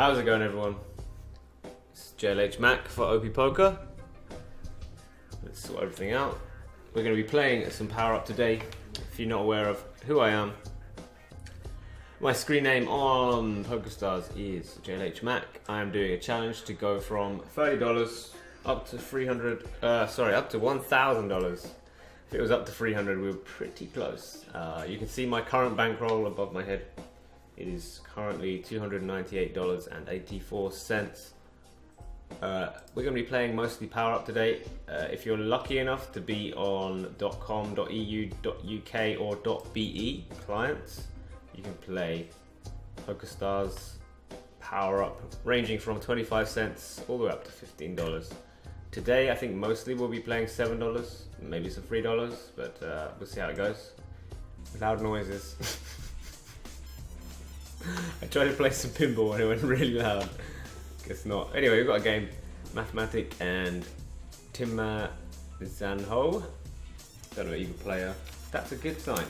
How's it going, everyone? It's JLH Mac for OP Poker. Let's sort everything out. We're going to be playing some Power Up today. If you're not aware of who I am, my screen name on PokerStars is JLH Mac. I am doing a challenge to go from $30 up to up to $1,000. If it was up to 300, we were pretty close. You can see my current bankroll above my head. It is currently $298.84. We're going to be playing mostly Power Up today. If you're lucky enough to be on .com.eu, .uk or .be clients, you can play PokerStars Power Up, ranging from 25 cents all the way up to $15. Today, I think mostly we'll be playing $7, maybe some $3, but we'll see how it goes. Loud noises. I tried to play some pinball and it went really loud. Guess not. Anyway, we've got a game. Mathematic and Timma Zanho. Don't know, either player. That's a good sign.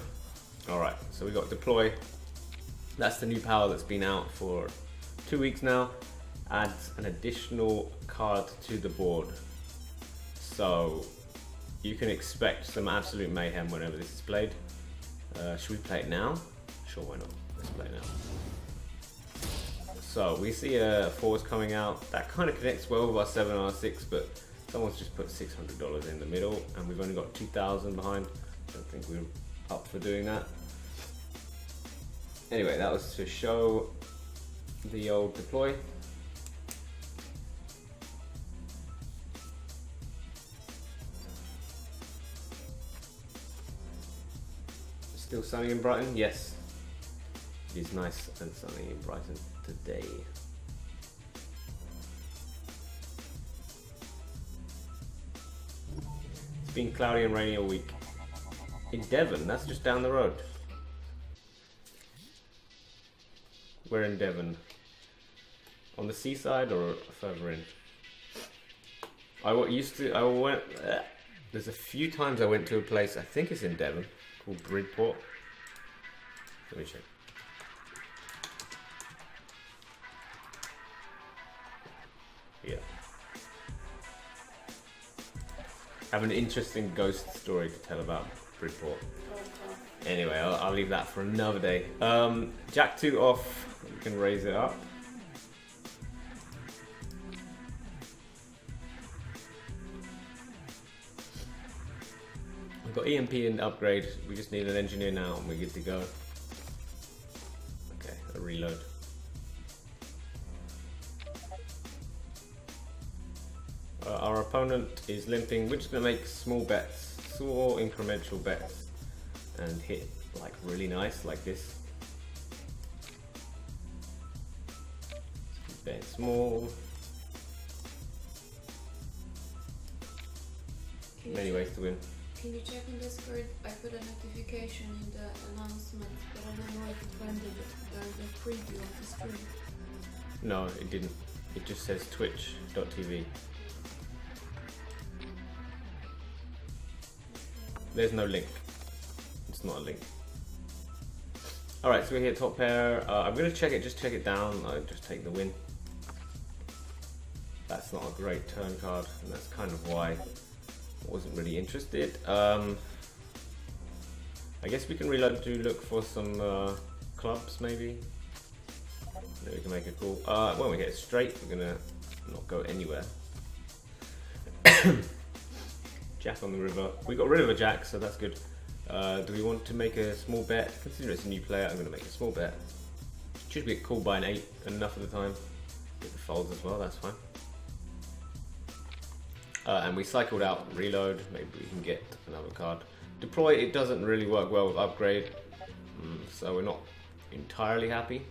Alright, so we've got Deploy. That's the new power that's been out for 2 weeks now. Adds an additional card to the board. So you can expect some absolute mayhem whenever this is played. Should we play it now? Sure, why not? Let's play it now. So we see a fours coming out. That kind of connects well with our 7 and our 6, but someone's just put $600 in the middle and we've only got 2,000 behind. Don't think we're up for doing that. Anyway, that was to show the old deploy. Still sunny in Brighton? Yes. It is nice and sunny in Brighton today. It's been cloudy and rainy all week. In Devon, that's just down the road. We're in Devon. On the seaside or further in? There's a few times I went to a place, I think it's in Devon, called Bridport. Let me check. Yeah. I have an interesting ghost story to tell about Bridport. Anyway, I'll leave that for another day. Jack 2 off. You can raise it up. We've got EMP and upgrade. We just need an engineer now and we're good to go. Okay, a reload. Our opponent is limping. We're just going to make small bets, small incremental bets, and hit like really nice like this. Bet small. Many ways to win. Can you check on Discord? I put a notification in the announcement, but I don't know if it rendered the preview of the stream. No, it didn't. It just says twitch.tv. There's no link. It's not a link. Alright, so we're here top pair. I'm going to check it, just check it down. I'll just take the win. That's not a great turn card, and that's kind of why I wasn't really interested. I guess we can reload to look for some clubs, maybe. Then we can make a call. When we hit straight, we're going to not go anywhere. Jack on the river. We got rid of a jack, so that's good. Do we want to make a small bet? Considering it's a new player, I'm going to make a small bet. Should get called by an 8 enough of the time. Get the folds as well, that's fine. And we cycled out reload. Maybe we can get another card. Deploy, it doesn't really work well with upgrade. So we're not entirely happy.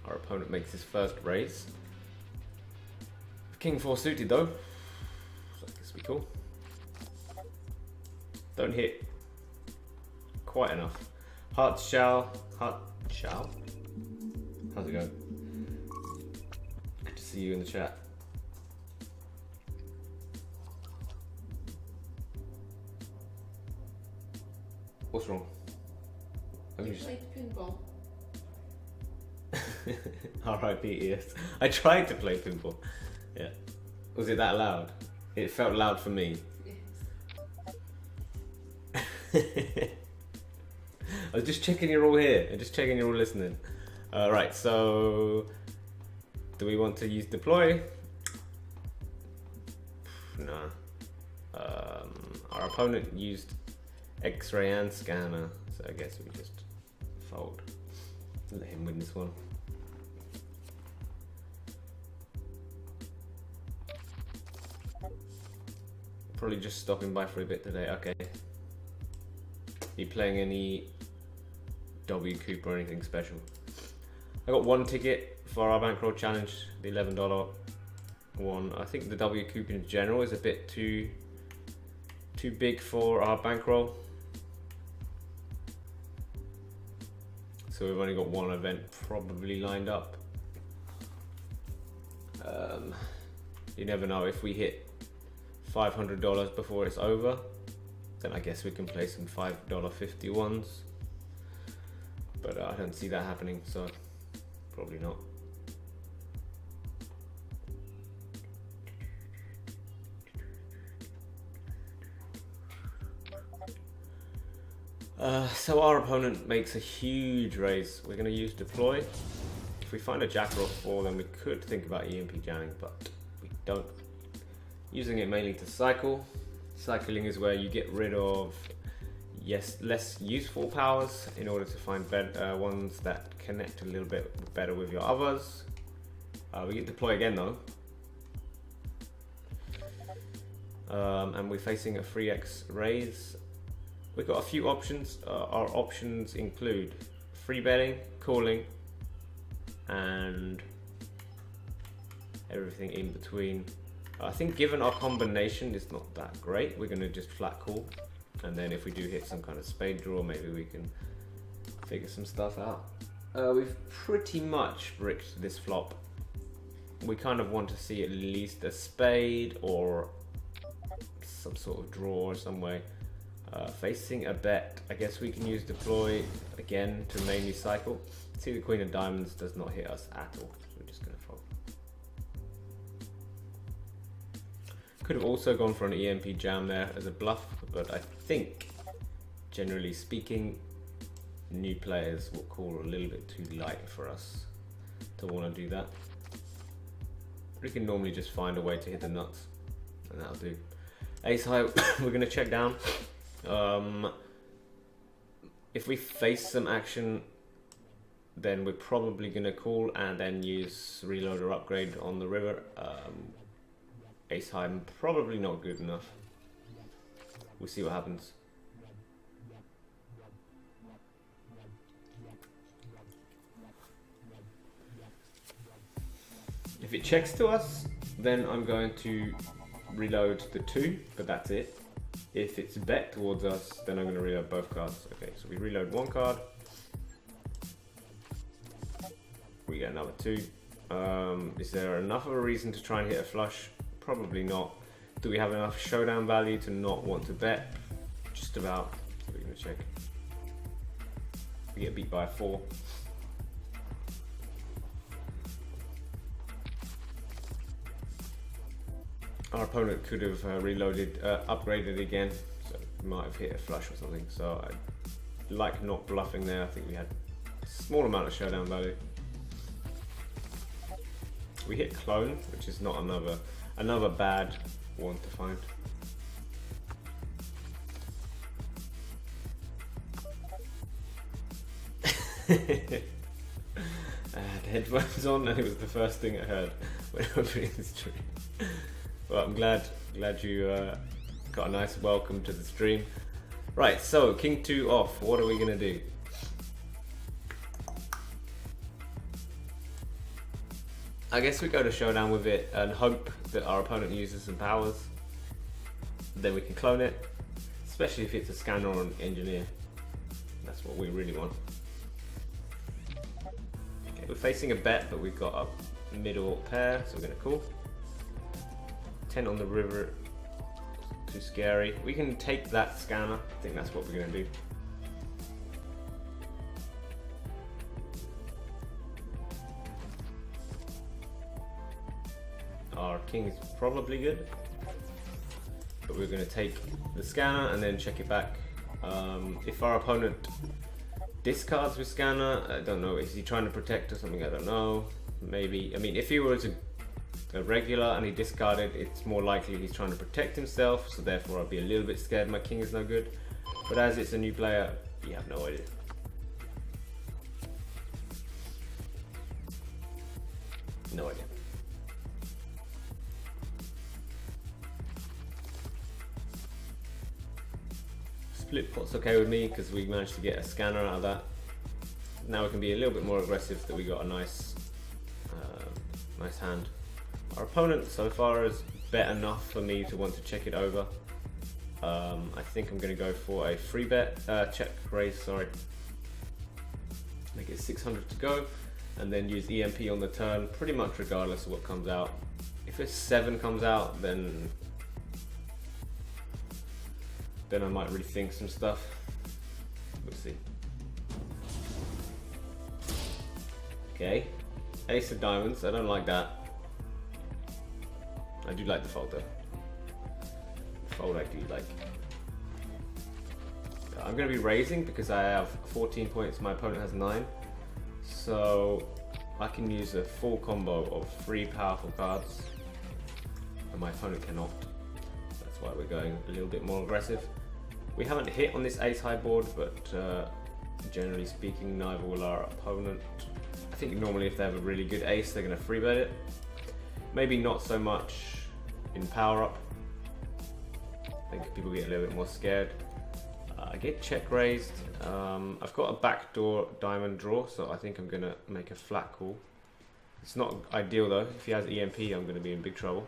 Our opponent makes his first raise. King 4 suited though. So I guess we cool. Don't hit quite enough. Heart shall. How's it going? Good to see you in the chat. What's wrong? You played pinball. R.I.P. ES. I tried to play pinball. Yeah. Was it that loud? It felt loud for me. Yes. I was just checking you're all here and just checking you're all listening. Right, so do we want to use deploy? Nah. Our opponent used X-ray and scanner, so I guess we just fold. Let him win this one. Probably just stopping by for a bit today. Okay. You playing any W Coupe or anything special? I got one ticket for our bankroll challenge, the $11 one. I think the W Coupe in general is a bit too big for our bankroll. So we've only got one event probably lined up. You never know, if we hit $500 before it's over, then I guess we can play some $5.50 ones. But I don't see that happening, so probably not. So our opponent makes a huge raise. We're going to use deploy. If we find a jack or a 4, then we could think about EMP jamming, but we don't. Using it mainly to cycle. Cycling is where you get rid of less useful powers in order to find ones that connect a little bit better with your others. We get deploy again though. And we're facing a 3x raise. We've got a few options. Our options include free betting, calling, and everything in between. I think given our combination is not that great, we're going to just flat call. And then if we do hit some kind of spade draw, maybe we can figure some stuff out. We've pretty much bricked this flop. We kind of want to see at least a spade or some sort of draw or some way. Facing a bet, I guess we can use deploy again to mainly cycle. See, the queen of diamonds does not hit us at all, so we're just going to fold. Could have also gone for an EMP jam there as a bluff, but I think, generally speaking, new players will call a little bit too light for us to want to do that. We can normally just find a way to hit the nuts, and that'll do. Ace high, we're going to check down. If we face some action, then we're probably going to call and then use reload or upgrade on the river. Ace high, probably not good enough. We'll see what happens. If it checks to us, then I'm going to reload the 2, but that's it. If it's bet towards us, then I'm going to reload both cards. Okay, so we reload one card. We get another 2. Is there enough of a reason to try and hit a flush? Probably not. Do we have enough showdown value to not want to bet? Just about. So we're going to check. We get beat by a 4. Our opponent could have reloaded, upgraded again, so we might have hit a flush or something. So I like not bluffing there. I think we had a small amount of showdown value. We hit clone, which is not another bad one to find. I had headphones on and it was the first thing I heard when opening the stream. Well, I'm glad you got a nice welcome to the stream. Right, so King 2 off. What are we gonna do? I guess we go to showdown with it and hope that our opponent uses some powers. Then we can clone it, especially if it's a scanner or an engineer. That's what we really want. Okay, we're facing a bet, but we've got a middle pair, so we're gonna call. 10 on the river, too scary. We can take that scanner. I think that's what we're gonna do. king is probably good, but we're going to take the scanner and then check it back. If our opponent discards with scanner, I don't know, is he trying to protect or something? I don't know. Maybe, I mean, if he was a regular and he discarded, it's more likely he's trying to protect himself, so therefore I'll be a little bit scared my king is no good. But as it's a new player, you have no idea. No idea. Split pot's okay with me because we managed to get a scanner out of that. Now we can be a little bit more aggressive that we got a nice nice hand. Our opponent so far is bet enough for me to want to check it over. I think I'm going to go for a free bet, check raise, sorry. Make it 600 to go, and then use EMP on the turn, pretty much regardless of what comes out. If a 7 comes out, then I might rethink some stuff. We'll see. Okay, ace of diamonds, I don't like that. I do like the fold though. Fold I do like. I'm going to be raising because I have 14 points, my opponent has 9. So I can use a full combo of 3 powerful cards and my opponent cannot. That's why we're going a little bit more aggressive. We haven't hit on this ace high board, but generally speaking, neither will our opponent. I think normally if they have a really good ace, they're going to free bet it. Maybe not so much in power up. I think people get a little bit more scared. I get check raised. I've got a backdoor diamond draw, so I think I'm going to make a flat call. It's not ideal though. If he has EMP, I'm going to be in big trouble.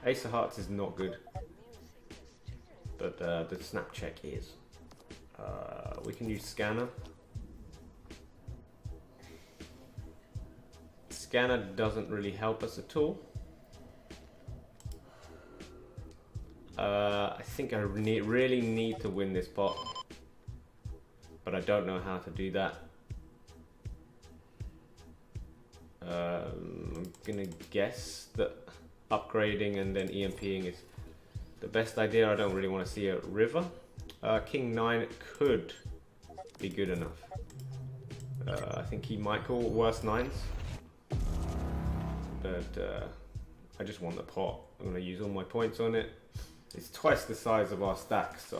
Ace of hearts is not good, but the snap check is. We can use scanner. Scanner doesn't really help us at all. I think I really need to win this pot, but I don't know how to do that. I'm gonna guess that upgrading and then EMPing is the best idea. I don't really want to see a river. King 9 could be good enough. I think he might call worse 9s, but I just want the pot. I'm gonna use all my points on it. It's twice the size of our stack, so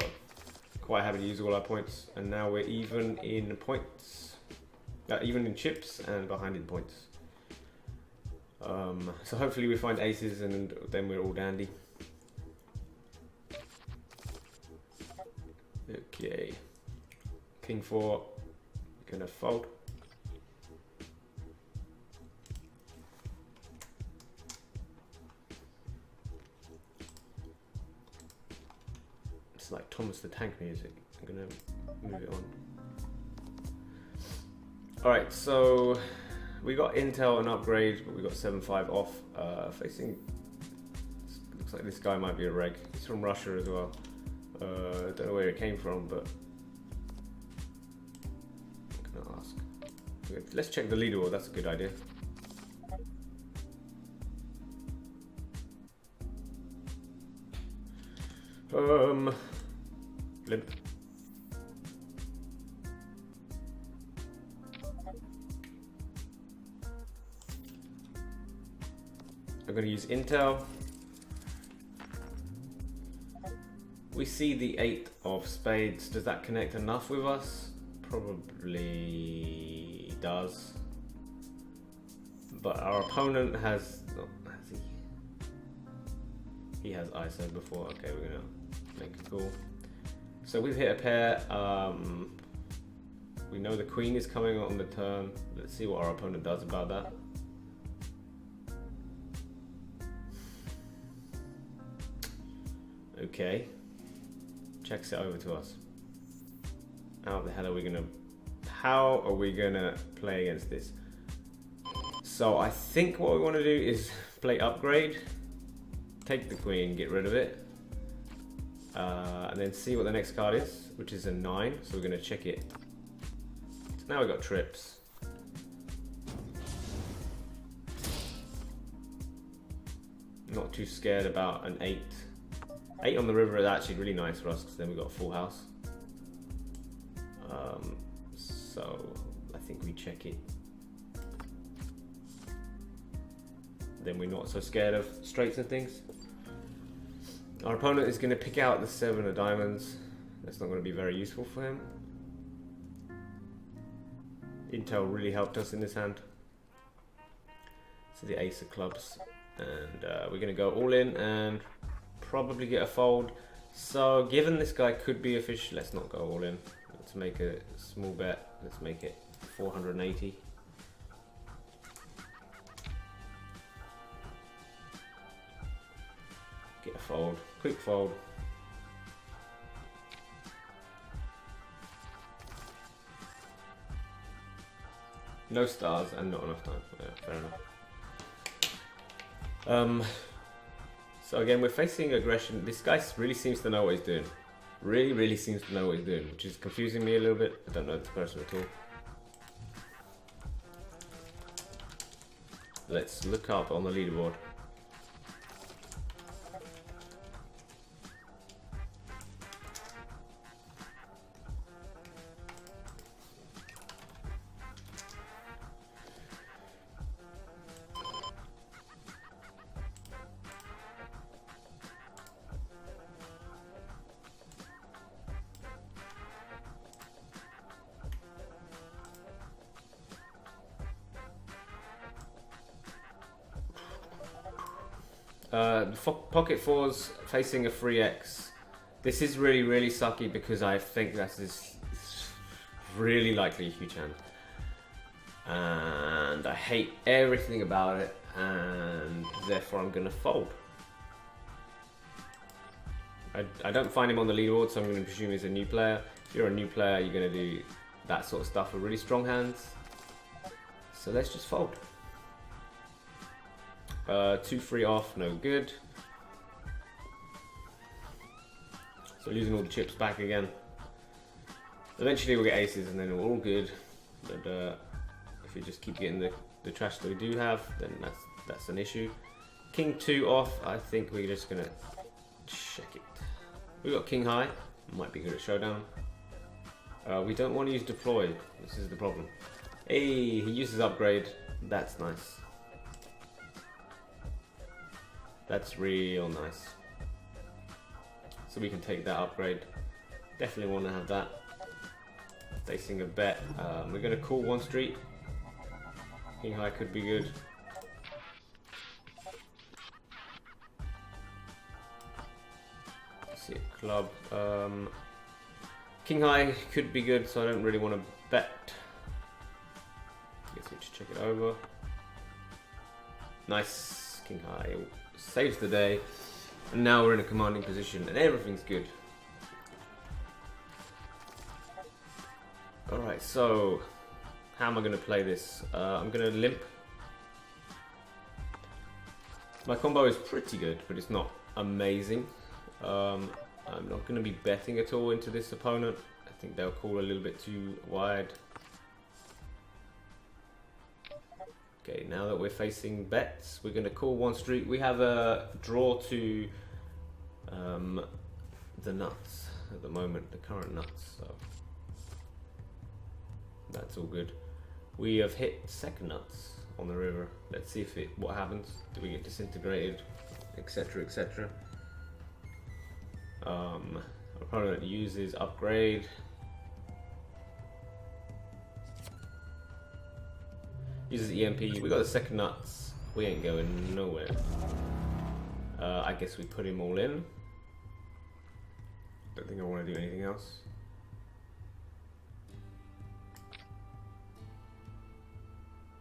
quite happy to use all our points. And now we're even in points, even in chips and behind in points. So hopefully we find aces and then we're all dandy. Okay, King 4, gonna fold. It's like Thomas the Tank music. I'm gonna move it on. Alright, so we got intel and upgrade, but we got 7-5 off. Facing, looks like this guy might be a reg. He's from Russia as well. I don't know where it came from, but I'm gonna ask. Okay, let's check the leaderboard, that's a good idea. Limp. I'm going to use intel. We see the 8 of spades. Does that connect enough with us? Probably does. But our opponent has, oh, has he? He has ISO before. Okay, we're going to make a call. So we've hit a pair. We know the queen is coming on the turn. Let's see what our opponent does about that. Okay, checks it over to us. How the hell are we gonna play against this? So I think what we want to do is play upgrade, take the queen, get rid of it, and then see what the next card is, which is a 9. So we're gonna check it. So now we've got trips. Not too scared about an 8. 8 on the river is actually really nice for us because then we've got a full house. So I think we check it. Then we're not so scared of straights and things. Our opponent is going to pick out the 7 of diamonds. That's not going to be very useful for him. Intel really helped us in this hand. So the ace of clubs. And we're going to go all in and probably get a fold. So given this guy could be a fish, let's not go all in. Let's make a small bet. Let's make it 480. Get a fold. Quick fold. No stars and not enough time. Yeah, fair enough. So again, we're facing aggression. This guy really seems to know what he's doing. Really seems to know what he's doing, which is confusing me a little bit. I don't know this person at all. Let's look up on the leaderboard. Pocket fours facing a 3x. This is really sucky because I think that is really likely a huge hand. And I hate everything about it, and therefore I'm going to fold. I don't find him on the leaderboard, so I'm going to presume he's a new player. If you're a new player, you're going to do that sort of stuff with really strong hands. So let's just fold. 2-3 off, no good. So losing all the chips back again. Eventually we'll get aces and then we're all good. But if we just keep getting the trash that we do have, then that's an issue. King 2 off, I think we're just gonna check it. We got king high, might be good at showdown. We don't want to use deploy, this is the problem. Hey, he uses upgrade, that's nice. That's real nice. So we can take that upgrade. Definitely want to have that. Facing a bet. We're going to call one street. King high could be good. Let's see a club. King high could be good, so I don't really want to bet. Guess we should check it over. Nice. King high saves the day. And now we're in a commanding position and everything's good. Alright, so how am I going to play this? I'm going to limp. My combo is pretty good, but it's not amazing. I'm not going to be betting at all into this opponent. I think they'll call a little bit too wide. Okay, now that we're facing bets, we're going to call one street. We have a draw to the nuts at the moment, the current nuts. So that's all good. We have hit second nuts on the river. Let's see if what happens. Do we get disintegrated, etc., etc. Our opponent uses upgrade. Uses EMP. We got the second nuts. We ain't going nowhere. I guess we put him all in. Don't think I want to do anything else.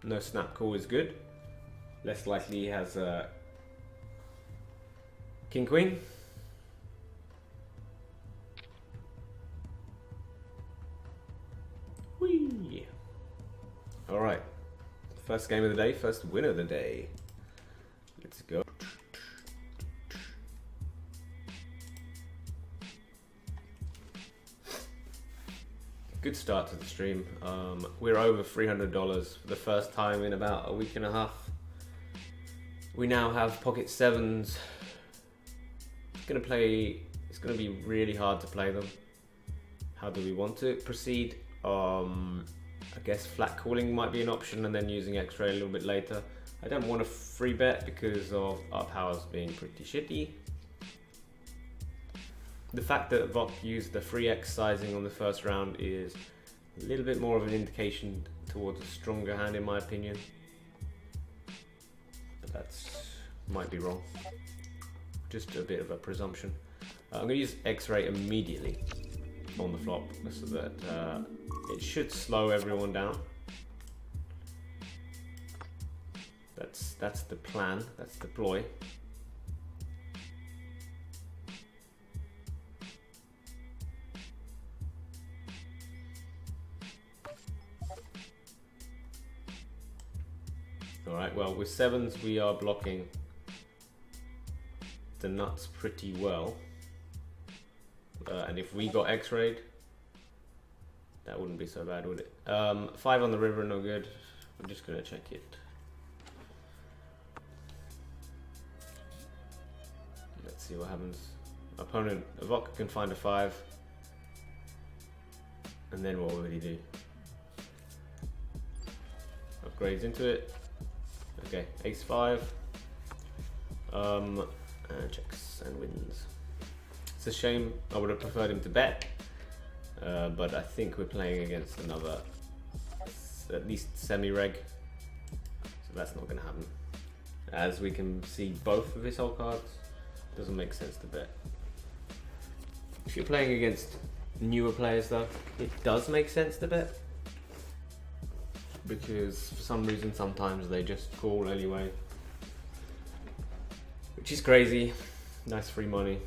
No snap call is good. Less likely he has king queen. Whee! All right. First game of the day, first win of the day. Let's go. Good start to the stream. We're over $300 for the first time in about a week and a half. We now have pocket sevens. It's gonna be really hard to play them. How do we want to proceed? I guess flat calling might be an option and then using X-ray a little bit later. I don't want a free bet because of our powers being pretty shitty. The fact that Vok used the free X sizing on the first round is a little bit more of an indication towards a stronger hand in my opinion. But that's might be wrong. Just a bit of a presumption. I'm going to use X-ray immediately on the flop so that it should slow everyone down. That's the plan, that's the ploy. Alright, well with sevens we are blocking the nuts pretty well. And if we got X-rayed, that wouldn't be so bad, would it? 5 on the river, no good. I'm just gonna check it. Let's see what happens. Opponent, Vok can find a 5. And then what would he do? Upgrades into it. Okay, ace 5. And checks and wins. It's a shame, I would have preferred him to bet. But I think we're playing against another, at least semi-reg. So that's not going to happen. As we can see both of his whole cards, doesn't make sense to bet. If you're playing against newer players though, it does make sense to bet. Because for some reason sometimes they just call anyway. Which is crazy. Nice free money.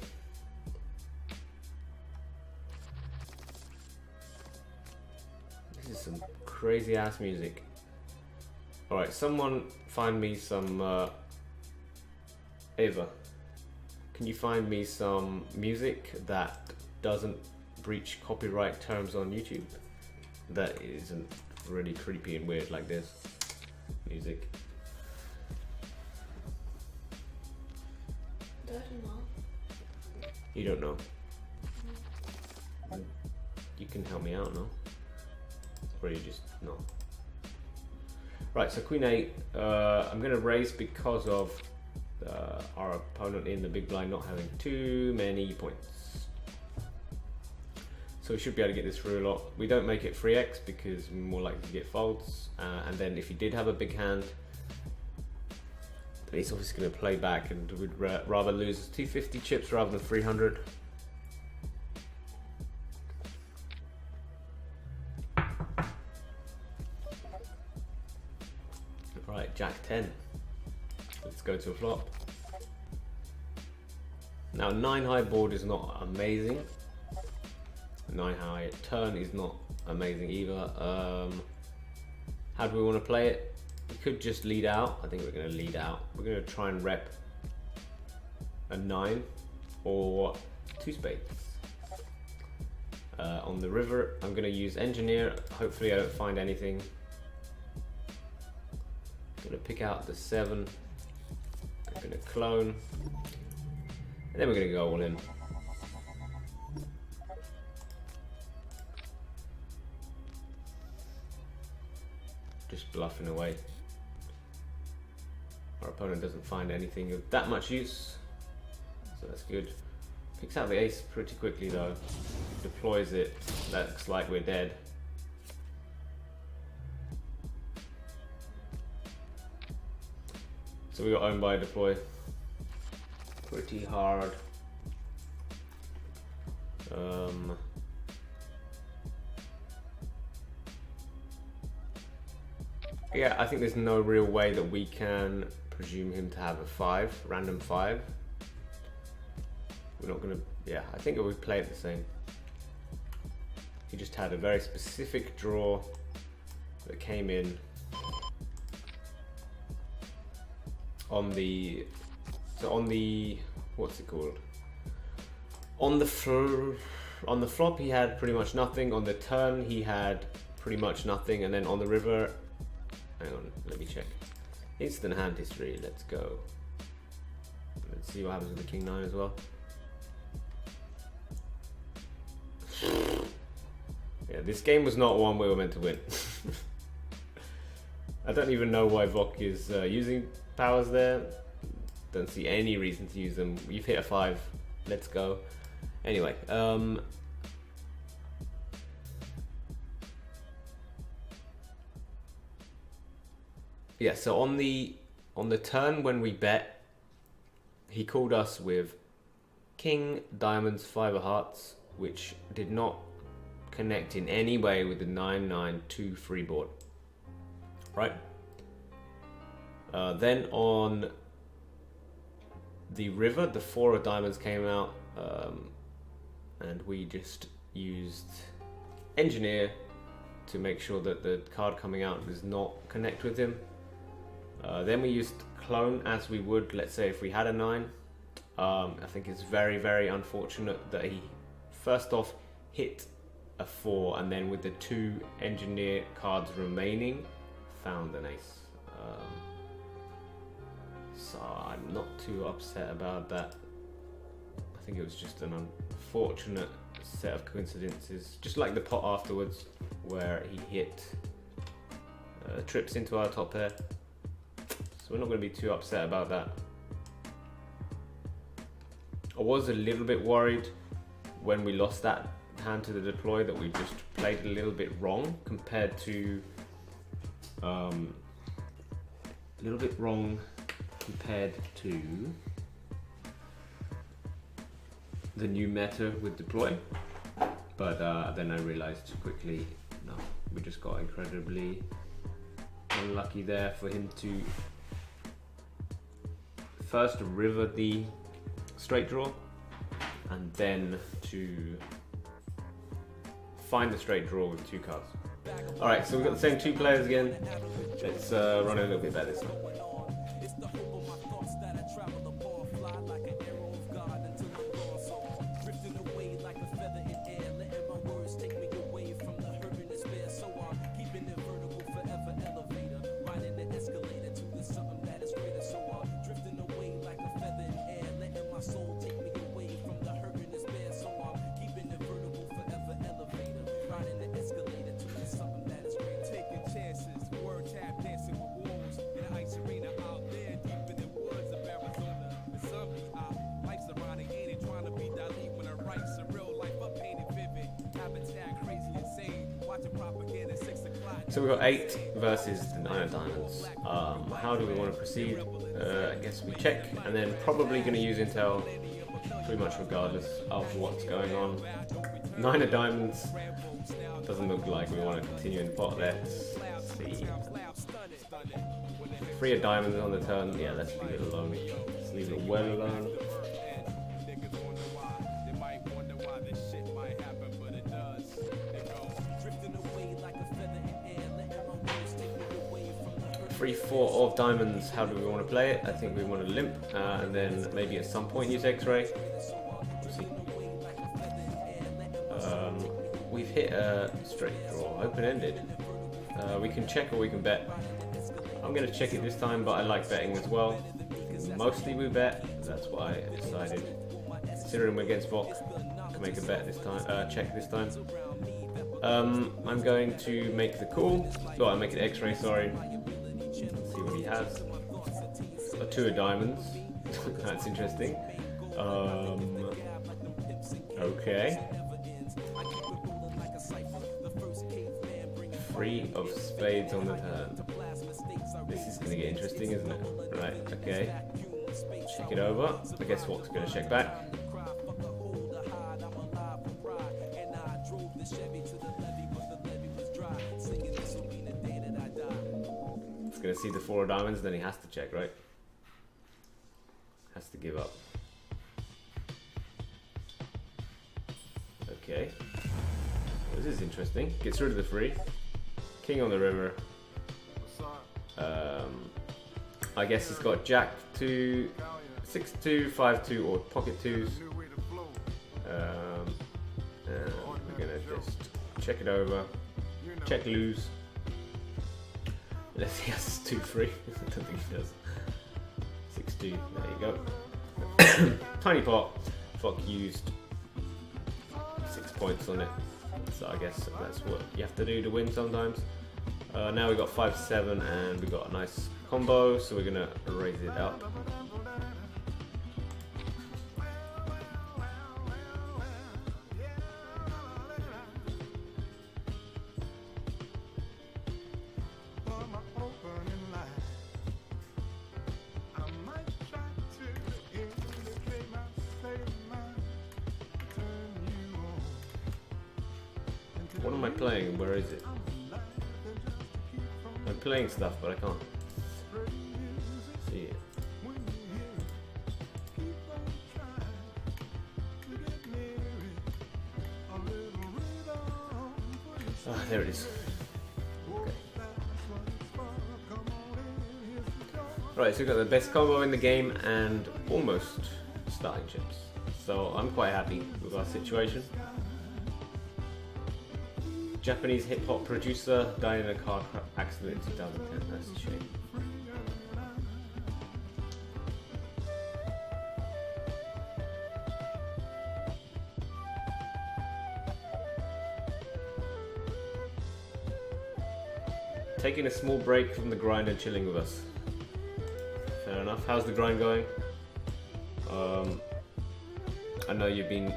This is some crazy ass music. Alright, someone find me some Ava, can you find me some music that doesn't breach copyright terms on YouTube? That isn't really creepy and weird like this music. Don't know. You don't know? You can help me out, no? Or you just no? Right, so Queen 8, I'm going to raise because of our opponent in the big blind not having too many points. So we should be able to get this through a lot. We don't make it 3x because we're more likely to get folds. And then if he did have a big hand, then he's obviously going to play back and we'd rather lose 250 chips rather than 300. Right, Jack 10. Let's go to a flop. Now 9 high board is not amazing. 9 high turn is not amazing either. How do we want to play it? We could just lead out. I think we're going to lead out. We're going to try and rep a 9 or 2 spades. On the river, I'm going to use engineer. Hopefully I don't find anything. I'm going to pick out the 7. I'm going to clone. And then we're going to go all in. Just bluffing away. Our opponent doesn't find anything of that much use, so that's good. Picks out the ace pretty quickly though. Deploys it. Looks like we're dead. So we got owned by a deploy. Pretty hard. Yeah, I think there's no real way that we can presume him to have a 5, random 5. We're not gonna, yeah, I think we play it the same. He just had a very specific draw that came in on the, what's it called? On the flop he had pretty much nothing, on the turn he had pretty much nothing, and then on the river, hang on, let me check. Instant hand history, let's go. Let's see what happens with the king nine as well. Yeah, this game was not one we were meant to win. I don't even know why Vok is using powers there. Don't see any reason to use them. You've hit a 5. Let's go. Anyway, yeah, so on the turn when we bet, he called us with king, diamonds, 5 of hearts, which did not connect in any way with the 9-9-2 free board, right? Then on the river, the 4 of diamonds came out, and we just used engineer to make sure that the card coming out does not connect with him. Then we used clone as we would, let's say, if we had a 9. I think it's very, very unfortunate that he first off hit a 4 and then with the 2 engineer cards remaining found an ace. So I'm not too upset about that. I think it was just an unfortunate set of coincidences, just like the pot afterwards where he hit trips into our top pair. So we're not going to be too upset about that. I was a little bit worried when we lost that hand to the deploy that we just played a little bit wrong compared to the new meta with deploy, but then I realized quickly, no, we just got incredibly unlucky there for him to first river the straight draw and then to find the straight draw with 2 cards. Alright, so we've got the same 2 players again. Let's run a little bit better this time. So we've got 8 versus the 9 of diamonds. How do we want to proceed? I guess we check and then probably going to use intel pretty much regardless of what's going on. 9 of diamonds doesn't look like we want to continue in pot. Let's see. 3 of diamonds on the turn. Yeah, let's leave it alone. Let's leave it well alone. Three, 4 of diamonds. How do we want to play it? I think we want to limp and then maybe at some point use X-ray. We'll see. We've hit a straight draw, open-ended. We can check or we can bet. I'm going to check it this time, but I like betting as well. Mostly we bet. That's why I decided, considering we're against Vok, to make a bet this time. Check this time. I'm going to make the call. Oh, I make an X-ray. Sorry. See what he has. A 2 of diamonds. That's interesting. Okay. 3 of spades on the turn. This is going to get interesting, isn't it? Right, okay. Check it over. I guess Vok's going to check back. He's going to see the 4 of diamonds, then he has to check, right? Has to give up. Okay. This is interesting. Gets rid of the 3. King on the river. I guess he's got Jack 2, 6-2, 5-2, or pocket 2s. And we're gonna just check it over. Check lose. Unless he has 2-3. I don't think he does. 6-2. There you go. Tiny pot. Fuck used 6 points on it. So I guess that's what you have to do to win sometimes. Now we got 5-7 and we got a nice combo, so we're gonna raise it up. What am I playing? Where is it? I'm playing stuff, but I can't see it. Ah, there it is. Okay. Right, so we've got the best combo in the game and almost starting chips. So I'm quite happy with our situation. Japanese hip-hop producer died in a car accident in 2010. That's a shame. Taking a small break from the grind and chilling with us. Fair enough. How's the grind going? I know you've been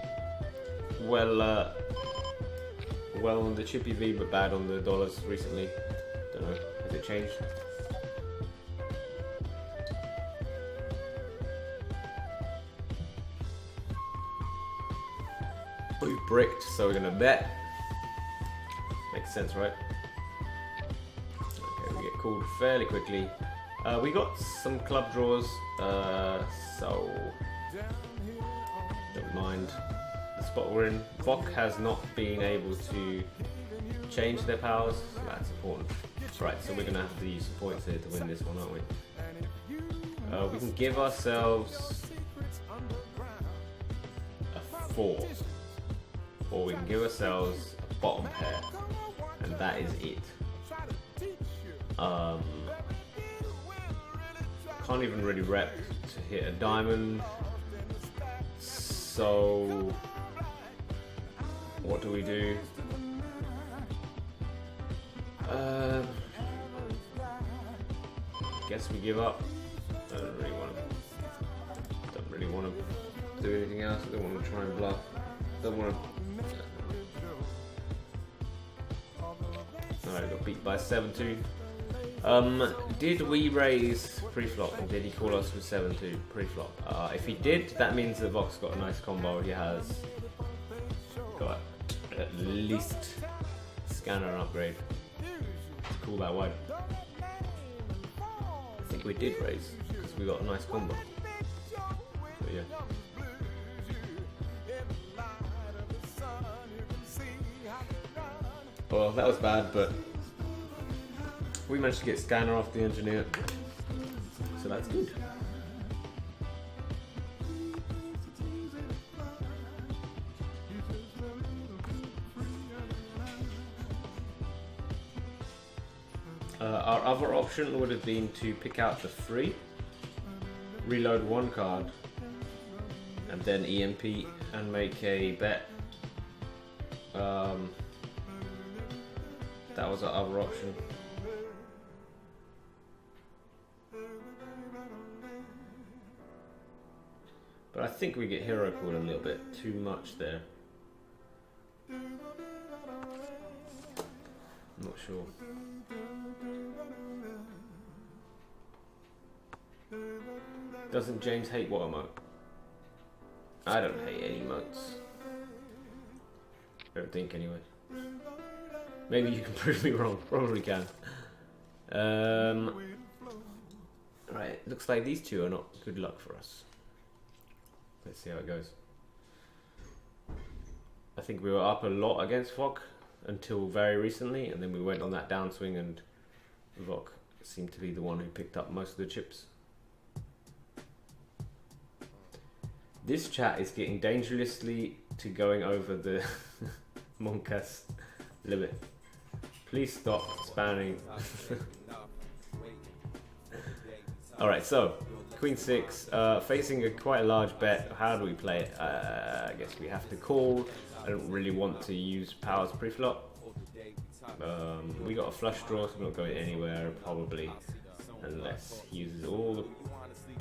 well on the chippy V, but bad on the dollars recently. Don't know, has it changed? We've bricked, so we're gonna bet. Makes sense, right? Okay, we get called fairly quickly. We got some club draws, so don't mind the spot we're in. VOC has not been able to change their powers, so that's important. Right, so we're gonna have to use some points here to win this one, aren't we? We can give ourselves a 4, or we can give ourselves a bottom pair, and that is it. Can't even really rep to hit a diamond, so what do we do? Guess we give up. I don't really want to do anything else. I don't want to try and bluff. Don't want to. Alright, got beat by 7-2. Did we raise pre-flop and did he call us with 7-2 pre-flop? If he did, that means that Vox got a nice combo. He has got at least scanner upgrade. Call that wide. I think we did raise because we got a nice combo. But yeah. Well, that was bad, but we managed to get scanner off the engineer, so that's good. Our other option would have been to pick out the 3, reload 1 card, and then EMP and make a bet. That was our other option. But I think we get hero called a little bit too much there. I'm not sure. Doesn't James hate water emote? I don't hate any emotes. I don't think anyway. Maybe you can prove me wrong. Probably can. Right, looks like these two are not good luck for us. Let's see how it goes. I think we were up a lot against VOC until very recently, and then we went on that downswing, and VOC seemed to be the one who picked up most of the chips. This chat is getting dangerously to going over the Monkas limit. Please stop spamming. Alright, so Queen 6, facing quite a large bet. How do we play it? I guess we have to call. I don't really want to use powers pre-flop. We got a flush draw, so we're not going anywhere probably, unless he uses all the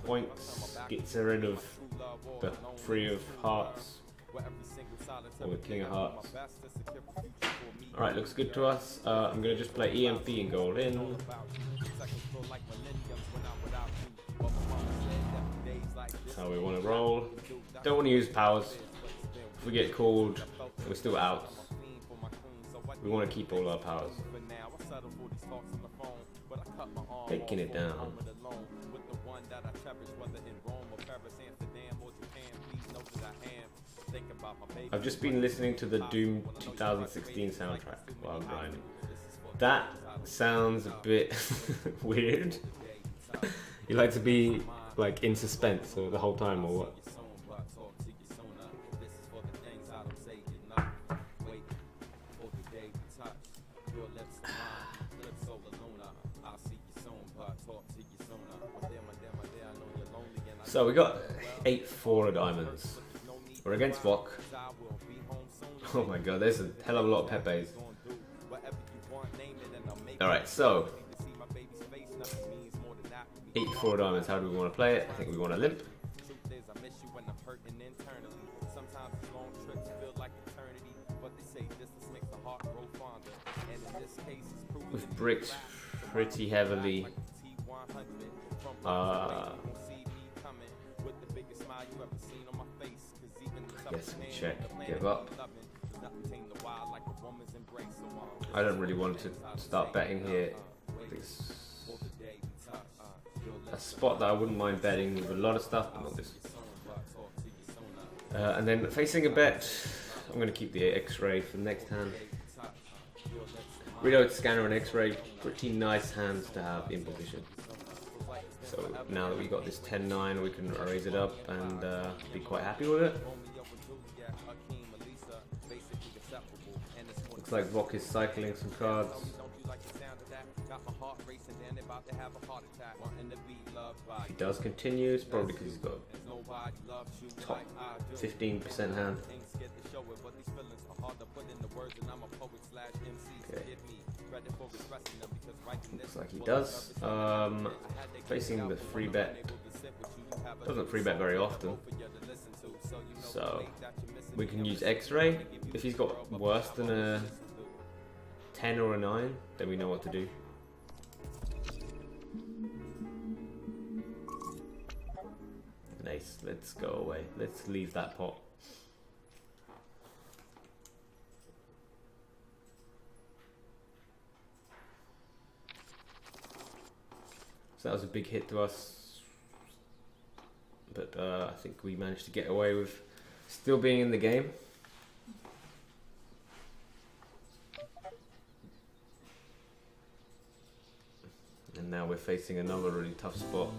points, gets rid of the 3 of hearts, or the king of hearts. Alright, looks good to us. I'm going to just play EMP and go all in. That's how we want to roll. Don't want to use powers. If we get called, we're still out. We want to keep all our powers. Taking it down. I've just been listening to the Doom 2016 soundtrack while I'm grinding. That sounds a bit weird. You like to be like in suspense the whole time or what? So we got 8-4 of diamonds. We're against Vok. Oh my god, there's a hell of a lot of Pepes. Alright, so 8-4 diamonds, how do we want to play it? I think we want to limp. We've bricked pretty heavily. Yes, we check, give up. I don't really want to start betting here. It's a spot that I wouldn't mind betting with a lot of stuff, but not this. And then facing a bet, I'm going to keep the X-ray for the next hand. Reload, scanner, and X-ray, pretty nice hands to have in position. So now that we got this 10-9, we can raise it up and be quite happy with it. Looks like Vok is cycling some cards. He does continue, it's probably because he's got a top 15% hand. Okay. Looks like he does. Facing the free bet. Doesn't free bet very often. So we can use X-ray. If he's got worse than a 10 or a 9, then we know what to do. Nice, let's go away. Let's leave that pot. So that was a big hit to us, but I think we managed to get away with still being in the game. And now we're facing another really tough spot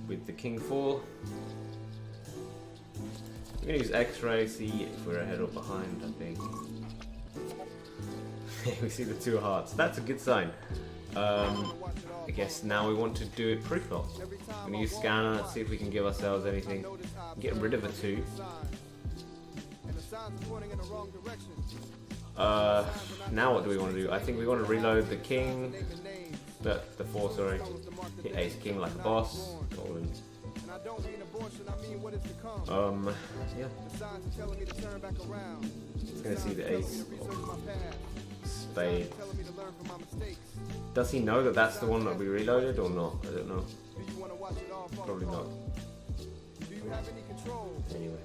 with the King 4. We're going to use X-ray, see if we're ahead or behind, I think. We see the 2 hearts. That's a good sign. I guess now we want to do it pre-flop. I'm going to use scanner, see if we can give ourselves anything. Get rid of a 2. Now what do we want to do? I think we want to reload the king, the 4, sorry. Hit ace king like a boss. Yeah. It's going to see the ace. Spade. Does he know that that's the one that we reloaded or not? I don't know. Probably not. Anyway.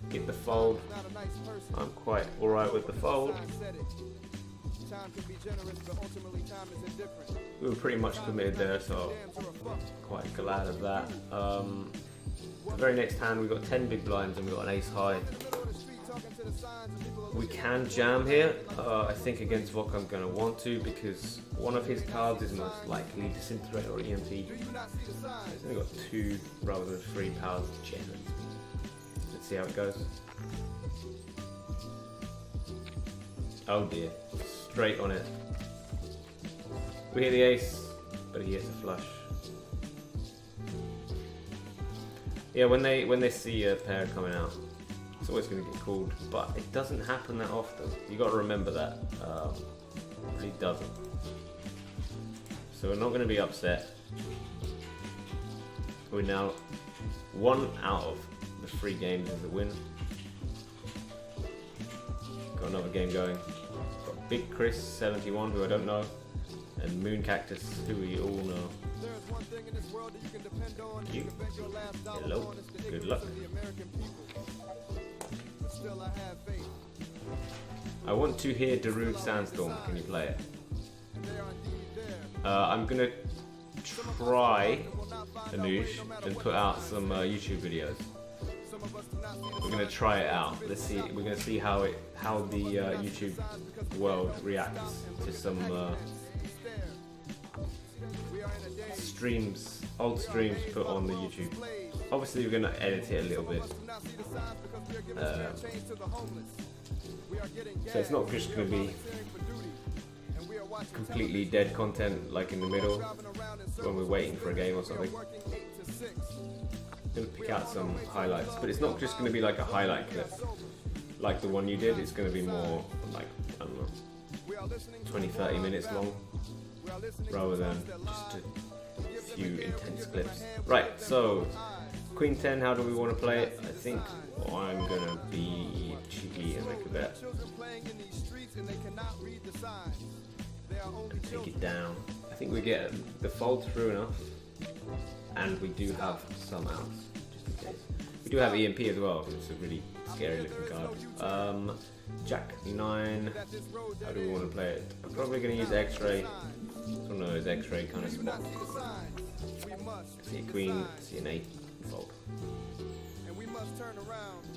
Get the fold. I'm quite alright with the fold. We were pretty much committed there, so quite glad of that. The very next hand we got 10 big blinds and we got an ace high. We can jam here. I think against Vok I'm going to want to, because one of his cards is most likely Disintegrate or EMP. He's only got 2 rather than 3 powers to jam it. Let's see how it goes. Oh dear, straight on it. We hit the ace. but he hits a flush. Yeah, when they see a pair coming out, it's always going to get called, but it doesn't happen that often. You got to remember that. It really doesn't. So we're not going to be upset. We're now 1 out of the 3 games is a win. Got another game going. Got Big Chris 71, who I don't know, and Moon Cactus, who we all know. You. Hello. Good luck. I want to hear Darude Sandstorm. Can you play it? I'm gonna try, Anuj, and put out some YouTube videos. We're gonna try it out. Let's see. We're gonna see how the YouTube world reacts to some streams, old streams put on the YouTube. Obviously, we're gonna edit it a little bit. So it's not just gonna be completely dead content like in the middle when we're waiting for a game or something. I'm gonna pick out some highlights, but it's not just gonna be like a highlight clip like the one you did. It's gonna be more like, I don't know, 20-30 minutes long rather than just a few intense clips. Right, so Queen 10, how do we want to play it? I think I'm gonna be cheeky and make a bet. And take it down. I think we get the fold through enough, and we do have some outs, just in case. We do have EMP as well, it's a really scary looking card. Jack 9, how do we want to play it? I'm probably going to use X-Ray. It's one of those X-Ray kind of spots. See a Queen, see an 8, fold. And we must turn around.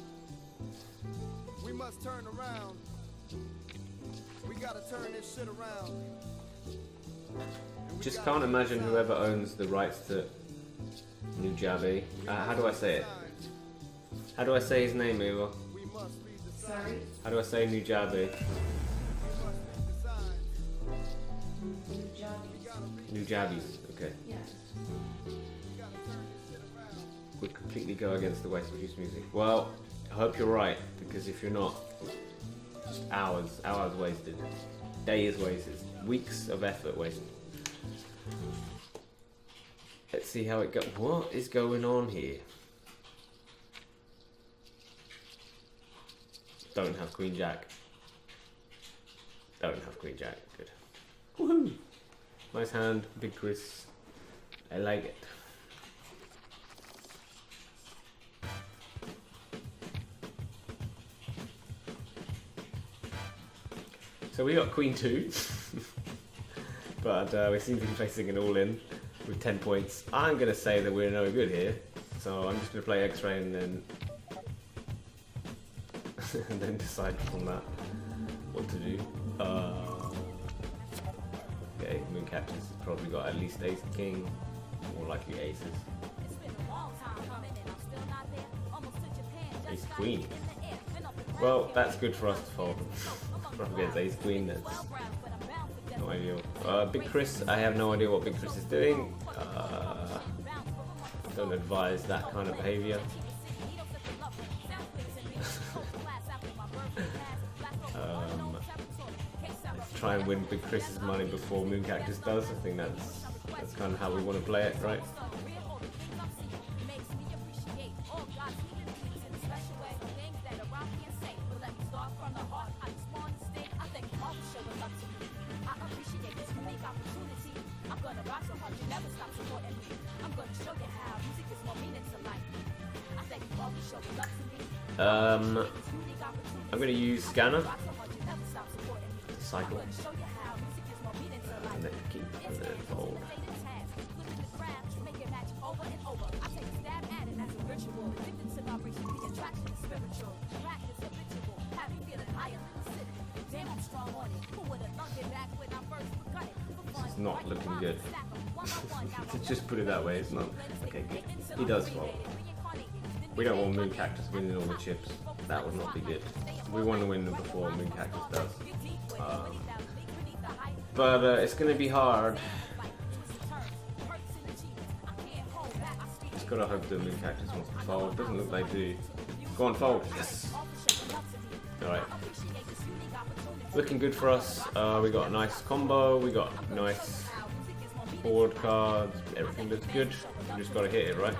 We must turn around. We gotta turn this shit around. Just can't imagine whoever owns the rights to Nujabi. How do I say it? How do I say his name, Eva? Sorry? How do I say Nujabi? Nujabi, okay. Yeah. Would completely go against the way to produce music. Well, I hope you're right, because if you're not, just hours wasted, days wasted, weeks of effort wasted. Let's see how it goes. What is going on here? Don't have Queen Jack. Don't have Queen Jack. Good. Woohoo! Nice hand, Big Chris. I like it. So we got Queen 2, but we seem to be facing an all-in with 10 points. I'm going to say that we're no good here, so I'm just going to play X-Ray and then and then decide from that what to do. Okay, Moon Cactus has probably got at least Ace King, more likely Aces. Ace Queen. Well, that's good for us to fold. Up against Ace Queen, that's not ideal. Big Chris, I have no idea what Big Chris is doing. Don't advise that kind of behaviour. Let's try and win Big Chris's money before Moon Cactus does. I think that's kind of how we want to play it, right? I'm going to use Scanner. Cycle. And then keep and then fold. It's not looking good. Just put it that way, it's not. Okay, good. He does fold. We don't want Moon Cactus winning all the chips. That would not be good. We want to win them before Moon Cactus does. But it's going to be hard. Gotta hope the Moon Cactus wants to fold. Doesn't look like they do. Go on, fold. Yes. Alright. Looking good for us. We got a nice combo. We got nice board cards. Everything looks good. We just gotta hit it, right?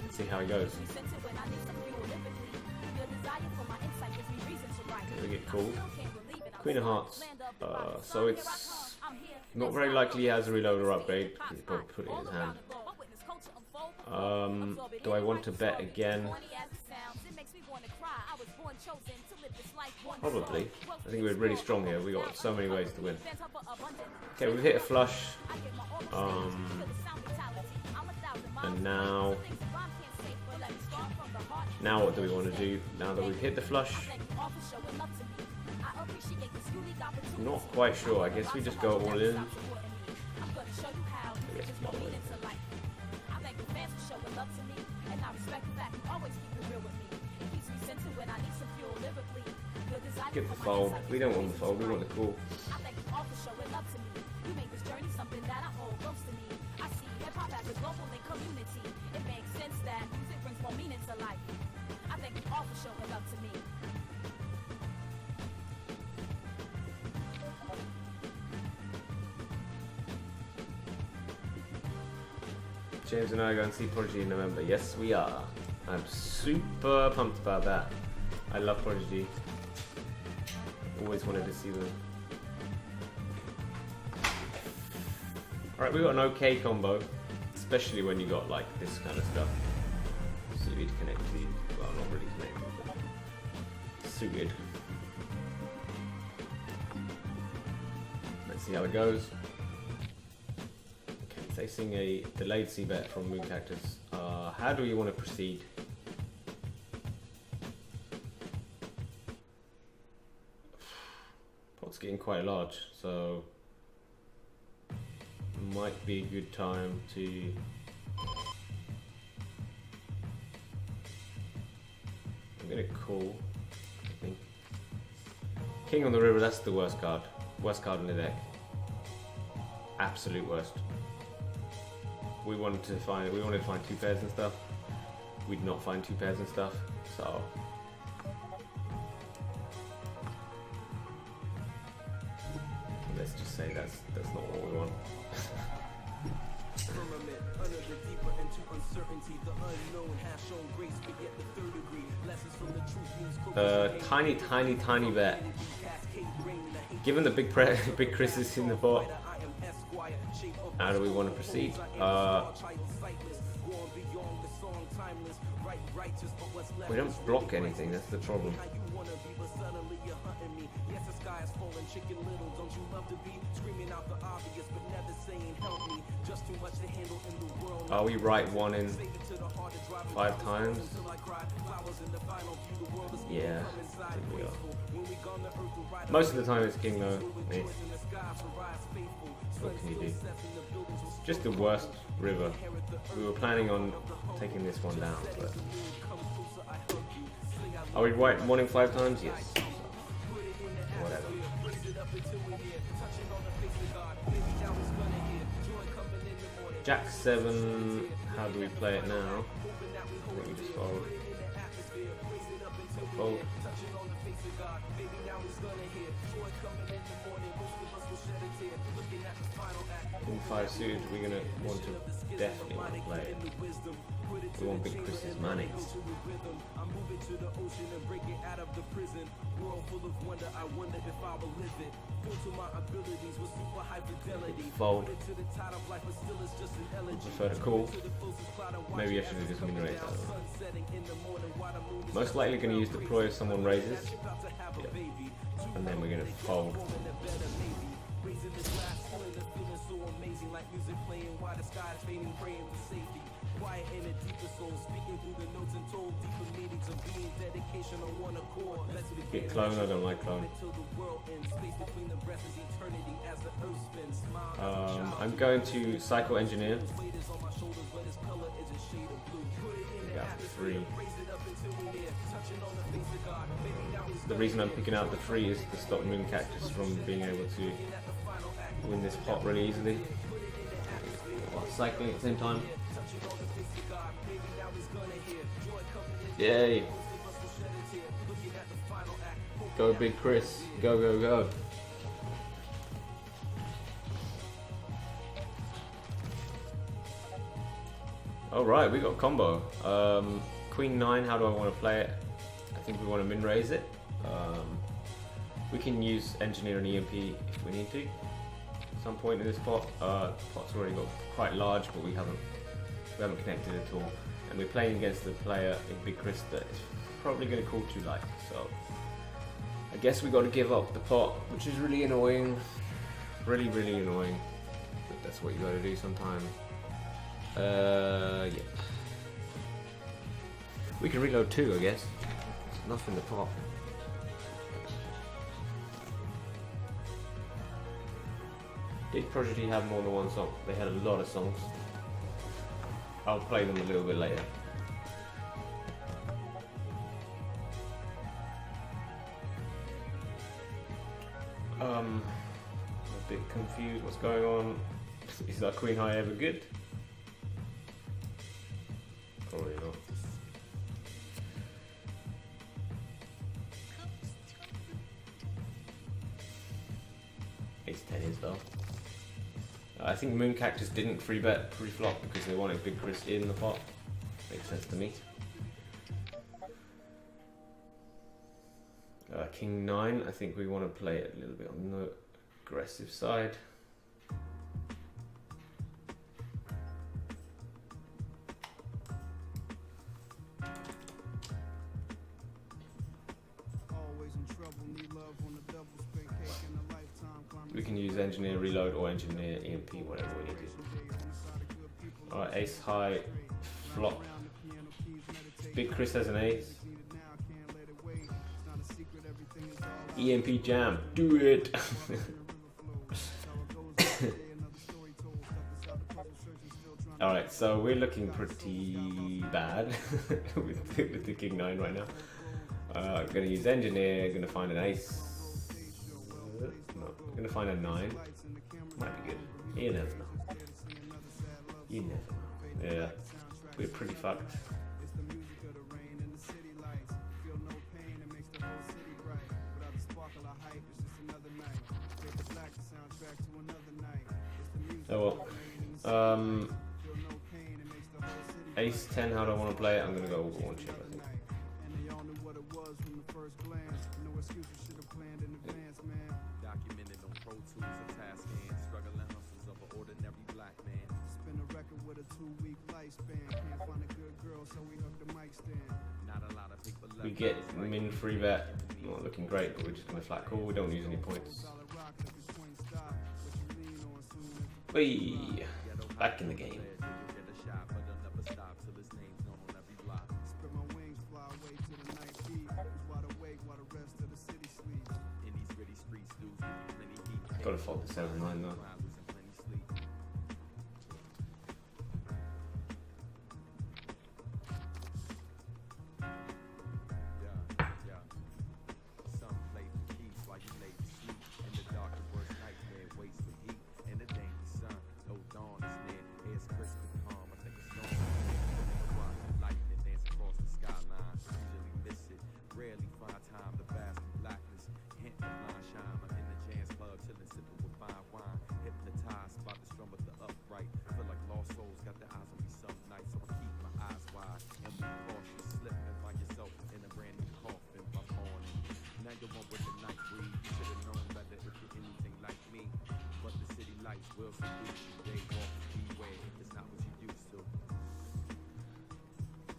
Let's see how it goes. Okay, we get called. Queen of Hearts. So it's not very likely he has a reloader upgrade. He's probably put it in his hand. Do I want to bet again? Probably. I think we're really strong here. We got so many ways to win. Okay, we've hit a flush. And now what do we want to do? Now that we've hit the flush, not quite sure. I guess we just go all in. Get the fold. We don't want the fold, we want the call. James and I are going to see Prodigy in November. Yes, we are. I'm super pumped about that. I love Prodigy. Always wanted to see them. Alright, we got an okay combo, especially when you got like this kind of stuff. Suited, connected, well, not really connected, but suited. Let's see how it goes. Okay, facing a delayed c-bet from Moon Cactus. How do we want to proceed? Pot's getting quite large, so might be a good time to I'm gonna call, I think. King on the river, that's the worst card. Worst card in the deck. Absolute worst. We wanted to find two pairs and stuff. We'd not find two pairs and stuff, so let's just say that's not what we want. Tiny bet. Given the big Chris is in the pot, how do we want to proceed? We don't block anything, that's the problem. Are we right one in 5 times? Yeah, I think we are. Most of the time it's king though. What can you do? Just the worst river. We were planning on taking this one down, but are we right one in 5 times? Yes. Whatever. Jack 7. How do we play it now? I think we just fold. Fold. In 5 suited, we're gonna want to definitely want to play it. We want Big Chris's money. Fold. Prefer to call. Maybe I should have just min raised that one. Most likely going to use deploy if someone raises. Yeah. And then we're going to fold. Get clone, I don't like clone. I'm going to cycle engineer. Got 3. The reason I'm picking out the 3 is to stop Moon Cactus from being able to win this pot really easily. Cycling at the same time. Yay. Go Big Chris. Go, go, go. Alright, we got a combo. Queen 9, how do I want to play it? I think we want to min raise it. We can use engineer and EMP if we need to. At some point in this pot. Pot's already got quite large, but we haven't connected at all. And we're playing against the player in Big Chris that is probably going to call too light. So I guess we got to give up the pot, which is really annoying. Really, really annoying. But that's what you got to do sometimes. Yeah. We can reload too, I guess. There's enough in the pot. Did Prodigy have more than one song? They had a lot of songs. I'll play them a little bit later. I'm a bit confused what's going on. Is that Queen High ever good? Probably not. Ace 10 is though. I think Moon Cactus didn't free bet pre-flop because they wanted Big Chris in the pot. Makes sense to me. King 9, I think we want to play it a little bit on the aggressive side. We can use engineer reload or engineer EMP, whatever we need to. Alright, ace high, flop. Big Chris has an ace. EMP jam, do it! Alright, so we're looking pretty bad with the King 9 right now. I'm gonna use engineer, gonna find an ace. No, I'm gonna find a 9. Might be good. You never know. You never know. Yeah, we're pretty fucked. Oh well. Ace 10, how do I want to play it? I'm gonna go over one chip, I think. We get min free bet. Not looking great, but we're just gonna flat call. We don't use any points. Whee! Back in the game. Gotta fold the 7-9 though.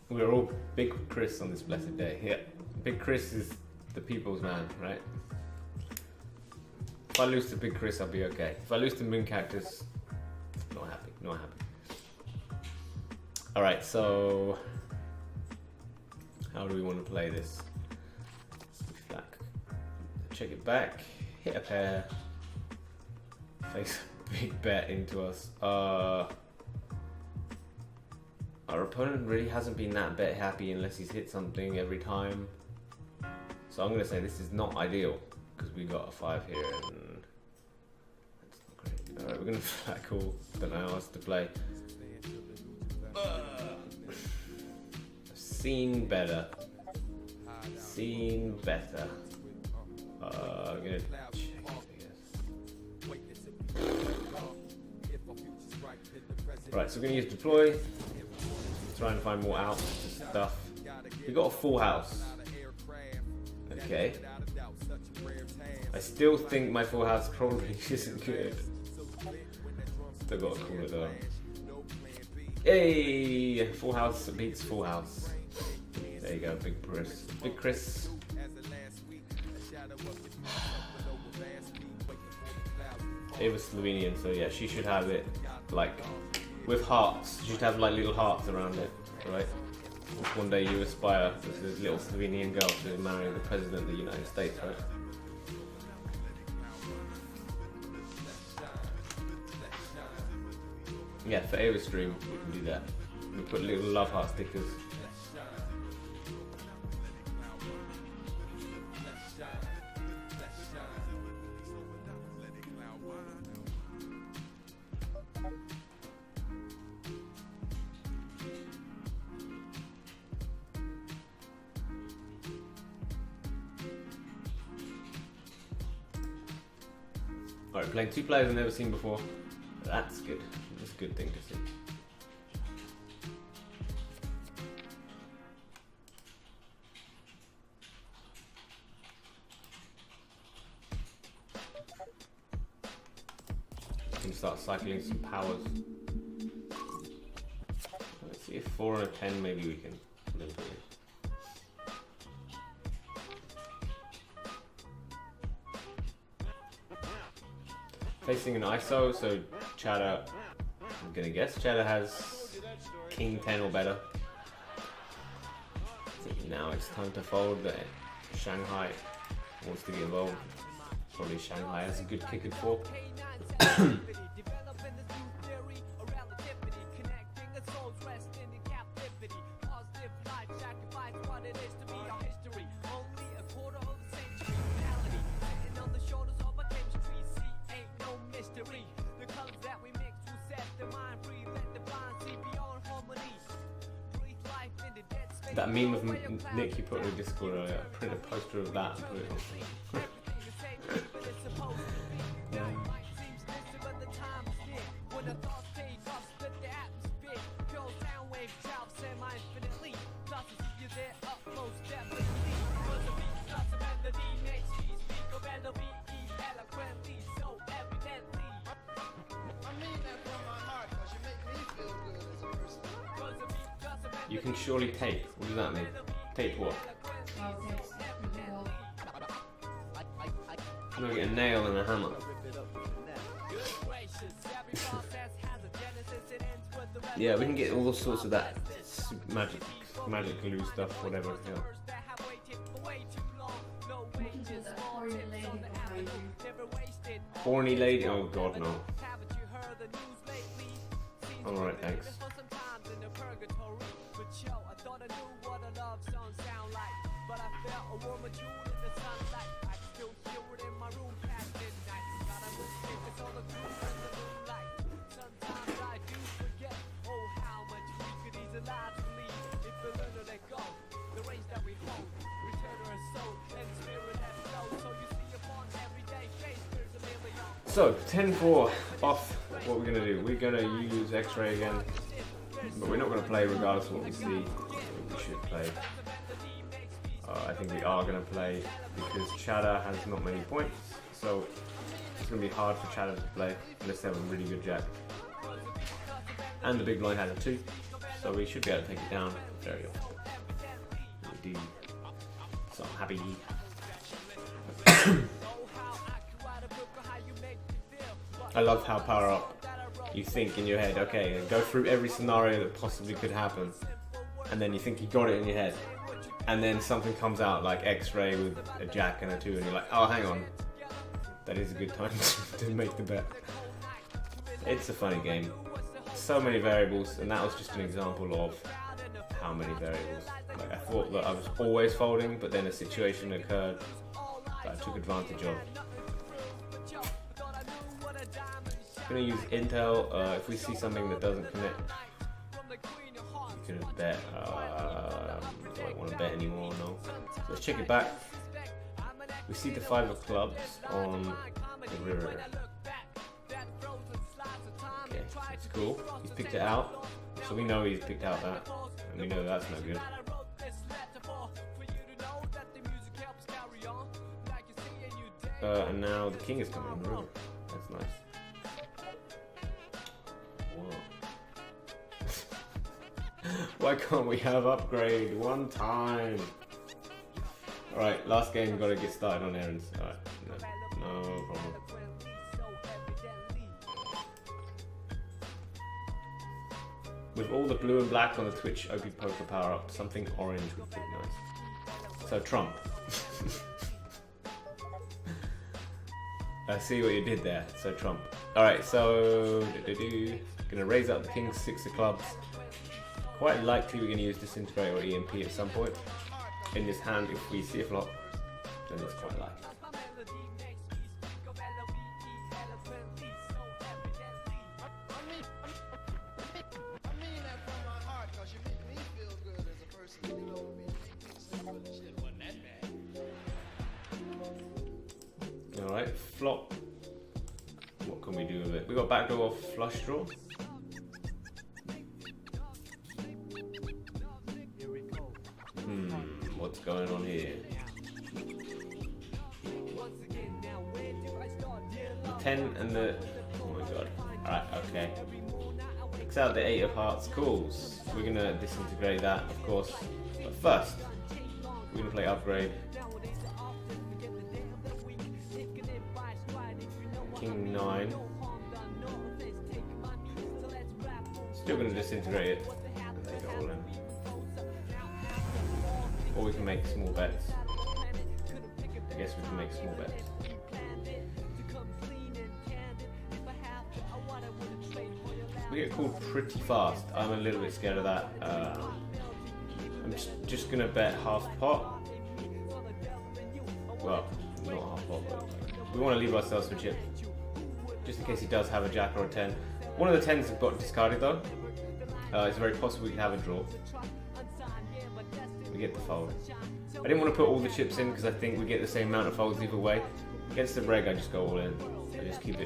We're all Big Chris on this blessed day. Yeah, Big Chris is the people's man, right? If I lose to Big Chris, I'll be okay. If I lose to Moon Cactus, not happy, not happy. Alright, so how do we want to play this? Check it back, hit a pair, face a big bet into us. Our opponent really hasn't been that bet happy unless he's hit something every time. So I'm going to say this is not ideal because we got a 5 here and that's not great. Alright, we're going to flat call. Don't know how else to play. Seen better. Seen better. I'm gonna check, I guess. Right, so we're gonna use deploy. Try and find more out stuff. We got a full house. Okay. I still think my full house probably isn't good. Still gotta call it though. Yay! Full house beats full house. There you go, Big Chris. Big Chris. Ava's Slovenian, so yeah, she should have it like with hearts. She should have like little hearts around it, right? If one day you aspire as this little Slovenian girl to marry the president of the United States, right? Yeah, for Ava's stream, we can do that. We put little love heart stickers. Alright, playing two players I've never seen before. That's good. That's a good thing to see. We can start cycling some powers. Let's see if 4 and a 10 maybe we can put into it. Facing an ISO, so Chatter, I'm gonna guess Chatter has King 10 or better. I think now it's time to fold, but Shanghai wants to get involved. Probably Shanghai has a good kick at 4. That meme of Nick you put on the Discord earlier, I print a poster of that and put it on. You can surely tape. What does that mean? Tape what? No, get a nail and a hammer. Yeah, we can get all sorts of that magic glue stuff, whatever. Yeah. Horny lady? Oh god, no. Alright, thanks. So, 10-4 off. What we're going to do, we're going to use X-Ray again, but we're not going to play regardless of what we see. We should play. I think we are going to play because Chatter has not many points, so it's going to be hard for Chatter to play unless they have a really good jack. And the big blind has a 2, so we should be able to take it down very often. We do. So I'm happy. I love how Power Up, you think in your head, okay, go through every scenario that possibly could happen, and then you think you got it in your head, and then something comes out like X-Ray with a jack and a 2, and you're like, oh, hang on, that is a good time to make the bet. It's a funny game. So many variables, and that was just an example of how many variables. Like, I thought that I was always folding, but then a situation occurred that I took advantage of. I'm going to use Intel. If we see something that doesn't connect, you could bet Don't want to bet anymore, no. So let's check it back. We see the 5 of clubs on the river. Okay, that's cool. He's picked it out. So we know he's picked out that. And we know that's no good. And now the king is coming on the river. That's nice. Why can't we have upgrade one time? Alright, last game we've got to get started on errands. Alright, no problem. With all the blue and black on the Twitch OP Poker Power Up, something orange would be nice. So Trump. I see what you did there. So Trump. Alright, so gonna raise up the king, 6 of clubs. Quite likely we're gonna use disintegrate or EMP at some point. In this hand, if we see a flop, then it's quite likely. Alright, flop. What can we do with it? We got backdoor flush draw. What's going on here? The 10 and the... oh my god. Alright, okay. Picks out the 8 of hearts. Cool. We're gonna disintegrate that, of course. But first, we're gonna play upgrade. King 9. Still gonna disintegrate it. And take it all in. Or we can make small bets. I guess we can make small bets. We get called pretty fast. I'm a little bit scared of that. I'm just gonna bet half pot. Well, not half pot, but we want to leave ourselves for chip. Just in case he does have a jack or a 10. One of the 10s have got discarded though. It's very possible we can have a draw. We get the fold. I didn't want to put all the chips in because I think we get the same amount of folds either way. Against the reg, I just go all in. I just keep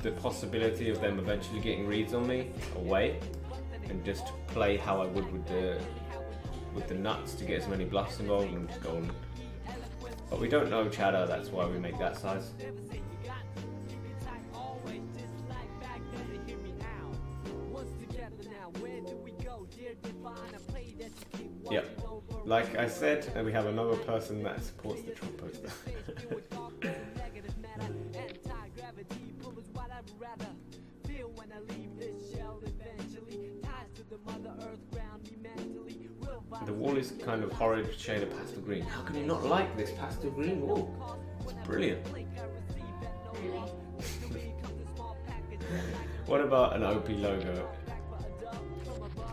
the possibility of them eventually getting reads on me away, and just play how I would with the nuts to get as many bluffs involved and just go all in. But we don't know chatter, that's why we make that size. Yep. Like I said, we have another person that supports the Trump poster. The wall is kind of horrid shade of pastel green. How can you not like this pastel green wall? It's brilliant. What about an OP logo?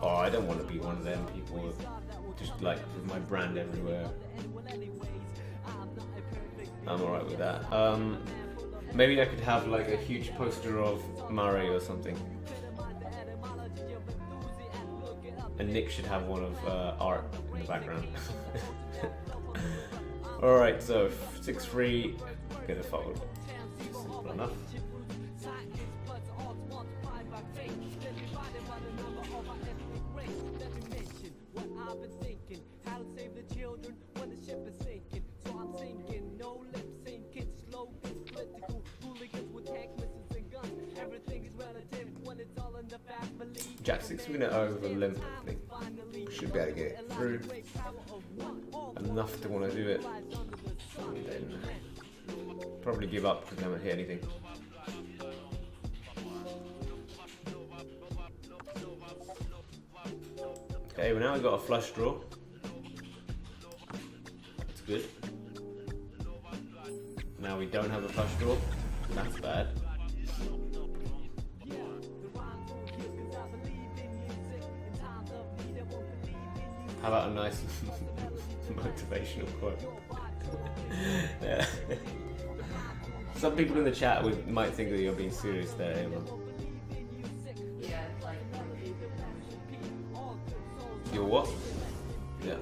Oh, I don't want to be one of them people just like with my brand everywhere. I'm alright with that. Maybe I could have like a huge poster of Murray or something. And Nick should have one of art in the background. Alright, so 6-3, get a fold. Simple enough. Jack 6, we're going to over limp, I think. We should be able to get it through. Enough to want to do it. And then probably give up because we haven't hit anything. Okay, well now we've got a flush draw. That's good. Now we don't have a flush draw. That's bad. How about a nice motivational quote? Yeah. Some people in the chat might think that you're being serious there, Emma. Yeah, like what? Yeah.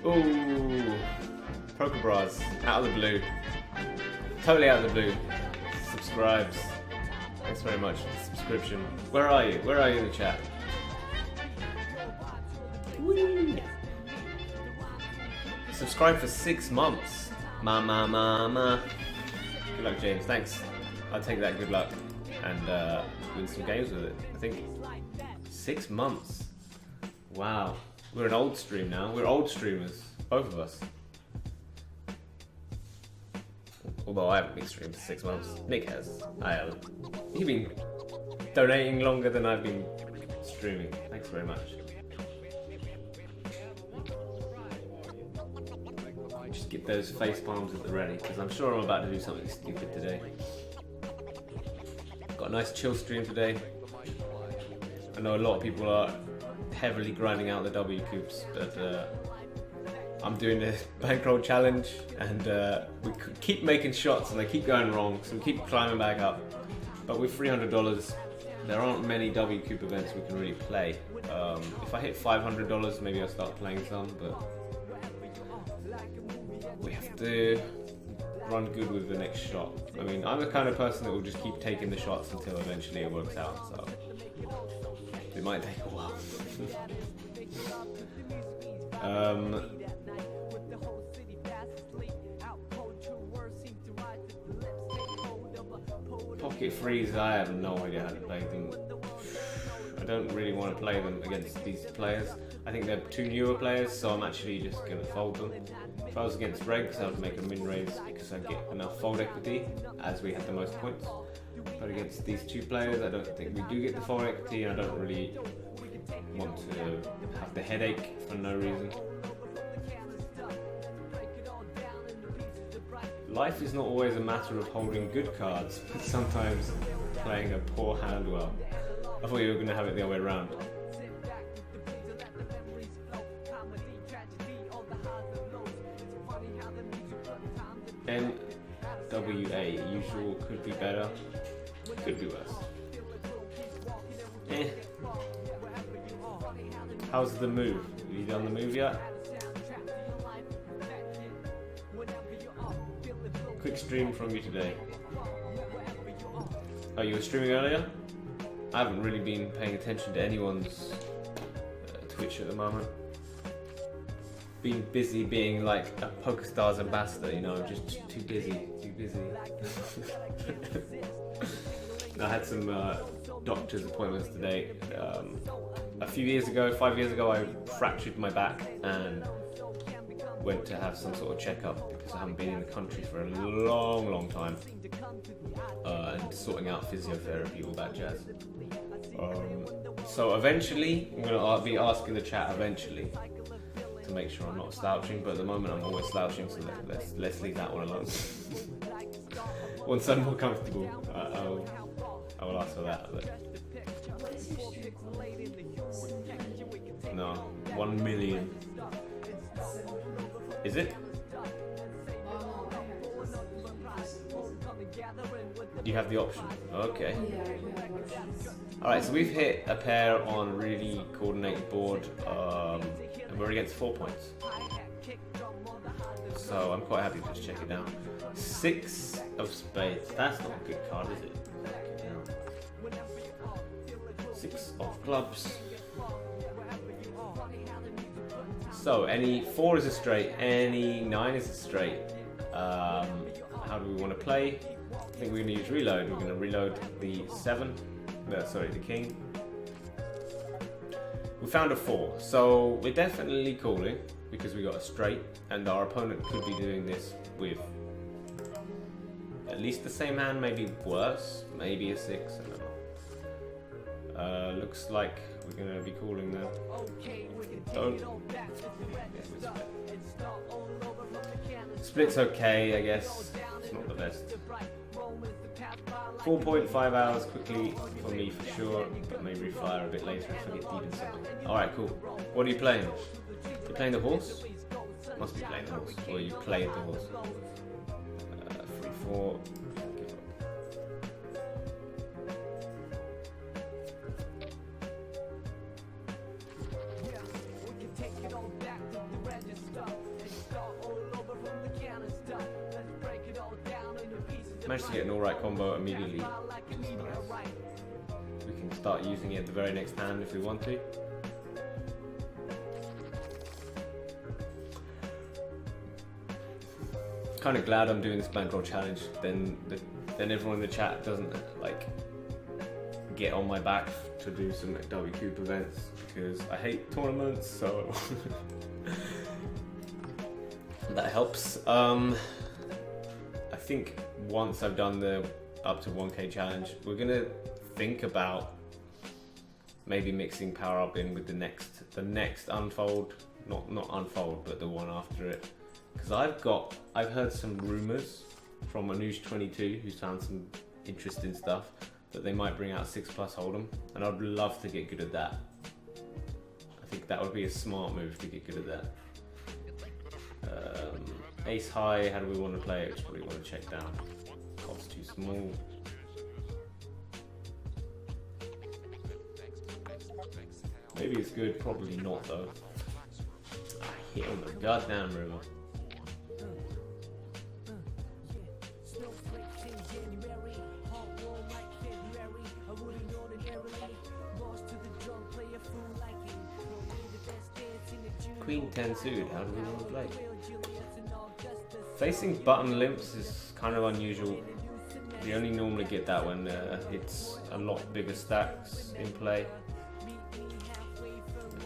Ooh, PokerStars, out of the blue. Totally out of the blue. Subscribes. Thanks very much for the subscription. Where are you? Where are you in the chat? Whee! Subscribe for 6 months. Ma. Good luck, James. Thanks. I'll take that good luck and win some games with it. I think 6 months. Wow. We're an old stream now. We're old streamers, both of us. Although I haven't been streaming for 6 months. Nick has. I haven't. You've been donating longer than I've been streaming. Thanks very much. Just get those face palms at the ready, because I'm sure I'm about to do something stupid today. Got a nice chill stream today. I know a lot of people are heavily grinding out the W coops, but I'm doing the bankroll challenge, and we keep making shots and they keep going wrong, so we keep climbing back up. But with $300, there aren't many W coop events we can really play. If I hit $500, maybe I'll start playing some, but we have to run good with the next shot. I mean, I'm the kind of person that will just keep taking the shots until eventually it works out, so it might take a while. Pocket freeze, I have no idea how to play them. I don't really want to play them against these players. I think they're two newer players, so I'm actually just going to fold them. If I was against regs, I would make a min raise because I get enough fold equity, as we had the most points. But against these two players, I don't think we do get the fold equity, and I don't really want to have the headache for no reason. Life is not always a matter of holding good cards, but sometimes playing a poor hand well. I thought you were going to have it the other way around. NWA, usual, could be better, could be worse. How's the move? Have you done the move yet? Quick stream from you today. Oh, you were streaming earlier? I haven't really been paying attention to anyone's Twitch at the moment. Been busy being like a PokerStars ambassador, you know, just too busy. I had some doctor's appointments today. A few years ago, 5 years ago, I fractured my back and went to have some sort of checkup because I haven't been in the country for a long time, and sorting out physiotherapy, all that jazz. So eventually, I'm going to be asking the chat eventually to make sure I'm not slouching, but at the moment I'm always slouching, so let's leave that one alone. Once I'm more comfortable, I will ask for that. But no, 1 million. Is it? You have the option. Okay. Alright, so we've hit a pair on a really coordinated board, and we're against 4 points. So I'm quite happy to just check it down. 6 of spades. That's not a good card, is it? 6 of clubs. So any 4 is a straight, any 9 is a straight. How do we want to play? I think we're going to use reload. We're going to reload the 7. The king. We found a 4, so we're definitely calling because we got a straight, and our opponent could be doing this with at least the same hand, maybe worse, maybe a 6. I don't know. Looks like we're going to be calling now. Don't. Split's okay, I guess. It's not the best. 4.5 hours quickly for me for sure, but maybe fire a bit later if I get deep in something. Alright, cool. What are you playing? You playing the horse? Must be playing the horse, or you played the horse. 3-4. Managed to get an alright combo immediately. We can start using it the very next hand if we want to. Kind of glad I'm doing this bankroll challenge. Then everyone in the chat doesn't like get on my back to do some WCOOP events because I hate tournaments. So that helps. I think once I've done the up to 1K challenge, we're gonna think about maybe mixing Power Up in with the next unfold, not unfold, but the one after it. Because I've heard some rumors from Anush22, who's found some interesting stuff, that they might bring out 6+ Hold'em, and I'd love to get good at that. I think that would be a smart move to get good at that. Ace high, how do we want to play it? Just probably want to check down. Cost too small. Maybe it's good, probably not though. I hit on the goddamn river. Queen 10 suited, how do we want to play? Facing button limps is kind of unusual. You only normally get that when it's a lot bigger stacks in play.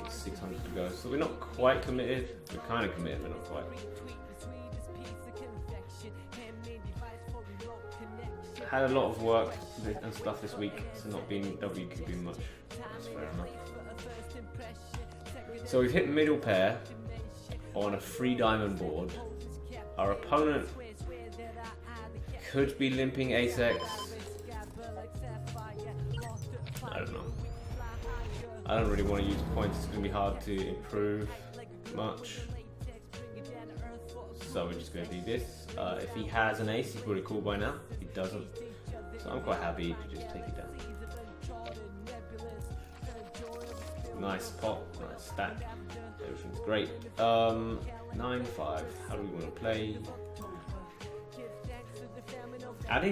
600 to go, so we're not quite committed. We're kind of committed, but not quite. Had a lot of work and stuff this week, so not being WQB much. That's fair enough. So we've hit middle pair on a 3-diamond board. Our opponent could be limping ace-x. I don't know. I don't really want to use points, it's going to be hard to improve much. So we're just going to do this. If he has an ace, he's probably cool by now. If he doesn't, so I'm quite happy to just take it down. Nice pot, nice stack. Everything's great. 9-5. How do we want to play?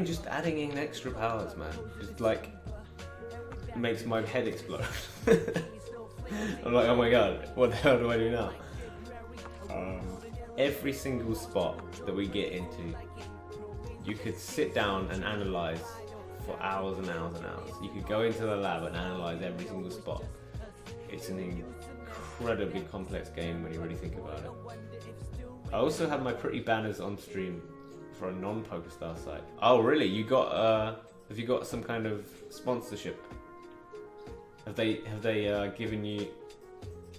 Just adding in extra powers, man. Just like makes my head explode. I'm like, oh my god, what the hell do I do now? Every single spot that we get into, you could sit down and analyze for hours and hours and hours. You could go into the lab and analyze every single spot. It's an incredibly complex game when you really think about it. I also have my pretty banners on stream for a non-PokerStars site. Oh really? You got have you got some kind of sponsorship? Have they given you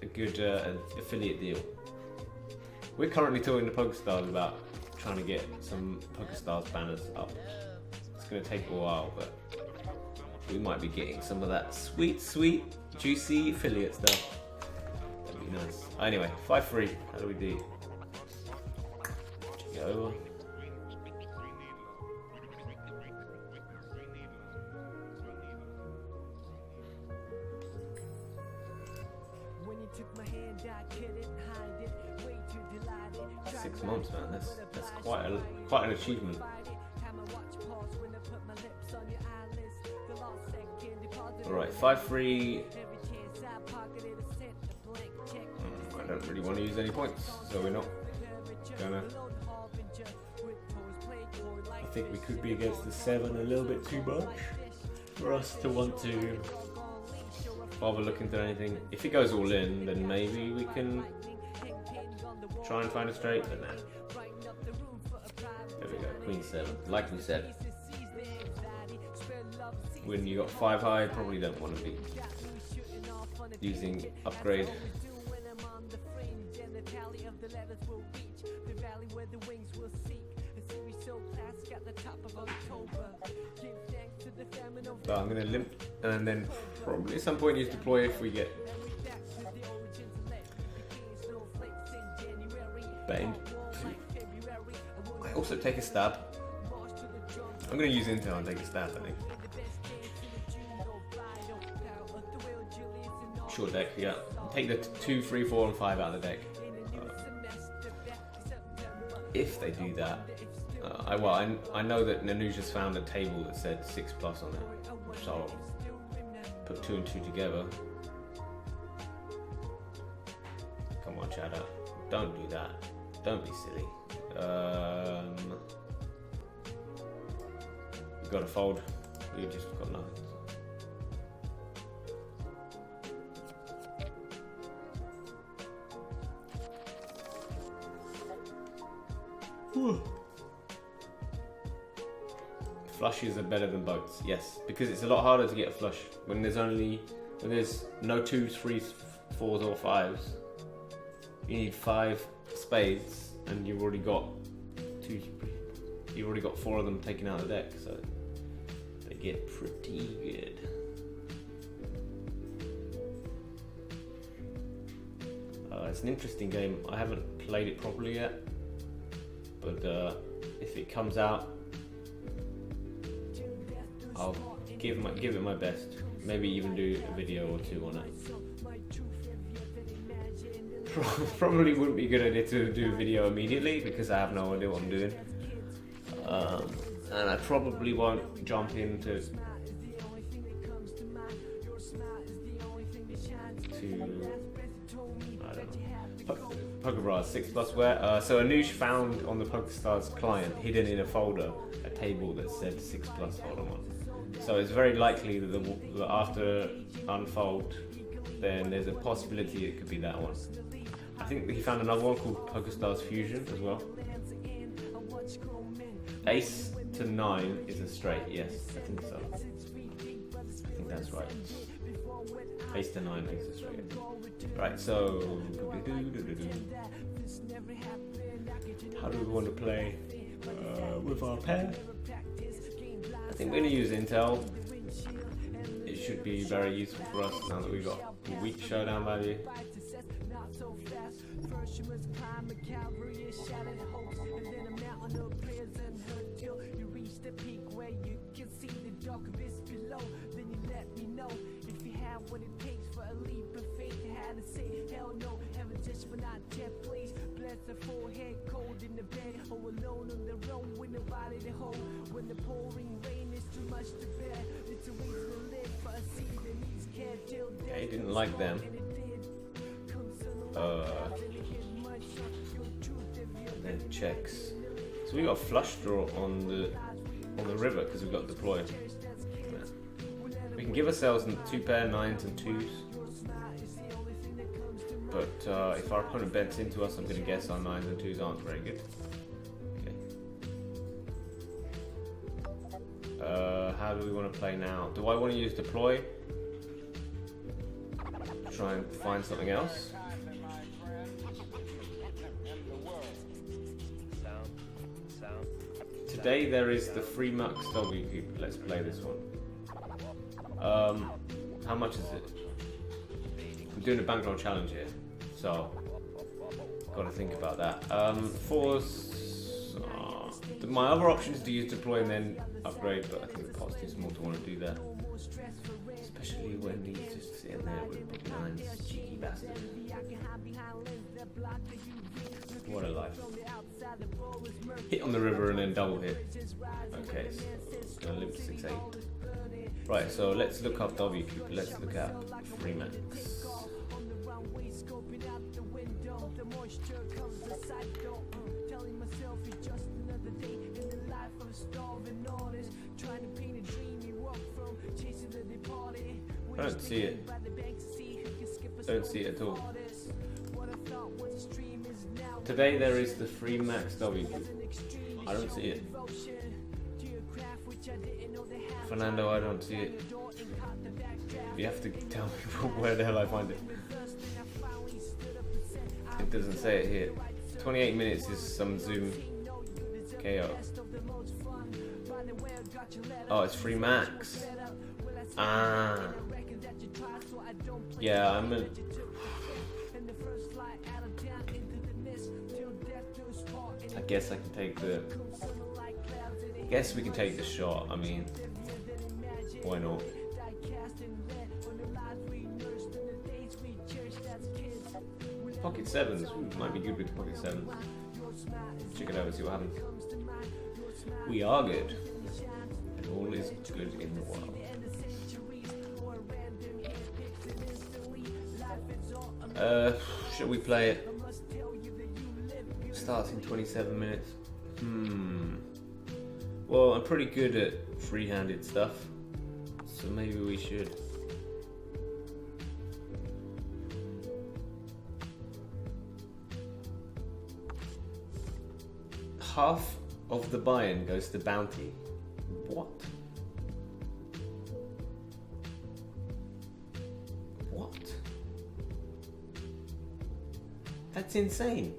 a good affiliate deal? We're currently talking to PokerStars about trying to get some PokerStars banners up. It's going to take a while, but we might be getting some of that sweet, juicy affiliate stuff. That'd be nice. Anyway, 5-3. How do we do? Go. Six months, man. That's quite an achievement. All right, 5-3. I don't really want to use any points, so we're not gonna. I think we could be against the 7 a little bit too much for us to want to bother looking to anything. If it goes all in, then maybe we can try and find a straight, but nah. There we go, Queen 7. Like we said, when you got 5 high, probably don't want to be using upgrade. So I'm gonna limp, and then probably at some point use deploy if we get banged. I also take a stab. I'm gonna use intel and take a stab, I think. Short deck, yeah. Take the 2, 3, 4, and 5 out of the deck. If they do that, I know that Nanu just found a table that said 6+ on it, so I'll put 2 and 2 together. Come on, Chad, don't do that. Don't be silly. You gotta fold. We just got nothing. Flushes are better than boats, yes, because it's a lot harder to get a flush when there's no 2s, 3s, 4s, or 5s. You need 5 spades, and you've already got 4 of them taken out of the deck, so they get pretty good. It's an interesting game. I haven't played it properly yet, but if it comes out, I'll give it my best. Maybe even do a video or 2 on it. Probably wouldn't be a good idea to do a video immediately because I have no idea what I'm doing. And I probably won't jump into PokerStars 6+ where. So Anush found on the PokerStars client, hidden in a folder, a table that said 6+. Hold on. So it's very likely that after unfold, then there's a possibility it could be that one. I think he found another one called PokerStars Fusion as well. Ace to 9 is a straight, yes, I think so. I think that's right. Ace to 9 is a straight. Right, so how do we want to play with our pair? I think we're going to use intel. It should be very useful for us now that we've got a weak showdown value. Okay, didn't like them. Then checks. So we got a flush draw on the river because we've got deploy. We can give ourselves 2 pair 9s and 2s. But if our opponent bets into us, I'm going to guess our 9s and 2s aren't very good. Okay. How do we want to play now? Do I want to use deploy? Try and find something else. Today there is the free max W cube. Let's play this one. How much is it? I'm doing a bankroll challenge here, so got to think about that. 4s. My other option is to use deploy and then upgrade, but I think the pot's too small to want to do that. Especially when he's just sitting there with big 9s, cheeky bastard. What a life. Hit on the river and then double hit. Okay, so gonna limp 6-8. Right, so let's look up W cube. Let's look at free max. I don't see it. Don't see it at all. Today there is the free max W cube. I don't see it. Fernando, I don't see it. You have to tell me where the hell I find it. It doesn't say it here. 28 minutes is some Zoom KO. Oh, it's free max. Ah. Yeah, I'm a... I guess I can take the... I guess we can take the shot. I mean, why not? Pocket sevens. Ooh, might be good with pocket sevens. Check it out and see what happens. We are good. And all is good in the world. Should we play it? Starts in 27 minutes. Well, I'm pretty good at free-handed stuff, so maybe we should. Half of the buy-in goes to bounty. What? What? That's insane.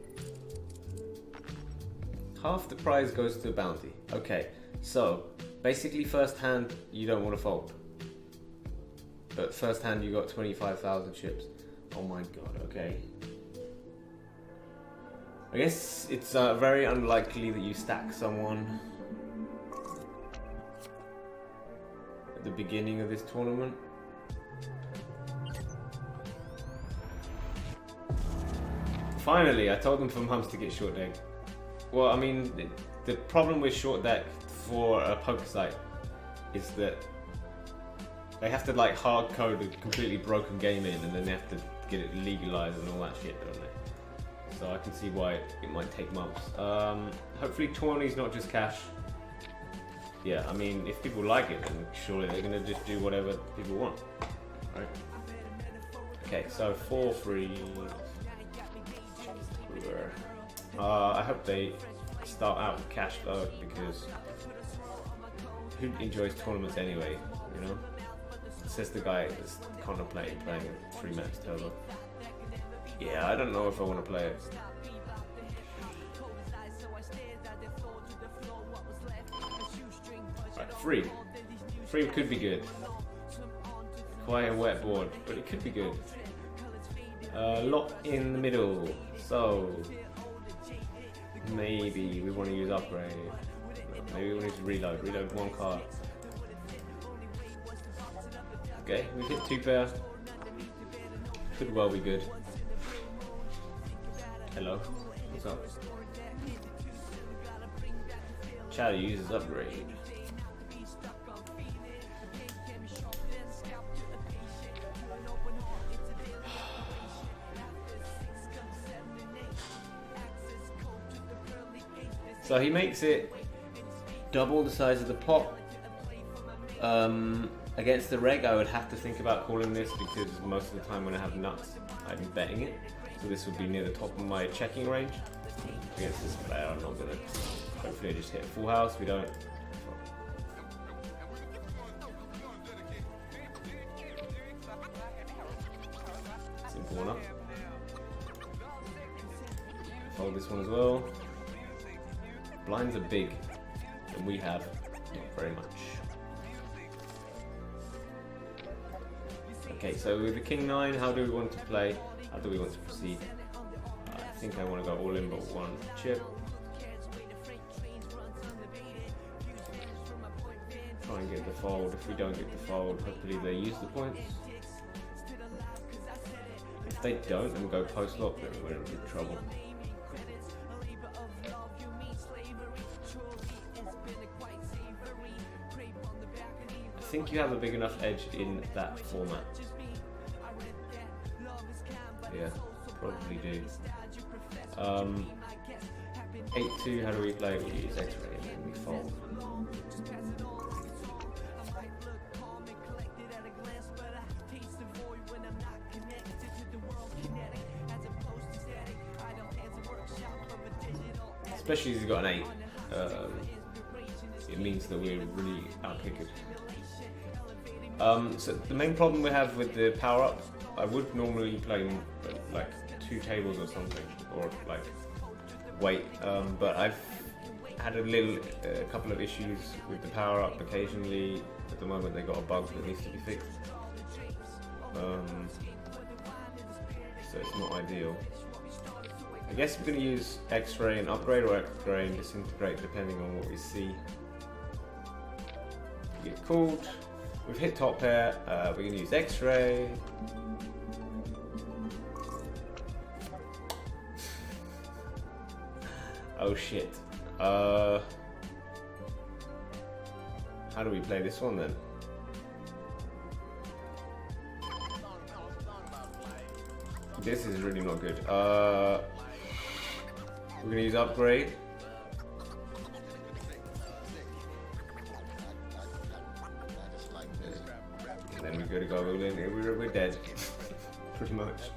Half the prize goes to bounty. Okay, so basically first hand you don't want to fold. But first hand you got 25,000 chips. Oh my god, okay. I guess it's very unlikely that you stack someone at the beginning of this tournament. Finally, I told them from Humps to get short deck. Well, I mean, the problem with short deck for a poker site is that they have to like hard code a completely broken game in, and then they have to get it legalized and all that shit, don't they? So I can see why it might take months. Hopefully 20 is not just cash. Yeah, I mean, if people like it, then surely they're gonna just do whatever people want, right? Okay, so 4 free. I hope they start out with cash though, because who enjoys tournaments anyway, you know? Says the guy that's contemplating playing a 3-max turbo. Yeah, I don't know if I want to play it. Right, free. Free could be good. Quite a wet board, but it could be good. Lot in the middle. So maybe we want to use upgrade. Maybe we need to reload. Reload 1 card. Okay, we hit 2 pair. Could well be good. Hello, what's up? Chatter uses upgrade. So he makes it double the size of the pot. Against the reg, I would have to think about calling this because most of the time when I have nuts, I'm betting it. So this would be near the top of my checking range. Against this player, I'm not gonna. Hopefully, I just hit full house. We don't. Simple enough. Fold this one as well. Blinds are big, and we have not very much. Okay, so with the King 9, how do we want to play? How do we want to proceed? I think I want to go all in but 1 chip. Try and get the fold. If we don't get the fold, hopefully they use the points. If they don't and go post lock, then we're in big trouble. I think you have a big enough edge in that format. Yeah, probably do. 8-2, how do we play? We use X-ray and then we fold. Especially as he's got an 8. It means that we're really outkicked. So the main problem we have with the power up, I would normally play like 2 tables or something, or like wait, but I've had a couple of issues with the power up occasionally. At the moment they got a bug that needs to be fixed. So it's not ideal. I guess we're going to use X-ray and upgrade, or X-ray and disintegrate, depending on what we see. We get called. We've hit top pair. We're going to use X-ray. Oh shit. How do we play this one then? This is really not good. We're gonna use upgrade. And then we go to go in. We're dead. Pretty much.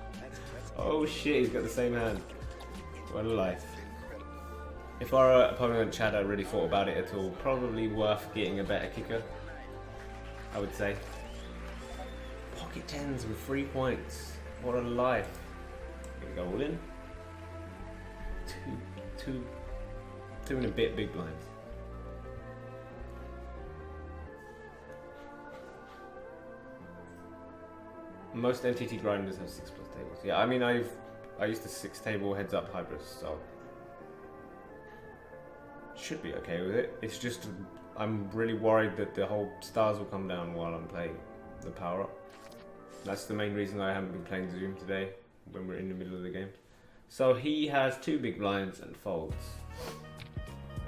Oh shit, he's got the same hand. What a life. If our opponent Chad had really thought about it at all, probably worth getting a better kicker, I would say. Pocket tens with 3 points. What a life. Gonna go all in. Two and a bit big blinds. Most NTT grinders have 6+ tables. Yeah, I mean I used to 6 table heads up hybrid, so should be okay with it. It's just I'm really worried that the whole stars will come down while I'm playing the power up. That's the main reason I haven't been playing Zoom today when we're in the middle of the game. So he has 2 big blinds and folds.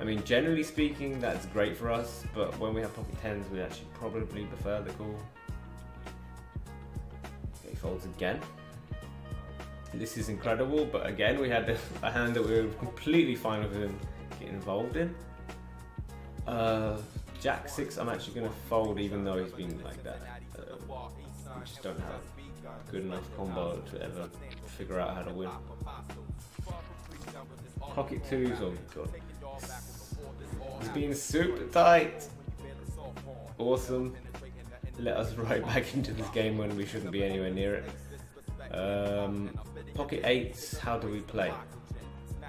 I mean, generally speaking, that's great for us, but when we have pocket tens, we actually probably prefer the call. Okay, he folds again. This is incredible, but again, we had a hand that we were completely fine with him getting involved in. Jack 6, I'm actually going to fold even though he's been like that. We just don't have a good enough combo to ever figure out how to win. Pocket 2s, oh god. He's being super tight. Awesome. Let us right back into this game when we shouldn't be anywhere near it. Pocket 8s, how do we play?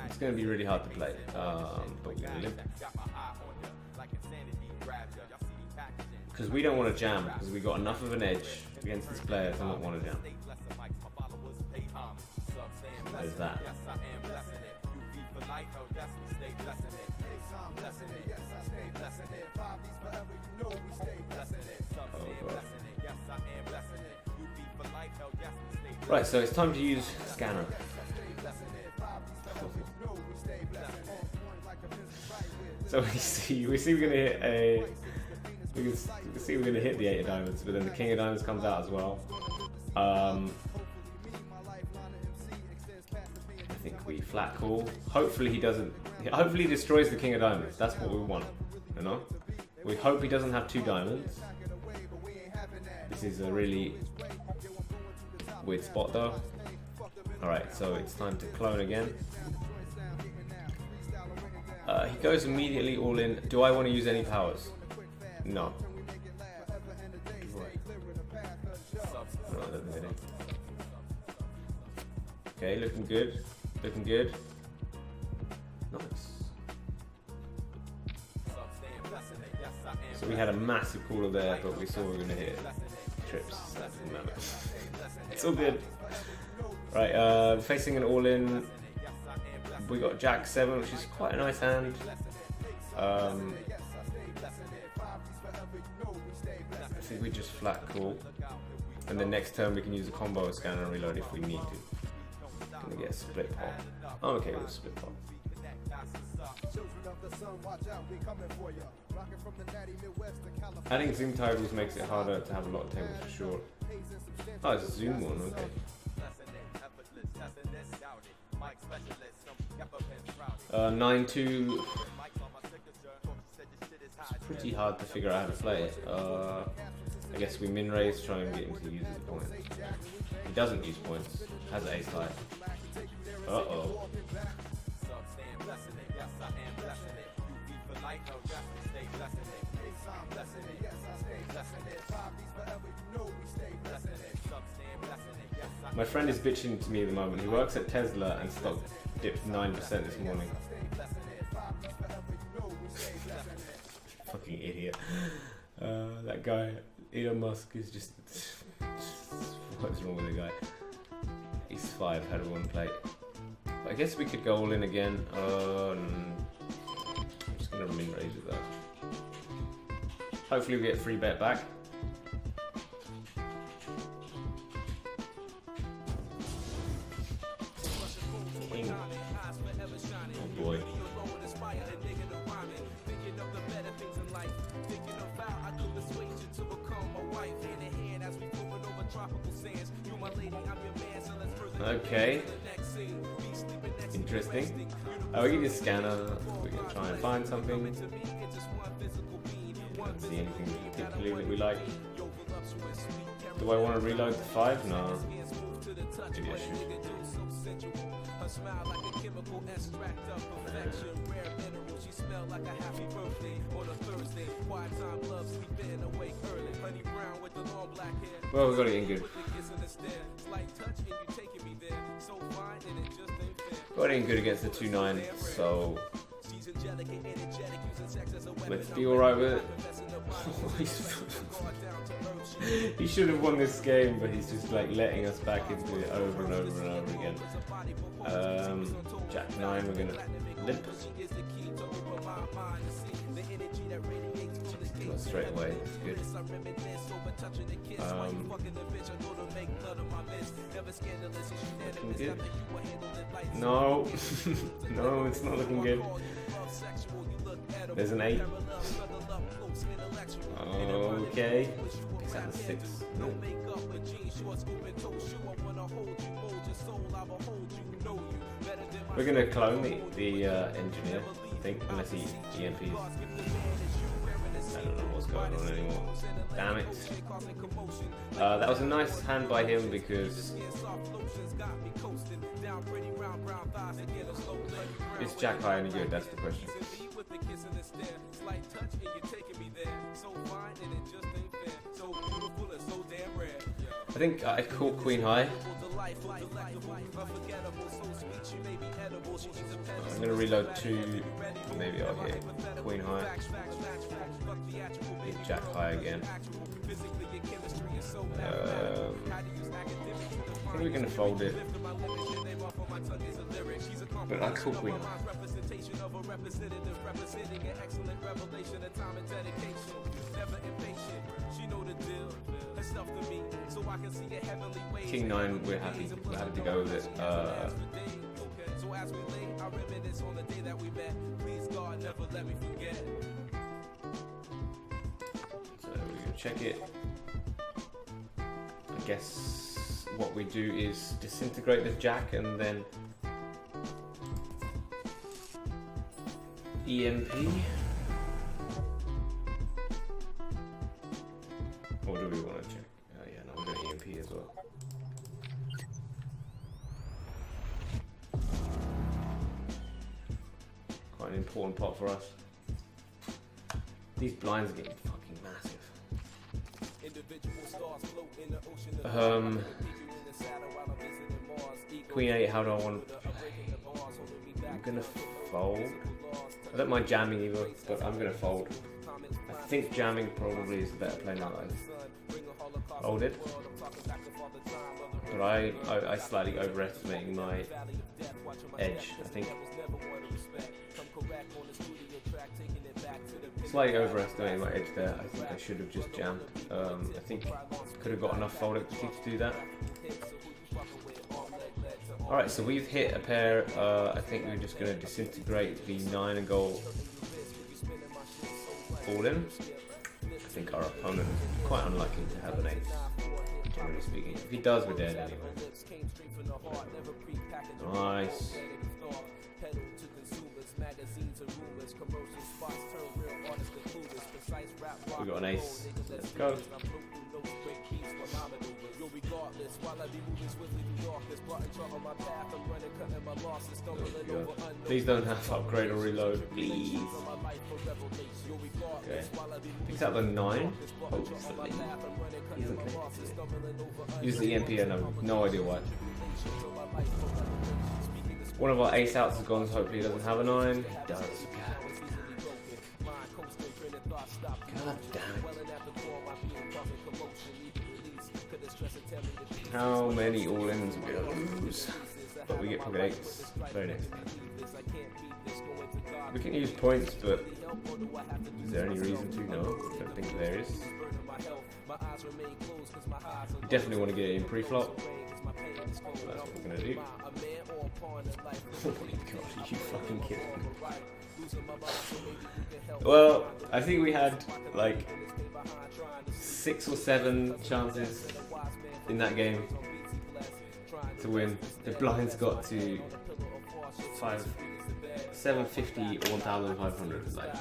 It's going to be really hard to play, but we're going to limp. Because we don't want to jam, because we got enough of an edge against this player to not want to jam. There's that. Oh god. Right, so it's time to use scanner. So we see we're gonna hit a. We can see we're gonna hit the 8 of diamonds, but then the king of diamonds comes out as well. I think we flat call. Hopefully he doesn't. Hopefully he destroys the king of diamonds. That's what we want, you know. We hope he doesn't have 2 diamonds. This is a really weird spot though. All right, so it's time to clone again. He goes immediately all in. Do I want to use any powers? No. No, I don't think I do. Okay, looking good. Looking good. Nice. So we had a massive caller there, but we saw we were going to hit trips. That didn't matter. It's all good. Right, facing an all-in. We got Jack 7, which is quite a nice hand. I think we just flat call, and then next turn we can use a combo scanner and reload if we need to. Gonna get a split pot. Oh, okay, we'll split pot. Adding zoom tables makes it harder to have a lot of tables for sure. Oh, it's a zoom one, okay. 9-2. It's pretty hard to figure out how to play it. I guess we min raise, try and get him to use his points. He doesn't use points, has an ace high. Uh-oh. My friend is bitching to me at the moment. He works at Tesla and stock dipped 9% this morning. That guy, Elon Musk, is just what's wrong with the guy? Ace 5 had one plate. But I guess we could go all in again. I'm just gonna min raise with that. Hopefully we get 3 bet back. Oh boy. Okay. Interesting. We can just scanner. We can try and find something. Can't see anything particularly that we like. Do I want to reload the 5? No. Maybe I should. Well, we got it in good. Got it in good against the 2-9, so let's be alright with it. He should have won this game, but he's just like letting us back into it over and over and over again. Jack 9, we're gonna limp. Straight away, it's good. Looking good. No, no, it's not looking good. There's an 8. Okay. Is that a 6? No. We're gonna clone the engineer, I think, unless he EMPs. I don't know what's going on anymore. Damn it. That was a nice hand by him because is Jack high any good? That's the question. I think I call Queen high. I'm gonna reload 2. Maybe I'll hit Queen high. Hit Jack high again. I think we're gonna fold it. But I call Queen high. King 9, we're happy to go with it. So we're gonna check it. I guess what we do is disintegrate the Jack and then EMP. Or do we want to check? Yeah, no, we're going to EMP as well. Quite an important pot for us. These blinds are getting fucking massive. Queen 8, how do I want to play? I'm going to fold. I don't mind jamming either, but I'm going to fold. I think jamming probably is the better play now. I folded. But I slightly overestimating my edge, I think. Slightly overestimating my edge there. I think I should have just jammed. I think could have got enough fold equity to do that. Alright, so we've hit a pair. I think we're just going to disintegrate the 9 and go all in. I think our opponent is quite unlikely to have an 8, generally speaking. If he does, we're dead anyway. Nice. We got an ace. Let's go. Please don't have upgrade or reload, please. Okay. Picks out the 9. Hopefully. Use the EMP and I have no idea why. One of our ace outs has gone, so hopefully he doesn't have a 9. He does. God damn it. How many all-ins are we gonna lose? But we get pocket eights very next time. We can use points, but is there any reason to? No, I don't think there is. We definitely want to get it in pre-flop. That's what we're gonna do. Oh my god, are you fucking kidding me? Well, I think we had like 6 or 7 chances in that game to win. The blinds got to 750 or 1,500. Like,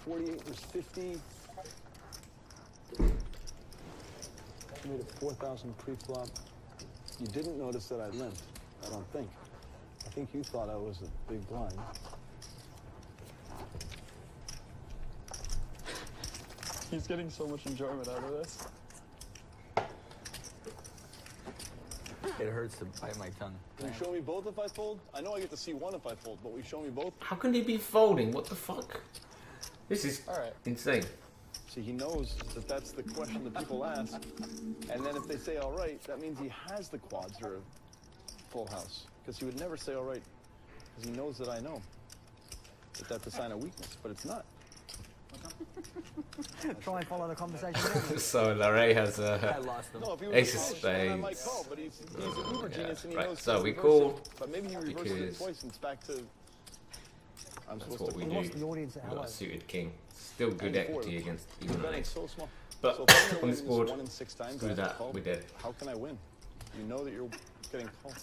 48 was 50. I made a 4,000 pre-flop. You didn't notice that I limped, I don't think. I think you thought I was a big blind. He's getting so much enjoyment out of this. It hurts to bite my tongue. Can you show me both if I fold? I know I get to see one if I fold, but will you show me both? how can he be folding? What the fuck? This is insane. See, he knows that that's the question that people ask. And then if they say all right, that means he has the quads or a full house. Because he would never say all right, because he knows that I know that that's a sign of weakness, but it's not. Try and follow the conversation. So Larray has I lost them. No, if he was ace a of polished, then I might spades. call, but he's an uber genius and he right, knows so to we reverse call it. But maybe he reverses it because twice and it's back to. I'm that's supposed what to we call. do. What's the audience at We've got hello? a suited king. Still good And four. equity against He's even an betting ace. so small. But So if I'm gonna on win this board, 1 in 6 times, screw I have to that, call. we're dead. How can I win? You know that you're getting called.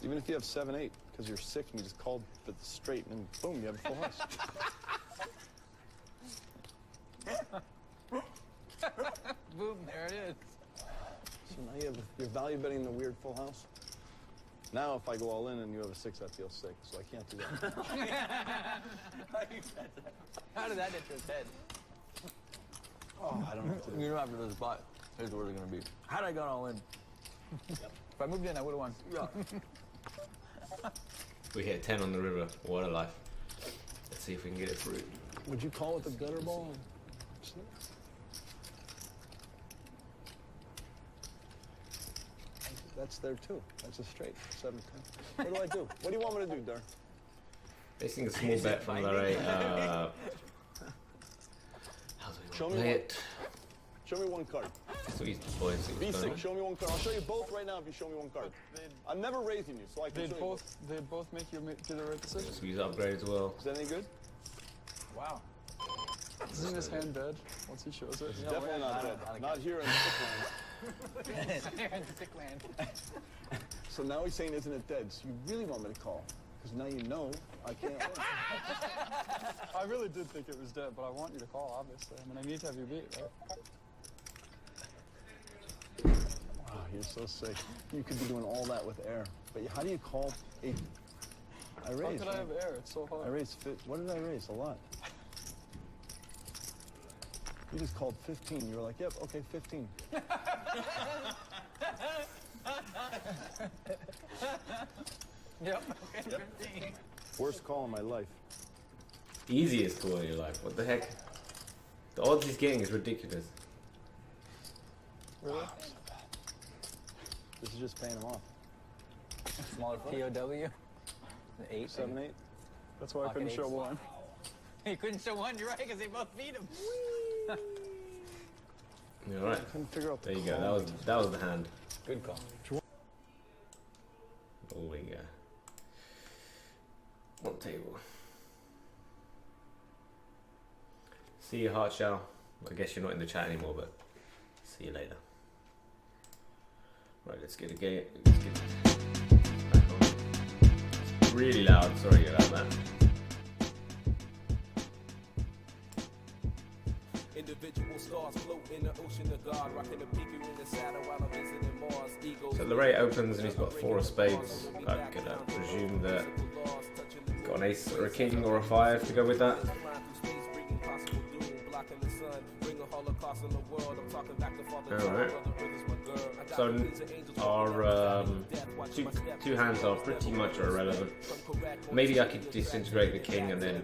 Even if you have 7-8, because you're sick and you just called for the straight, and boom, you have a full house. Boom, there it is. So now you're value betting the weird full house. Now if I go all in and you have a 6, I feel sick, so I can't do that. How did that hit your head? Oh, I don't know what to do. You know after the spot, here's where they're gonna be. How'd I got all in? If I moved in, I would've won. Yeah. We hit 10 on the river. What a life. Let's see if we can get it through. Would you call it the gutter ball? That's there too. That's a straight. 7-10. What do I do? What do you want me to do, Dar? Facing a small bet from Larray. How do we Show want me to play one. it? Show me one card. Squeeze the points. B6, show me one card. I'll show you both right now if you show me one card. I'm never raising you, so I can show you both. They'd both make you do the right decision. Squeeze upgrade as well. Is that any good? Wow. Isn't his hand dead once he shows it? It's definitely not dead. Not here in Stickland. So now he's saying, isn't it dead? So you really want me to call? Because now you know I can't win. I really did think it was dead, but I want you to call, obviously. I mean, I need to have you beat, right? Wow, you're so sick. You could be doing all that with air. But how do you call 8? I How raised. could I have air? It's so hard. I raised. What did I raise? A lot. You just called 15. You were like, yep, okay, 15. Yep. Okay, 15. Worst call in my life. Easiest call in your life. What the heck? The odds he's getting is ridiculous. Really? This is just paying him off. Smaller POW. 8. 7-8. That's why I couldn't Pocket show eights. one. He couldn't show one, you're right, because they both beat him. All right. Couldn't figure out the There you go. call. That was the hand. Good call. Oh, we go. One table. See you, Heart Shell. I guess you're not in the chat anymore, but see you later. Right, let's get a game. Let's get back on. Really loud. Sorry about that. Individual stars float in the ocean of God, rocking the peak in the saddle while I'm visiting Mars. Egos. So Larray opens and he's got 4 of spades. I'm gonna presume that he's got an ace or a king or a 5 to go with that. Alright. So our two hands are pretty much irrelevant. Maybe I could disintegrate the king and then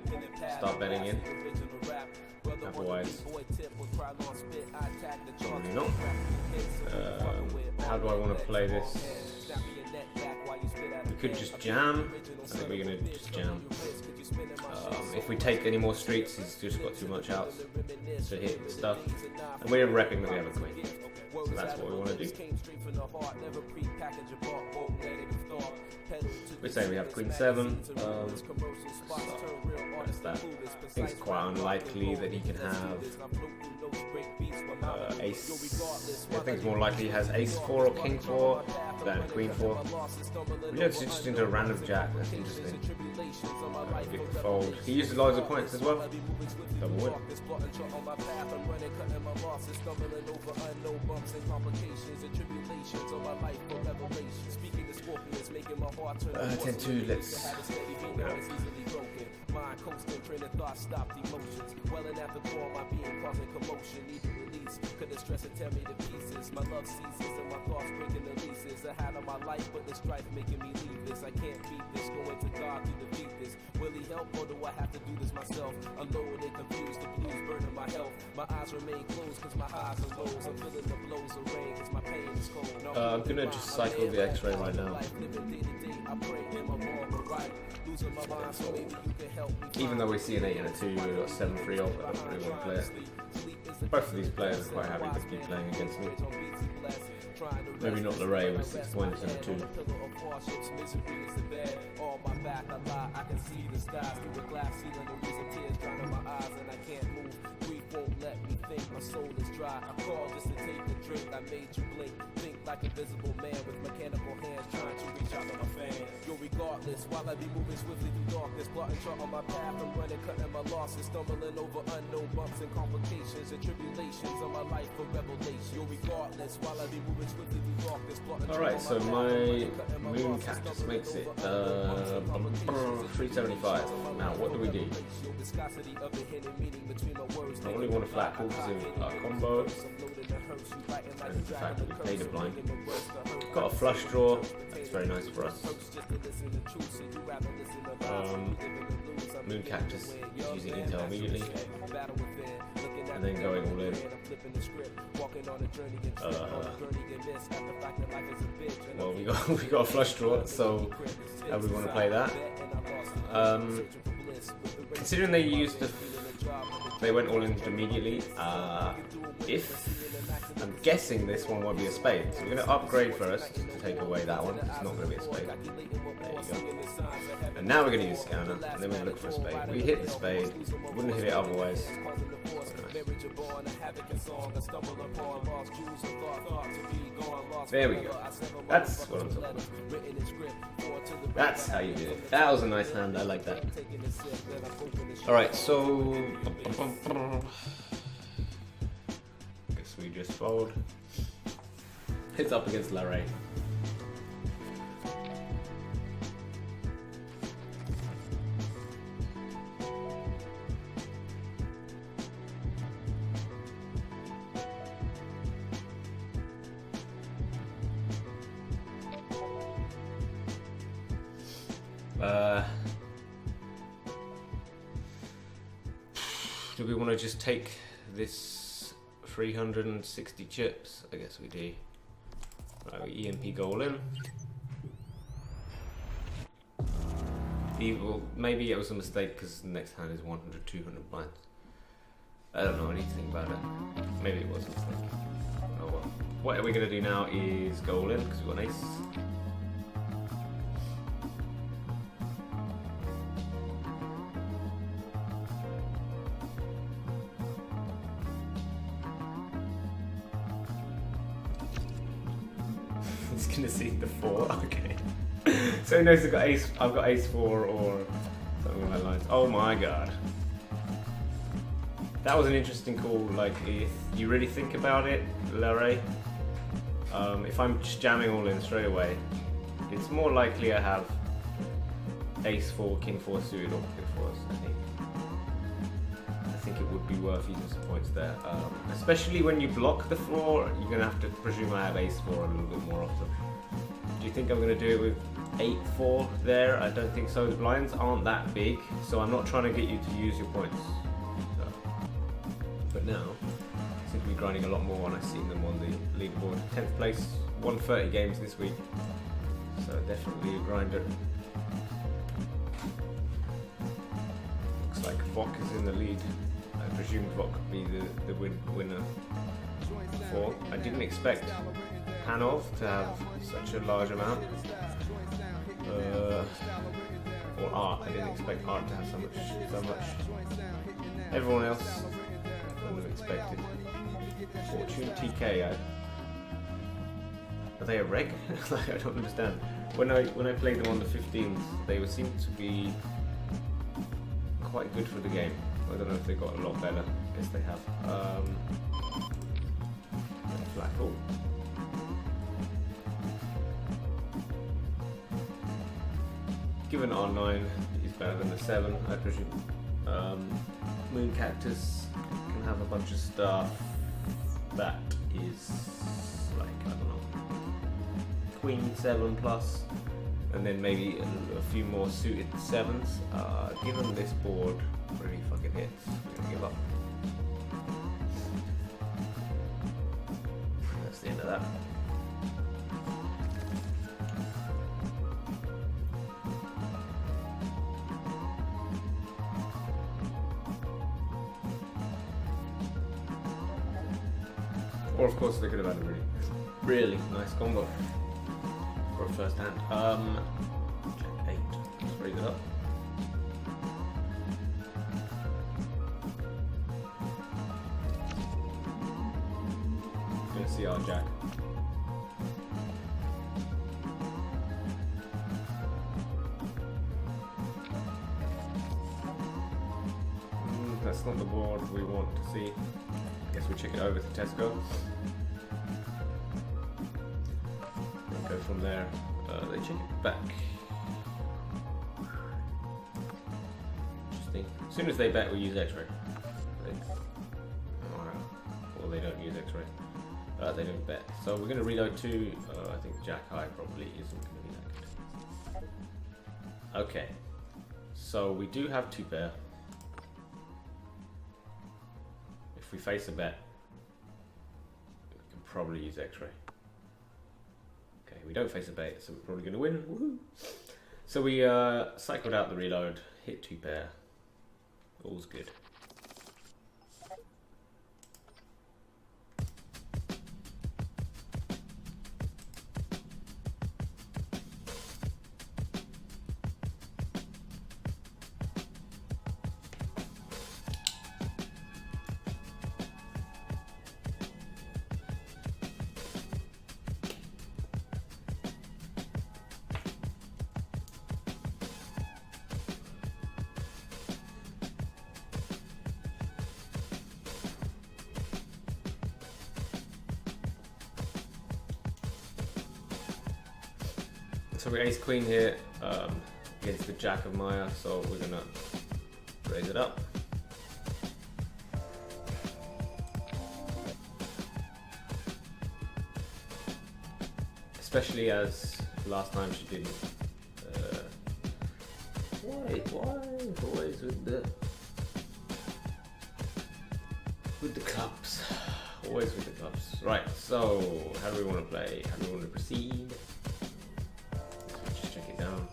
start betting in. Otherwise, probably not. How do I want to play this? We could just jam. I think we're going to just jam. If we take any more streets, he's just got too much outs to hit and stuff. And we're repping that we have a queen. So that's what we want to do. We're saying we have queen 7. What is that? I think it's quite unlikely that he can have ace. I think it's more likely he has ace 4 or king 4 than queen 4. Yeah, it's just into a random jack. That's interesting. Big fold. He uses loads of points as well. Double win. 10-2. Let's go. Mind coasting, train of thought, stopped emotions. Welling after form, my being causing commotion. Need to release, couldn't stress and tear me to pieces. My love ceases and my thoughts breaking the leases. I had on my life, but the strife making me leave this. I can't beat this, going to God to defeat this. Will he help or do I have to do this myself? I'm loaded, confused, the blues burning my health. My eyes remain closed cause my highs are lows. I'm feeling the blows of rain cause my pain is cold. I'm gonna just cycle the X-ray right now. Even though we see an 8 and a 2, we've got 7-3 off. I don't really want to play it. Both of these players are quite happy to be playing against me. Maybe not Larray with 6 points and a 2. I can see the skies through the glass ceiling, the reason tears drowning my eyes and I can't move. Grief won't let me think, my soul is dry. I called just to take a drink, I made you blink. Think like a visible man with mechanical hands trying to reach out to my fan. Yo, regardless, while I be moving swiftly through darkness, plotting chart on my path, I'm running, cutting my losses, stumbling over unknown bumps and complications and tribulations of my life for revelation. Yo, regardless, while I be moving swiftly through darkness, plotting. Alright, so my moon cactus makes it 375. Now, what do we do? I only want a flat call because of our combo and the fact that we paid a blind. Got a flush draw, that's very nice for us. Moon cactus using intel immediately and then going all in. Well, we got a flush draw, so how we want to play that? Considering they went all in immediately. I'm guessing this one won't be a spade, so we're going to upgrade first to take away that one. It's not going to be a spade. There you go. And now we're going to use scanner, and then we look for a spade. We hit the spade, wouldn't hit it otherwise. There we go. That's what I'm talking about. That's how you do it. That was a nice hand, I like that. Alright, so guess we just fold. It's up against Larray. Do we want to just take this 360 chips? I guess we do. Right, we EMP goal in. Well, maybe it was a mistake because the next hand is 100, 200 blinds. I don't know anything about it. Maybe it was a mistake. Oh well. What we're going to do now is goal in because we've got an ace. He's gonna see the 4, okay. So he knows I've got ace 4 or something along those lines. Oh my god. That was an interesting call, like if you really think about it, Larray. If I'm just jamming all in straight away, it's more likely I have ace 4, king 4 suited or king 4s, I think. think it would be worth using some points there. Especially when you block the floor, you're going to have to presume I have ace-4 a little bit more often. Do you think I'm going to do it with 8-4 there? I don't think so. The blinds aren't that big, so I'm not trying to get you to use your points. So. But now, I seem to be grinding a lot more when I've seen them on the leaderboard. 10th place, 130 games this week, so definitely a grinder. Looks like Vok is in the lead. I presume Vok could be the winner before. I didn't expect Panov to have such a large amount. Or Art. I didn't expect Art to have so much. Everyone else I wouldn't have expected. Fortune TK. Are they a reg? Like, I don't understand. When I played them on the 15th, they would seem to be quite good for the game. I don't know if they got a lot better. I guess they have. Flat call. Given R9 is better than the 7, I presume. Moon Cactus can have a bunch of stuff that is like, I don't know, Queen 7 plus, and then maybe a few more suited 7s. Given this board really fucking hits, we're gonna give up. That's the end of that. Or of course they could have had a really nice combo for a first hand. Check 8. Let's raise it up. Gonna see our jack. That's not the board we want to see. Guess we check it over to Tesco. Then go from there. They check it back. Interesting. As soon as they bet, we use X-ray. Or they don't use X-ray. They don't bet. So we're going to reload to. I think Jack High probably isn't going to be that good. Okay. So we do have 2 pair. If we face a bet, we can probably use X-ray. Okay, we don't face a bet, so we're probably going to win. Woohoo! So we cycled out the reload, hit 2 pair. All's good. So we ace queen here against the jack of Maya, so we're gonna raise it up. Especially as last time she didn't. Why always with the clubs? Always with the clubs. Right. So how do we want to play? How do we want to proceed? Check it down.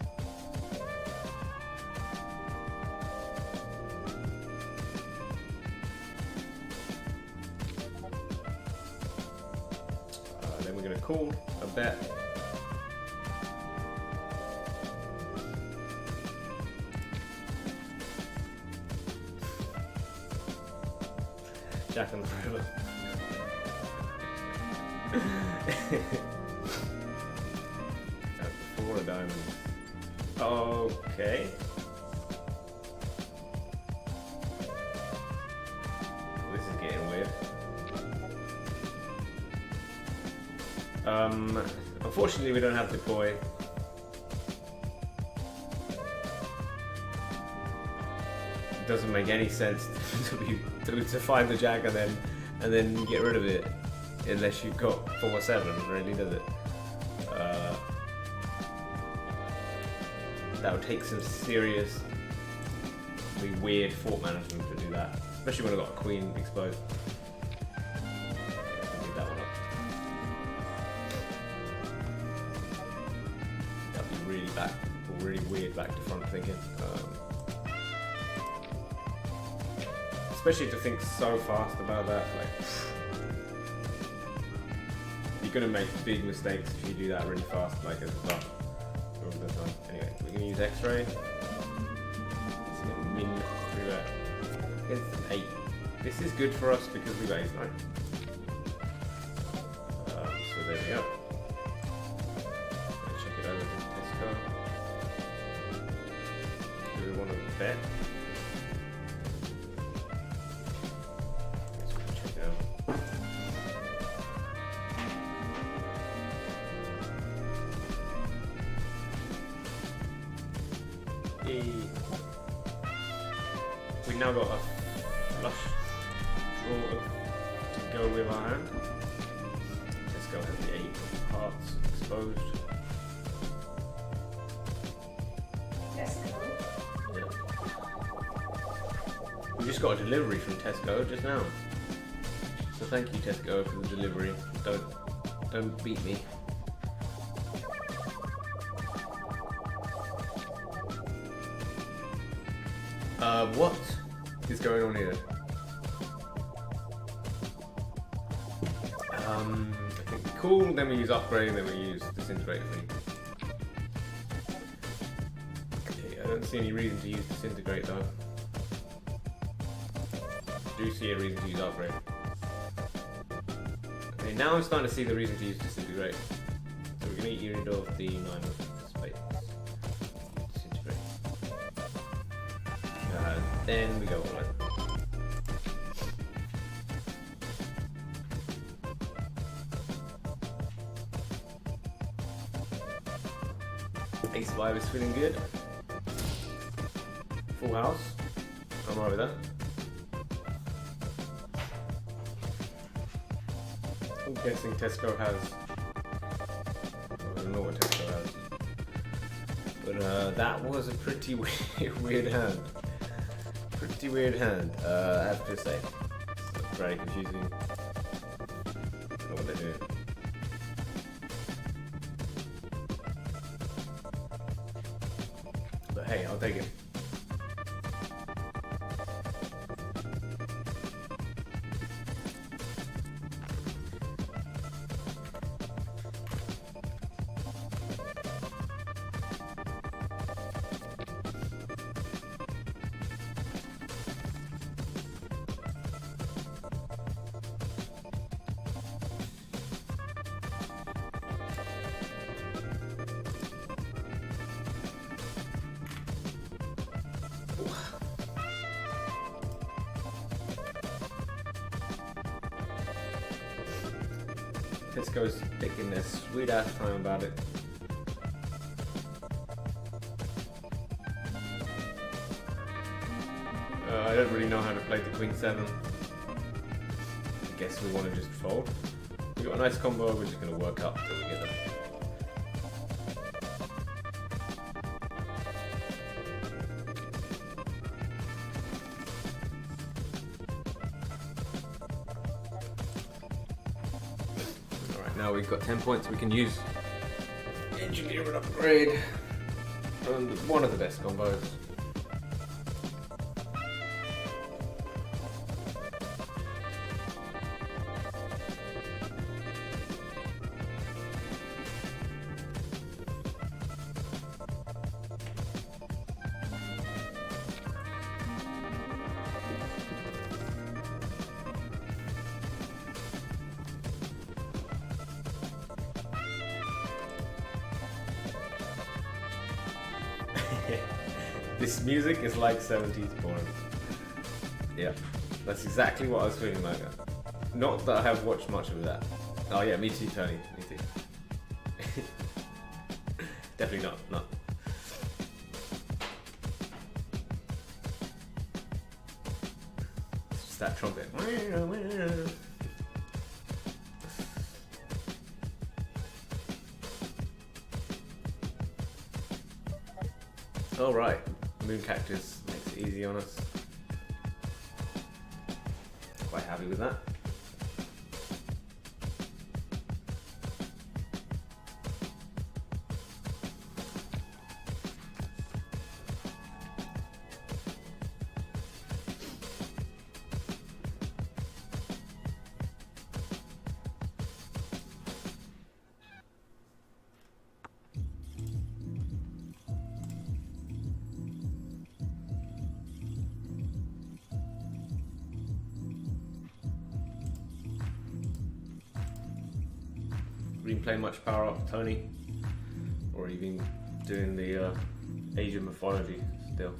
Then we're going to call a bet. Jack on the river. Four of diamonds. Okay. This is getting weird. Unfortunately we don't have deploy. It doesn't make any sense to find the jack and then get rid of it unless you've got 4-7, really, does it? That would take some seriously weird thought management to do that, especially when I've got a queen exposed. Leave that one up. That'd be really weird back to front thinking. Especially to think so fast about that. Like, you're gonna make big mistakes if you do that really fast, like as well. All the time. Anyway, we're gonna use X-ray. It's gonna min 3-bet. Against an 8. This is good for us because we got ace 9. So there we go. Let's check it over to Tesco. Do we want to bet? Let's check it out. We've now got a flush draw to go with our hand. Let's go have the 8 of hearts exposed. Yeah. We just got a delivery from Tesco just now. So thank you, Tesco, for the delivery. Don't beat me. What is going on here? I think we call, then we use upgrade, then we use disintegrate. Okay, I don't see any reason to use disintegrate though. I do see a reason to use upgrade. Okay, now I'm starting to see the reason to use disintegrate. So we're going to get rid of the 9 of spades. Disintegrate. Then we go all right. Ace 5 is feeling good. Full house. I'm alright with that. I'm guessing Tesco has. I don't know what Tesco has. But that was a pretty weird hand. Pretty weird hand, I have to say. It's very confusing. I don't know what they're doing. But hey, I'll take it. Tesco's taking their sweet ass time about it. I don't really know how to play the Queen 7. I guess we want to just fold. We got a nice combo, we're just going to work up till we get there. Now we've got 10 points we can use. Engineer and upgrade. And one of the best combos. This music is like 70s porn. Yeah, that's exactly what I was feeling like. Not that I have watched much of that. Oh yeah, me too, Tony. Me too. Definitely not. It's that trumpet. All right, Moon Cactus makes it easy on us. Quite happy with that. Been playing much Power Up, Tony? Or have you been doing the Asian mythology still?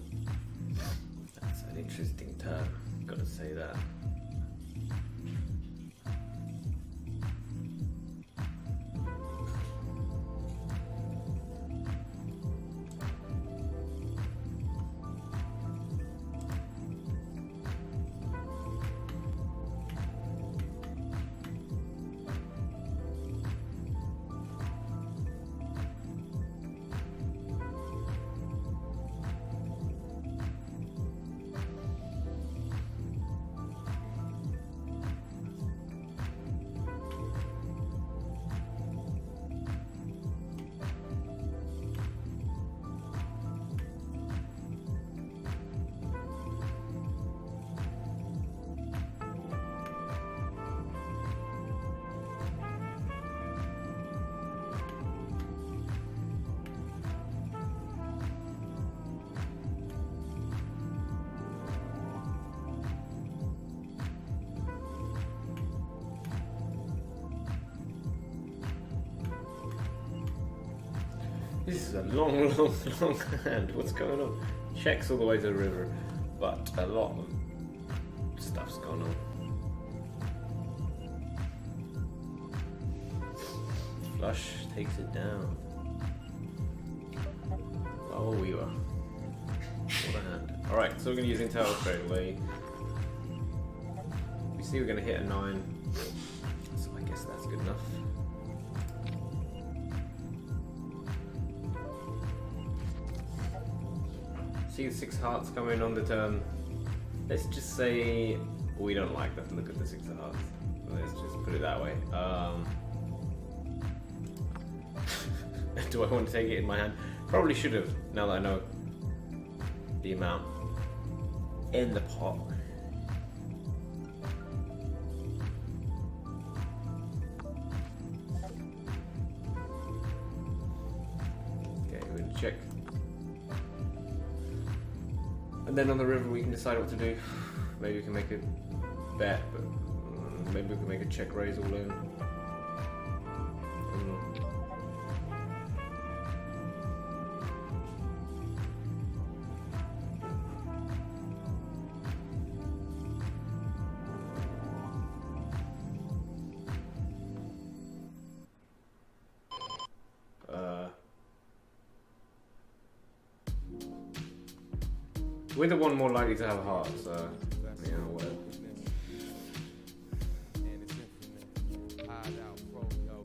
That's an interesting term, gotta say that. This is a long hand. What's going on? Checks all the way to the river, but a lot of stuff's gone on. Flush takes it down. Oh, we were. What a hand. Alright, so we're going to use Intel straight away. We see we're going to hit a 9, so I guess that's good enough. See the 6 hearts coming on the turn. Let's just say we don't like that. Look at the 6 of hearts. Let's just put it that way. Do I want to take it in my hand? Probably should have, now that I know the amount in the pot. Okay, we're going to check. And then on the river we can decide what to do. Maybe we can make a bet, but maybe we can make a check raise all in. We're the one more likely to have hearts, so you know, whatever.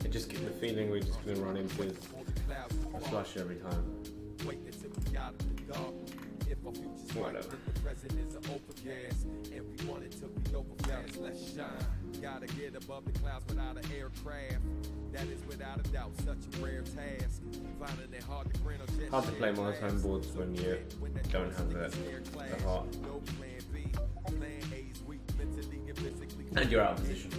I just get the feeling we're just going to run into a flush every time. Whatever. Gotta get above the clouds without an aircraft. That is without a doubt such a rare task. Finding it hard to grin or just hard to play monotone boards when you don't have the heart. And you're out of position.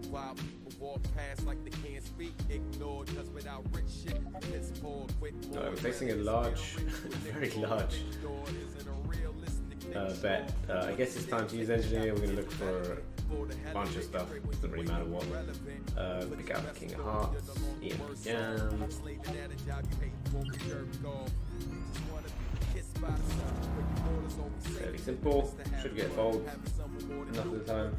While people walk past like they can't speak, ignored cause without rich shit, piss poor, quick. We're facing a large, very large bet. I guess it's time to use engineer. We're going to look for a bunch of stuff. Doesn't really matter what. Pick out the king of hearts, Ian Jam. Fairly simple. Should get fold enough of the time.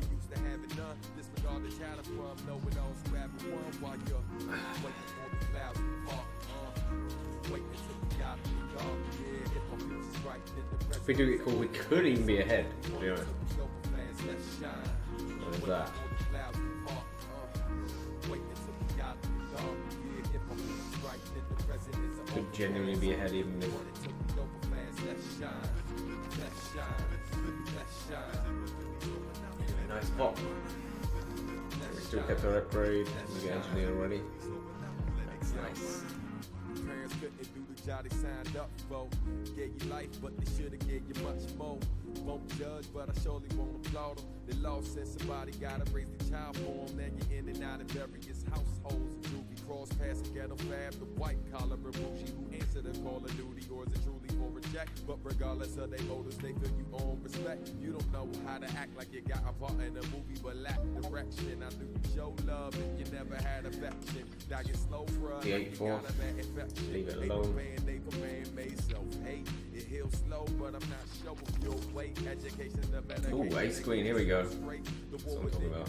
If we do get called, we could even be ahead, to be honest. What is that? Could genuinely be ahead even if... Nice pop. We still kept our upgrade. We got engineer already. That's nice. Parents couldn't do the job they signed up for. Gave you life, but they should've gave you much more. Won't judge, but I surely won't applaud them. They lost since somebody gotta raise the child for them. Now you're in and out of various households. Juvie cross past a ghetto fab, the white collar and bougie who answer the call of duty, or is it truly for a check? But regardless of their motives, they feel you own respect. You don't know how to act like you got a part in a movie, but lack direction. I knew you show love and you never had affection. Now you're slow, bruh. The 8-4. Leave it alone. It heals slow, but I'm not sure if you'll wait. Education, the better. Ooh, ace queen, here we go. That's what I'm talking about.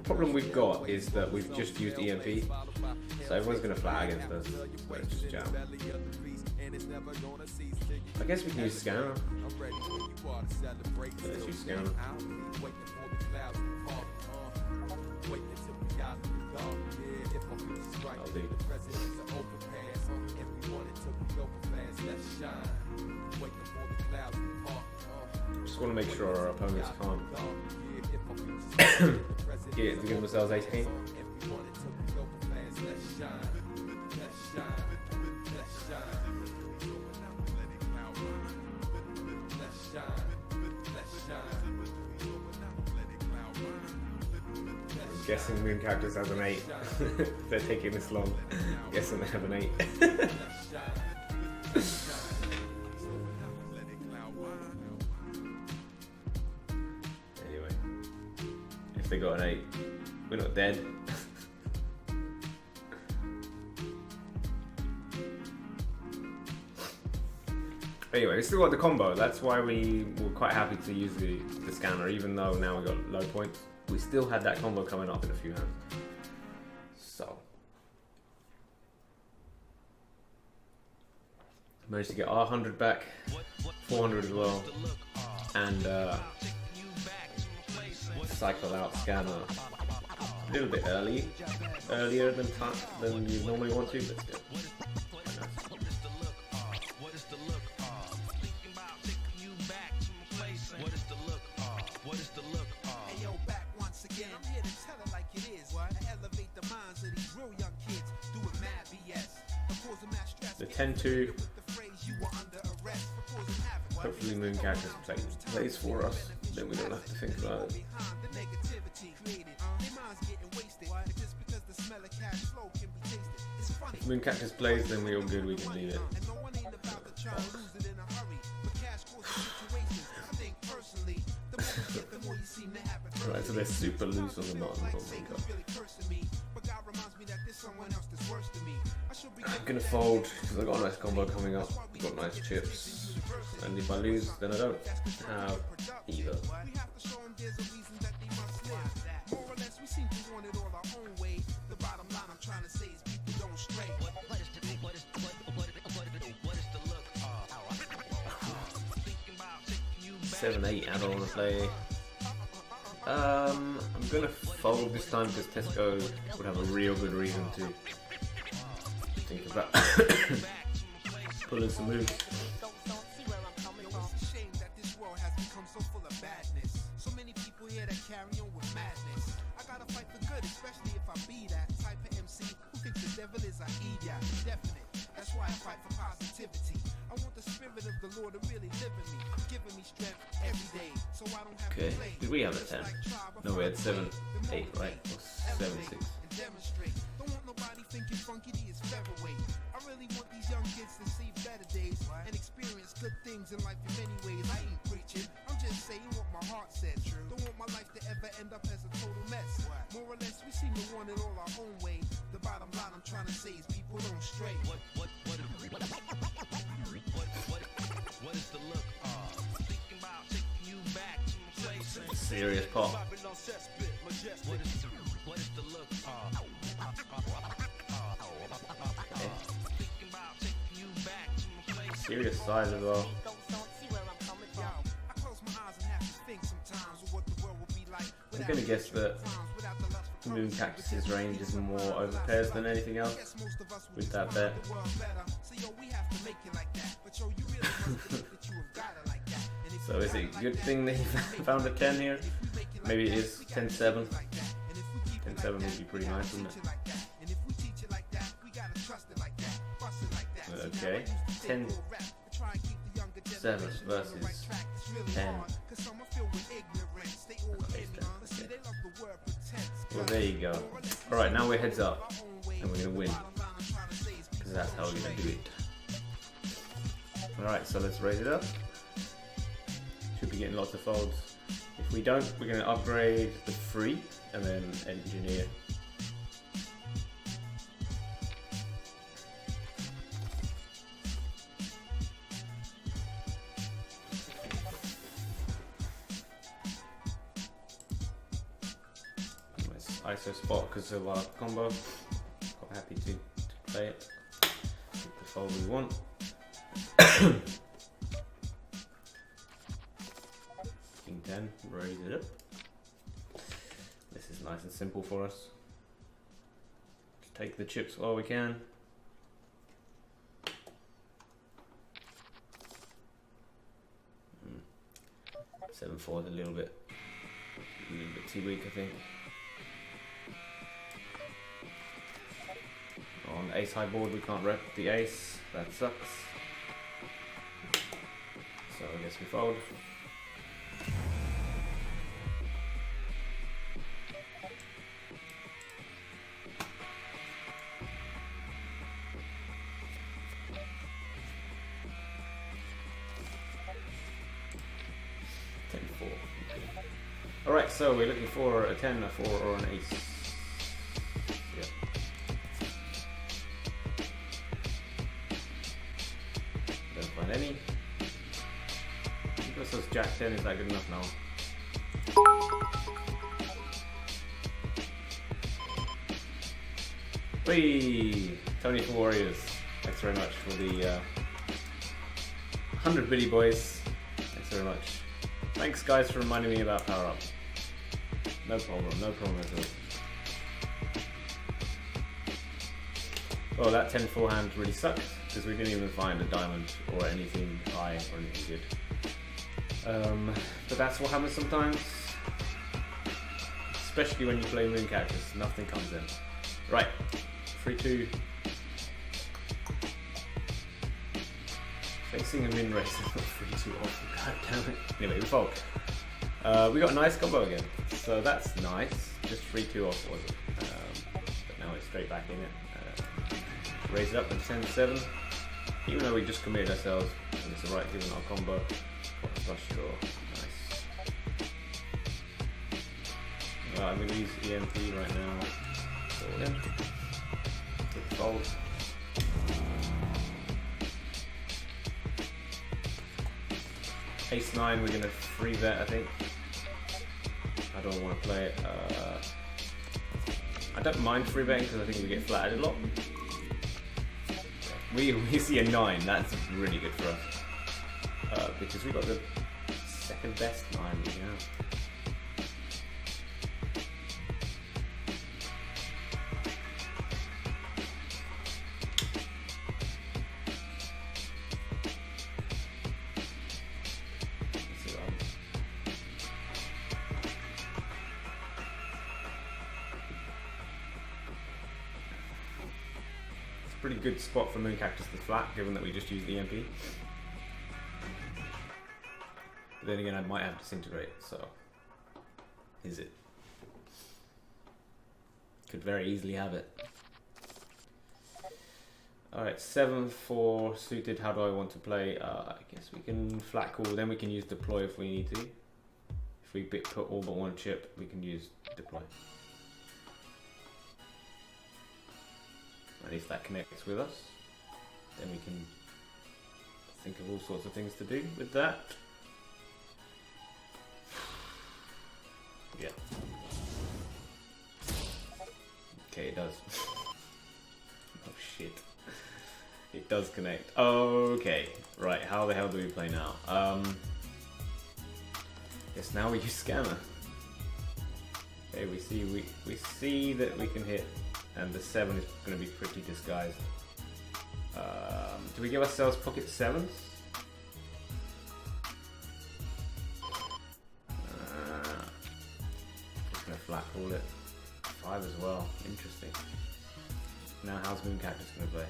Problem we've got is that we've just used EMP, so everyone's going to flag against us. Let's just jam. I guess we can use scanner. Let's use scanner. I'll do. Just want to make sure our opponents can't give themselves ace king. I'm guessing Moon Cactus has an 8. If they're taking this long, I'm guessing they have an 8. Anyway, if they got an 8, we're not dead. Anyway, we still got the combo. That's why we were quite happy to use the scanner, even though now we got low points. We still had that combo coming up in a few hands. So, managed to get our 100 back, 400 as well, and cycle out scanner a little bit earlier than you normally want to, but still. The 10-2. Hopefully Moon Cactus plays for us, then we don't have to think about it. If Moon Cactus plays, then we're all good, we can leave it. Right, so they're super loose on the bottom. I'm gonna fold because I've got a nice combo coming up, I've got nice chips, and if I lose, then I don't have either. Seven, 8, I don't want to play. I'm gonna fold this time because Tesco would have a real good reason to think about pulling some moves. That's why I fight for positivity. I want the spirit of the Lord to really live in me, giving me strength every day, so I don't have Okay, to play. did we have a 10? No, we had 7, 8, right? Or 7, 6. Don't want nobody thinking Funky D is featherweight. I really want these young kids to see better days and experience good things in life in many ways. I ain't preaching, I'm just saying what my heart said. Don't want my life to ever end up as a total mess. More or less, we seem to want it all our own way. The bottom line I'm trying to say is people don't stray. What is the look? Thinking about taking you back to a place. Serious pop. What is the look? serious size as well. I'm gonna guess that Moon Cactus's range is more over pairs than anything else with that bet. So is it a good thing that he found a 10 here? Maybe it is 10-7. 10-7 would be pretty nice, wouldn't it? Okay, 10-7 versus 10. Well, there you go. Alright, now we're heads up and we're gonna win, because that's how we're gonna do it. Alright, so let's raise it up. Should be getting lots of folds. If we don't, we're gonna upgrade the free and then engineer. ISO spot because of our combo. Quite happy to play it. Get the fold we want. King 10, raise it up. This is nice and simple for us. Just take the chips while we can. Hmm. 7-4 is a little bit too weak, I think. On ace high board we can't rep the ace, that sucks. So I guess we fold. Alright, so we're looking for a 10, a 4 or an ace. Yep. Don't find any. This is Jack 10, is that good enough now? Whee! Tony for Warriors. Thanks very much for the 100 biddy boys. Thanks very much. Thanks guys for reminding me about Power Up. No problem at all. Well, that 10-4 hand really sucked because we didn't even find a diamond or anything high or anything good. But that's what happens sometimes. Especially when you play Moon Cactus, nothing comes in. Right, 3-2. Facing a min race, 3-2 off, god damn it. Anyway, we fold. We got a nice combo again, so that's nice. Just 3-2 off, was it? But now it's straight back in it. Raise it up to 10-7. Even though we just committed ourselves, and it's alright given our combo. Got a flush draw, nice. Right, I'm going to use EMP right now. Fold in. Good fold. Ace 9, we're going to free bet, I think. I don't want to play it. I don't mind free betting because I think we get flattered a lot. We see a 9, that's really good for us. Because we got the second best 9 we have. Pretty good spot for Moon Cactus to flat, given that we just used EMP. But then again, I might have Disintegrate, so is it? Could very easily have it. Alright, 7-4 suited. How do I want to play? I guess we can flat call, then we can use deploy if we need to. If we put all but one chip, we can use deploy. And if that connects with us, then we can think of all sorts of things to do with that. Yeah. Okay, it does. Oh shit. It does connect. Okay, right. How the hell do we play now? Yes, now we use scanner. Okay, we see that we can hit, and the 7 is going to be pretty disguised. Do we give ourselves pocket 7s? Just going to flat call it. 5 as well. Interesting. Now how's Moon Cactus going to play?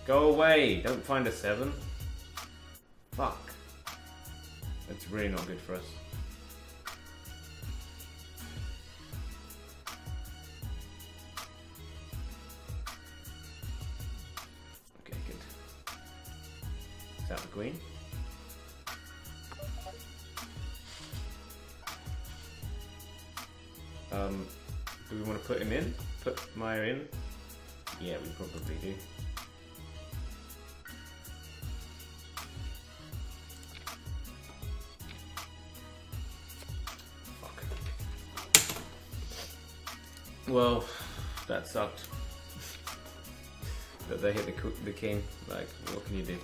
Go away! Don't find a 7. Fuck. That's really not good for us. Okay, good. Is that the queen? Do we want to put him in? Put Maya in? Yeah, we probably do. Fuck. Well, that sucked. That they hit the king. Like, what can you do?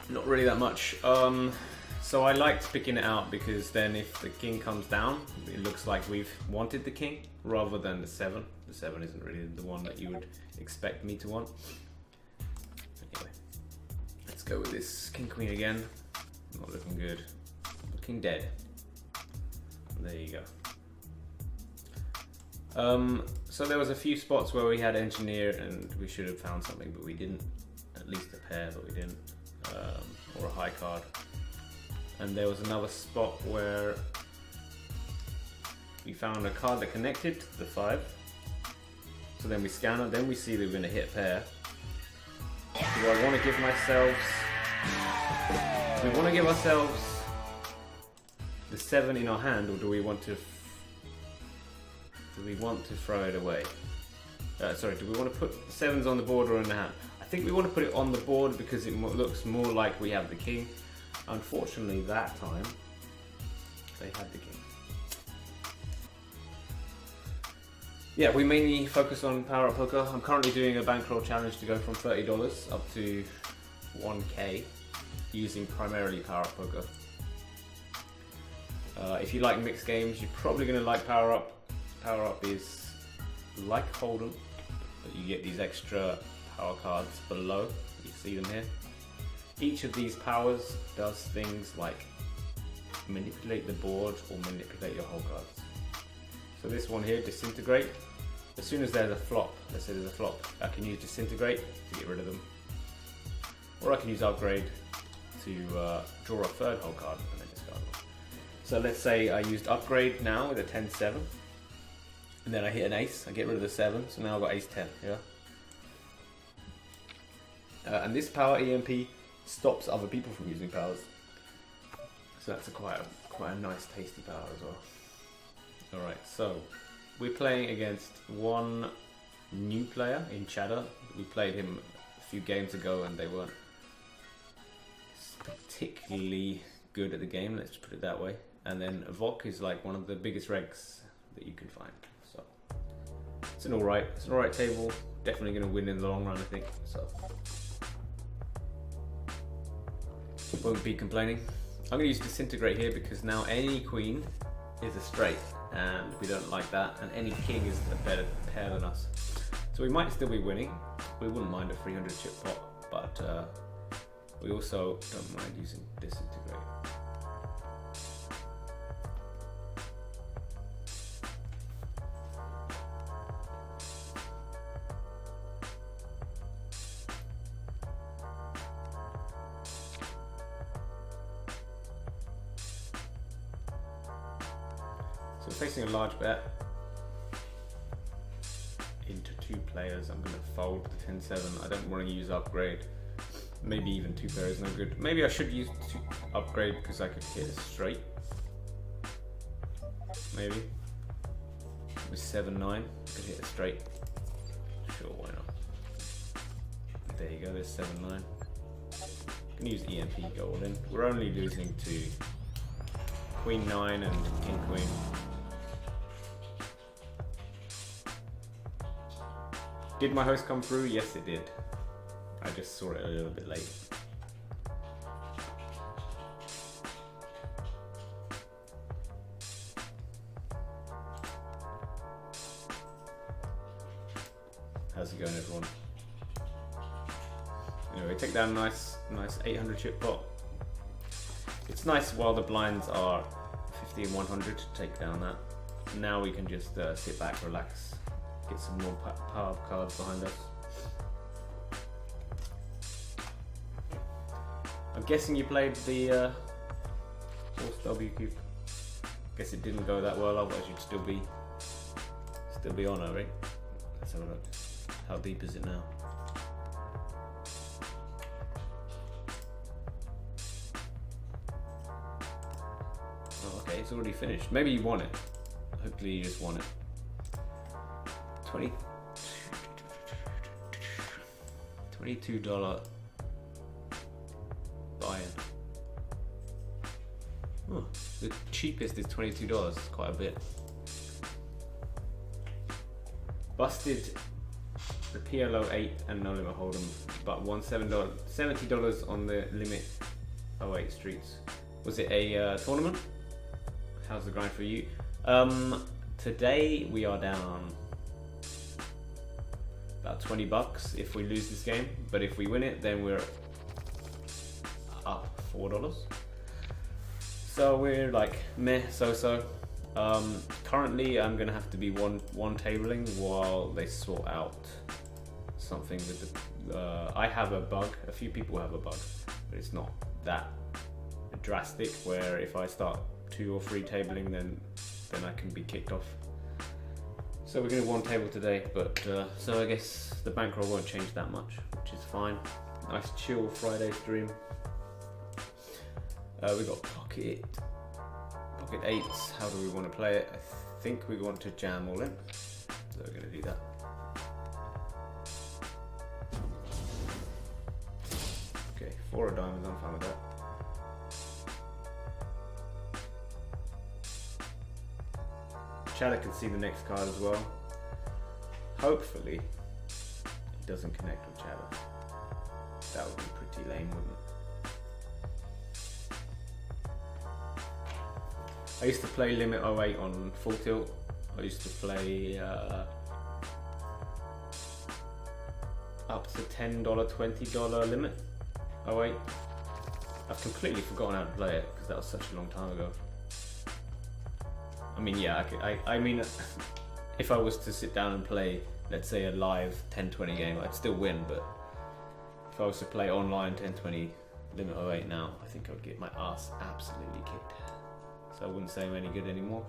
Not really that much. So I liked picking it out because then if the king comes down, it looks like we've wanted the king rather than the 7. The 7 isn't really the one that you would expect me to want. Anyway, let's go with this king queen again. Not looking good. Looking dead. There you go. So there was a few spots where we had engineer and we should have found something, but we didn't. At least a pair, but we didn't. Or a high card. And there was another spot where we found a card that connected to the 5. So then we scan it, then we see that we're going to hit a pair. Do I want to give myself... Do we want to give ourselves the 7 in our hand, or do we want to... throw it away? Sorry, do we want to put 7s on the board or in the hand? I think we want to put it on the board because it looks more like we have the king. Unfortunately, that time, they had the king. Yeah, we mainly focus on Power Up Poker. I'm currently doing a bankroll challenge to go from $30 up to 1K using primarily Power Up Poker. If you like mixed games, you're probably going to like Power Up. Power Up is like Hold'em, but you get these extra power cards below. You see them here. Each of these powers does things like manipulate the board or manipulate your whole cards. So this one here, disintegrate. As soon as there's a flop, let's say there's a flop, I can use disintegrate to get rid of them. Or I can use upgrade to draw a 3rd whole card and then discard one. So let's say I used upgrade now with a 10-7. And then I hit an ace, I get rid of the 7, so now I've got ace-10, yeah? And this power EMP stops other people from using powers. So that's quite a nice tasty power as well. Alright, so we're playing against one new player in Chatter. We played him a few games ago and they weren't particularly good at the game, let's put it that way. And then Vok is like one of the biggest regs that you can find. So it's an alright table. Definitely gonna win in the long run, I think. So won't be complaining. I'm going to use disintegrate here because now any queen is a straight and we don't like that, and any king is a better pair than us. So we might still be winning. We wouldn't mind a 300 chip pot, but we also don't mind using disintegrate. So we're facing a large bet into 2 players. I'm going to fold the 10-7. I don't want to use upgrade. Maybe even 2 pair is no good. Maybe I should use upgrade because I could hit a straight. Maybe. With 7-9, I could hit a straight. Sure, why not? There you go, there's 7-9. You can use EMP, go all in. We're only losing to Queen 9 and King Queen. Did my host come through? Yes, it did. I just saw it a little bit late. How's it going, everyone? Anyway, take down a nice 800 chip pot. It's nice while the blinds are 50 and 100 to take down that. Now we can just sit back, relax, get some more power cards behind us. I'm guessing you played the Horse W cube. Guess it didn't go that well, otherwise you'd still be on her, right? Let's have a look. How deep is it now? Oh, okay, it's already finished. Maybe you won it. Hopefully you just won it. $22 buy-in. Oh, the cheapest is $22. It's quite a bit. Busted the PLO 8 and no limit hold'em, but won $70 on the limit 08 streets. Was it a tournament? How's the grind for you? Today we are down about $20 if we lose this game, but if we win it, then we're up $4. So we're like meh, so-so. Currently I'm gonna have to be one tabling while they sort out something with the. I have a bug. A few people have a bug, but it's not that drastic. Where if I start 2 or 3 tabling, then I can be kicked off. So we're gonna one table today, but so I guess the bankroll won't change that much, which is fine. Nice chill Friday stream. We got pocket 8s. How do we want to play it? I think we want to jam all in, so we're gonna do that. Okay, 4 of diamonds. I'm fine with that. Chatter can see the next card as well. Hopefully, it doesn't connect with Chatter. That would be pretty lame, wouldn't it? I used to play Limit 08 on full tilt. I used to play up to $10, $20 limit 08. I've completely forgotten how to play it because that was such a long time ago. I mean, yeah, I mean, if I was to sit down and play, let's say a live 10-20 game, I'd still win, but if I was to play online 10-20 Limit 08 now, I think I would get my ass absolutely kicked. So I wouldn't say I'm any good anymore.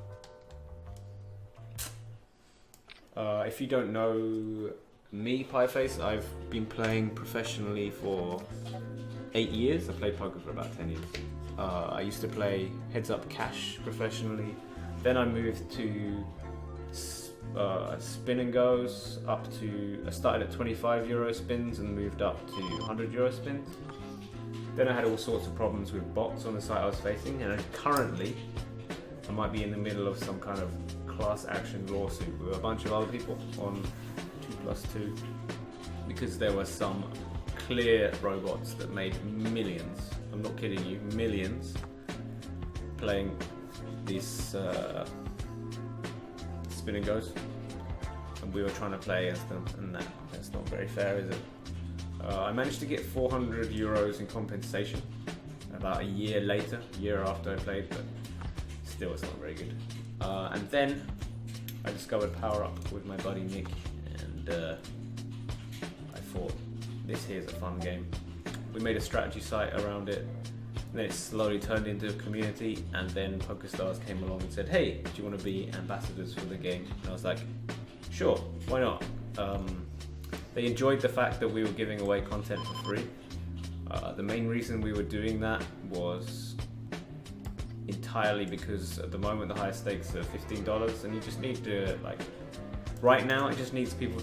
If you don't know me, Pieface, I've been playing professionally for 8 years. I played poker for about 10 years. I used to play heads up cash professionally. Then I moved to spin and goes up to. I started at €25 spins and moved up to €100 spins. Then I had all sorts of problems with bots on the site I was facing, and currently I might be in the middle of some kind of class action lawsuit with a bunch of other people on 2+2 because there were some clear robots that made millions. I'm not kidding you, millions playing these spin and goes, and we were trying to play against them, and that's not very fair, is it? I managed to get €400 in compensation about a year after I played, but still it's not very good. And then I discovered Power Up with my buddy Nick, and I thought this here's a fun game. We made a strategy site around it, and then it slowly turned into a community, and then PokerStars came along and said, hey, do you want to be ambassadors for the game? And I was like, sure, why not? They enjoyed the fact that we were giving away content for free. The main reason we were doing that was entirely because at the moment the highest stakes are $15, and you just need to, like, right now it just needs people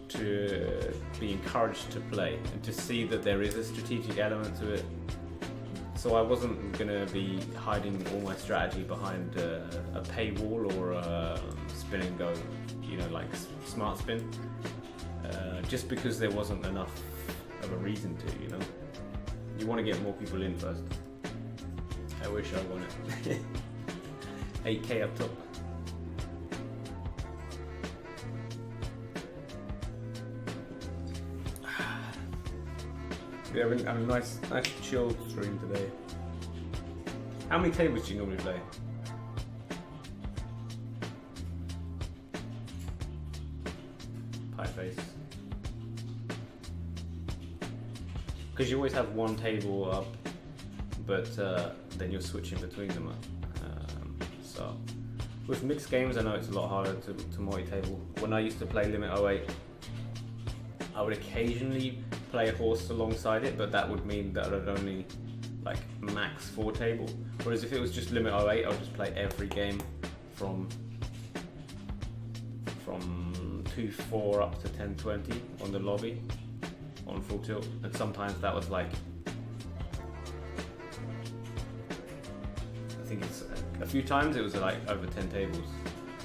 to be encouraged to play and to see that there is a strategic element to it. So I wasn't going to be hiding all my strategy behind a paywall or a spin and go, you know, like smart spin. just because there wasn't enough of a reason to, you know. You want to get more people in first. I wish I won it. 8k up top. We're having a nice chilled stream today. How many tables do you normally play? Pie face. Because you always have one table up, but then you're switching between them. So with mixed games, I know it's a lot harder to multi-table. When I used to play Limit 08, I would occasionally play a horse alongside it, but that would mean that I'd only like max 4 table. Whereas if it was just Limit 08, I would just play every game from 2-4 up to 10-20 on the lobby on full tilt, and sometimes that was like, I think it's a few times it was like over 10 tables,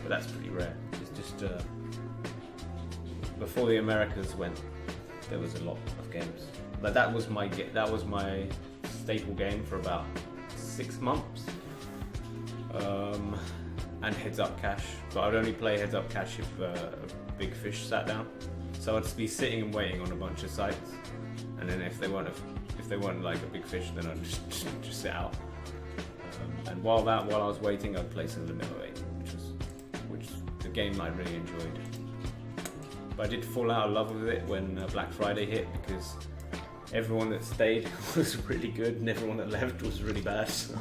but that's pretty rare. It's just before the Americas went, there was a lot of games. Like that was my staple game for about 6 months. And heads up cash, but I'd only play heads up cash if a big fish sat down. So I'd be sitting and waiting on a bunch of sites, and then if they weren't like a big fish, then I'd just sit out. And while I was waiting, I'd play some Limit 08, which the game I really enjoyed. But I did fall out of love with it when Black Friday hit, because everyone that stayed was really good and everyone that left was really bad. So.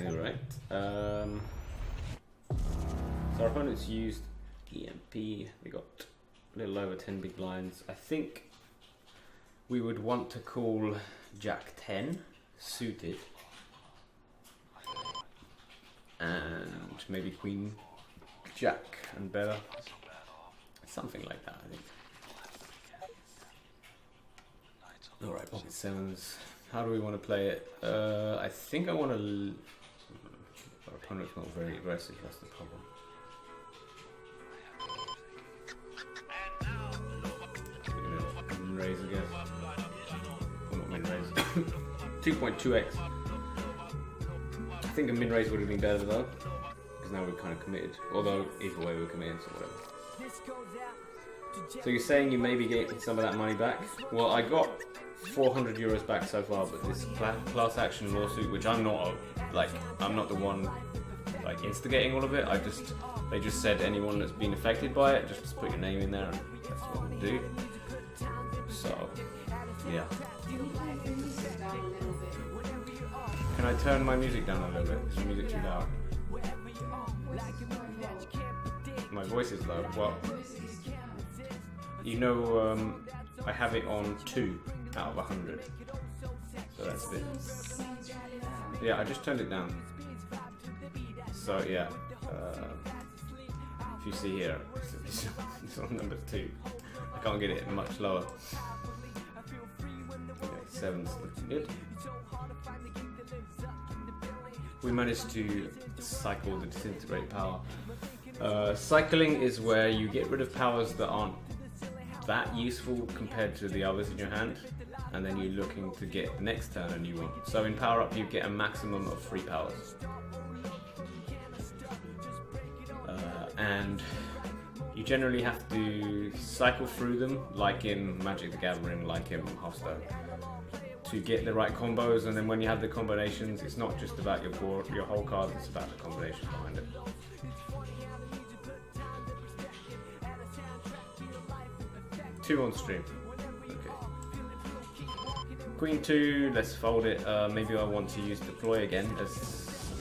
Alright. So our opponents used EMP. They got a little over 10 big blinds. I think we would want to call Jack 10 suited. And maybe Queen Jack and better. Something like that, I think. Alright, pocket sevens. How do we want to play it? I think I want to... Our opponent's not very aggressive, that's the problem. Min raise again. Well, not min raise. 2.2x. I think a min raise would have been better though, because now we're kind of committed. Although either way we're committed, so whatever. So you're saying you maybe get some of that money back? Well, I got 400 euros back so far, but this class action lawsuit, which I'm not the one like instigating all of it. They just said anyone that's been affected by it, just put your name in there, and that's what we'll do. So, yeah. Can I turn my music down a little bit? Is the music too loud? My voice is low. Well, you know, I have it on 2 out of 100. So that's it. Yeah, I just turned it down. So yeah, if you see here, it's on number 2. I can't get it much lower. Okay, 7's looking good. We managed to cycle the disintegrate power. Cycling is where you get rid of powers that aren't that useful compared to the others in your hand, and then you're looking to get the next turn a new one. So in Power Up you get a maximum of 3 powers. And you generally have to cycle through them, like in Magic the Gathering, like in Hearthstone, to get the right combos, and then when you have the combinations, it's not just about your board, your whole card, it's about the combination behind it. Two on stream. Okay. Queen 2, let's fold it. Maybe I want to use deploy again, as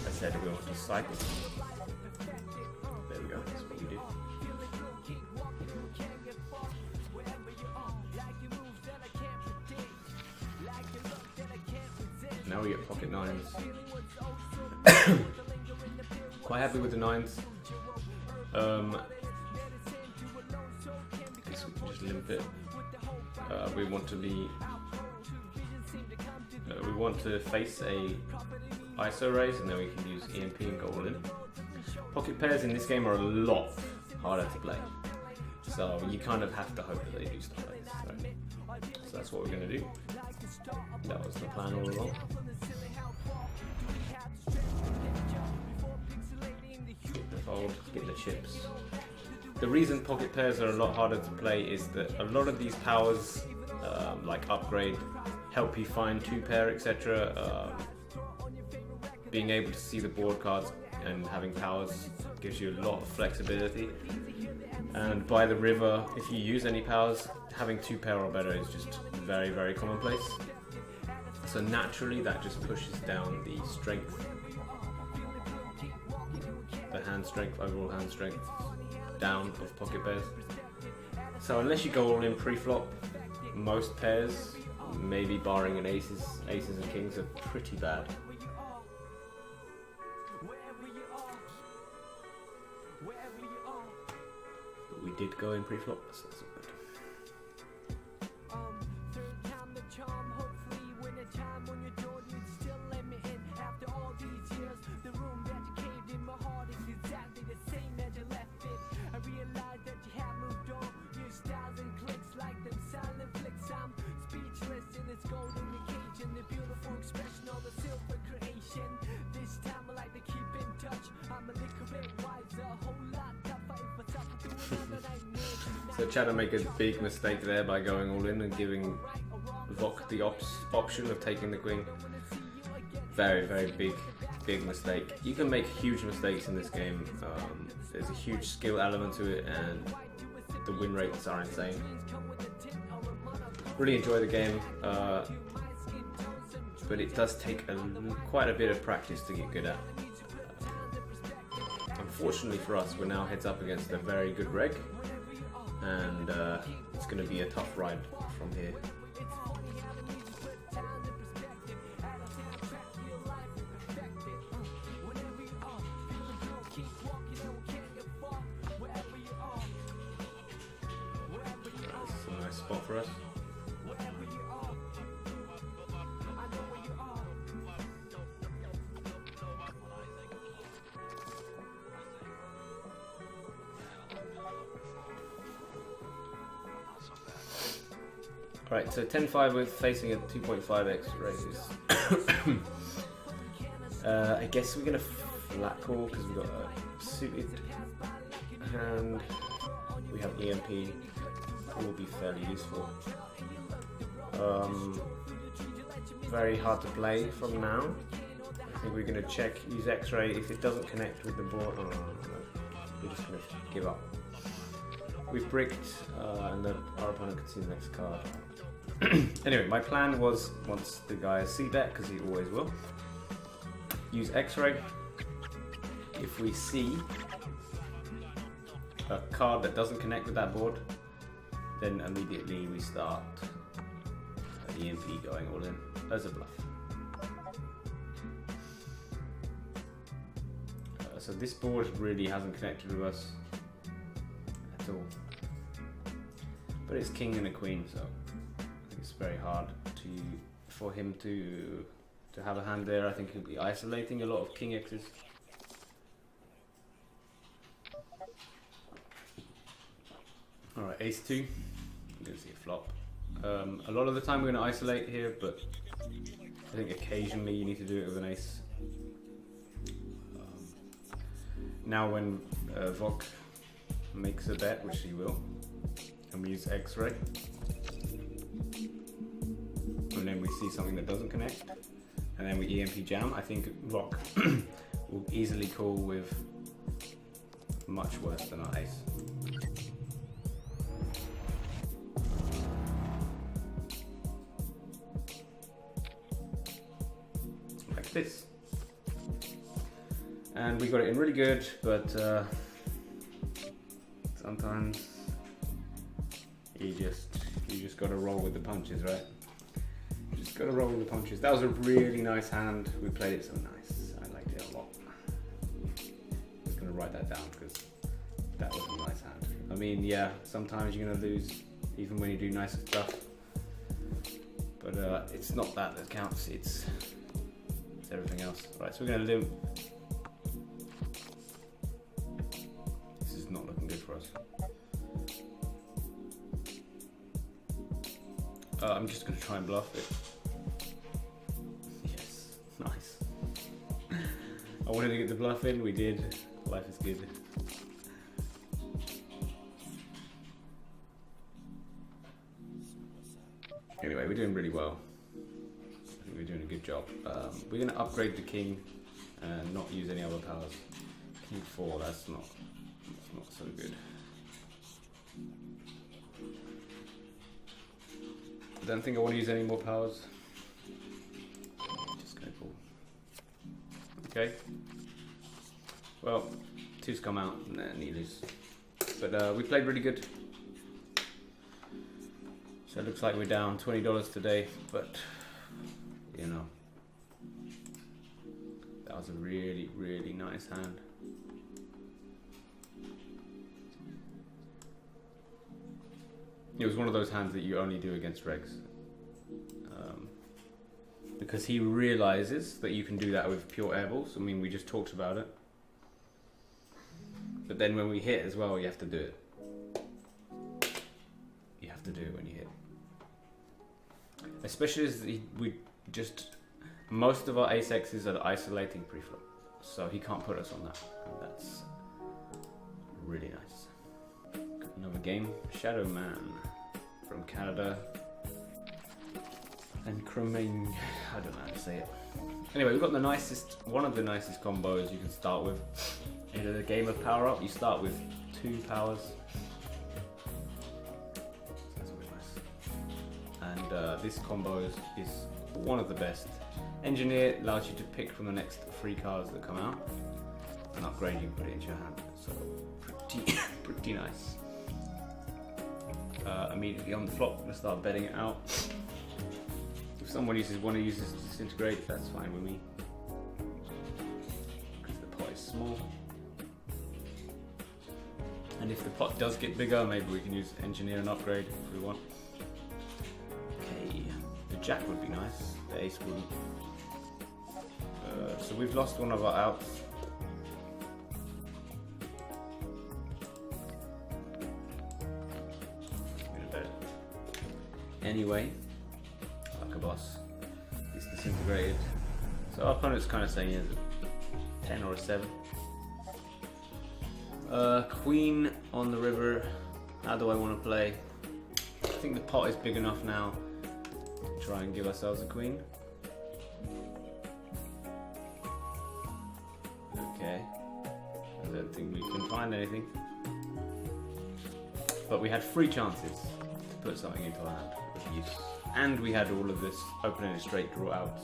I said, we want to cycle. There we go, that's what we do. Now we get pocket 9s. Quite happy with the 9s. Guess we can just limp it. We want to be. We want to face a ISO raise, and then we can use EMP and go all in. Pocket pairs in this game are a lot harder to play, so you kind of have to hope that they do stuff like this. Right? So that's what we're going to do. That was the plan all along. Get the fold, get the chips. The reason pocket pairs are a lot harder to play is that a lot of these powers, like upgrade, help you find 2-pair, etc. Being able to see the board cards and having powers gives you a lot of flexibility. And by the river, if you use any powers, having 2-pair or better is just very, very commonplace. So naturally that just pushes down the strength, the hand strength, overall hand strength down of pocket pairs. So unless you go all in pre-flop, most pairs, maybe barring an aces and kings, are pretty bad. But we did go in pre-flop, so that's all good. So Chad make a big mistake there by going all in and giving Vok the option of taking the queen. Very, very big mistake. You can make huge mistakes in this game. There's a huge skill element to it, and the win rates are insane. Really enjoy the game, but it does take quite a bit of practice to get good at. Unfortunately for us, we're now heads up against a very good reg, and it's going to be a tough ride from here. That's a nice spot for us. Right, so 10-5 with facing a 2.5x raise. I guess we're going to flat call because we've got a suited hand. We have EMP, will be fairly useful. Very hard to play from now. I think we're going to check, use X-ray. If it doesn't connect with the board, we're just going to give up. We've bricked, and our opponent can see the next card. Anyway, my plan was, once the guy has c-bet, because he always will, use X-ray. If we see a card that doesn't connect with that board, then immediately we start the EMP going all in as a bluff. So this board really hasn't connected with us at all. But it's king and a queen, so it's very hard for him to have a hand there. I think he'll be isolating a lot of king X's. Alright, ace 2. You're going to see a flop. A lot of the time we're going to isolate here, but I think occasionally you need to do it with an ace. Now when Vok makes a bet, which he will, and we use X-ray, and then we see something that doesn't connect, and then we EMP jam, I think Vok will easily call with much worse than our ace. Like this. And we got it in really good, but sometimes you just got to roll with the punches, right? You just got to roll with the punches. That was a really nice hand. We played it so nice. I liked it a lot. I'm just gonna write that down because that was a nice hand. I mean, yeah, sometimes you're gonna lose even when you do nice stuff, but it's not that counts. It's everything else. Right, so we're gonna limp. This is not looking good for us. I'm just gonna try and bluff it. Yes, nice. I wanted to get the bluff in, we did. Life is good. Anyway, we're doing really well. I think we're doing a good job. We're going to upgrade the king and not use any other powers. King 4, that's not so good. I don't think I want to use any more powers. Just go cool. Okay. Well, 2's come out and then you lose. But we played really good. So it looks like we're down $20 today, but you know, that was a really, really nice hand. It was one of those hands that you only do against regs. Because he realizes that you can do that with pure airballs. I mean, we just talked about it. But then when we hit as well, you have to do it. You have to do it when you hit. Especially as most of our ace-X's are isolating pre-flop. So he can't put us on that. And that's really nice. Another game, Shadow Man from Canada. And Cremain, I don't know how to say it. Anyway, we've got one of the nicest combos you can start with. In a game of Power Up, you start with 2 powers. That's always nice. And this combo is one of the best. Engineer allows you to pick from the next 3 cards that come out and upgrade you and put it into your hand. So pretty nice. Immediately on the flop, I'm gonna start betting it out. If someone want to use this disintegrate, that's fine with me. Because the pot is small. And if the pot does get bigger, maybe we can use engineer and upgrade if we want. Okay, the jack would be nice, the ace wouldn't. So we've lost one of our outs. I'm gonna bet it. Anyway, like a boss, it's disintegrated. So our opponent's kind of saying is a 10 or a 7. Queen on the river. How do I want to play? I think the pot is big enough now to try and give ourselves a queen. Okay. I don't think we can find anything. But we had 3 chances to put something into our hand with use. And we had all of this opening a straight draw outs.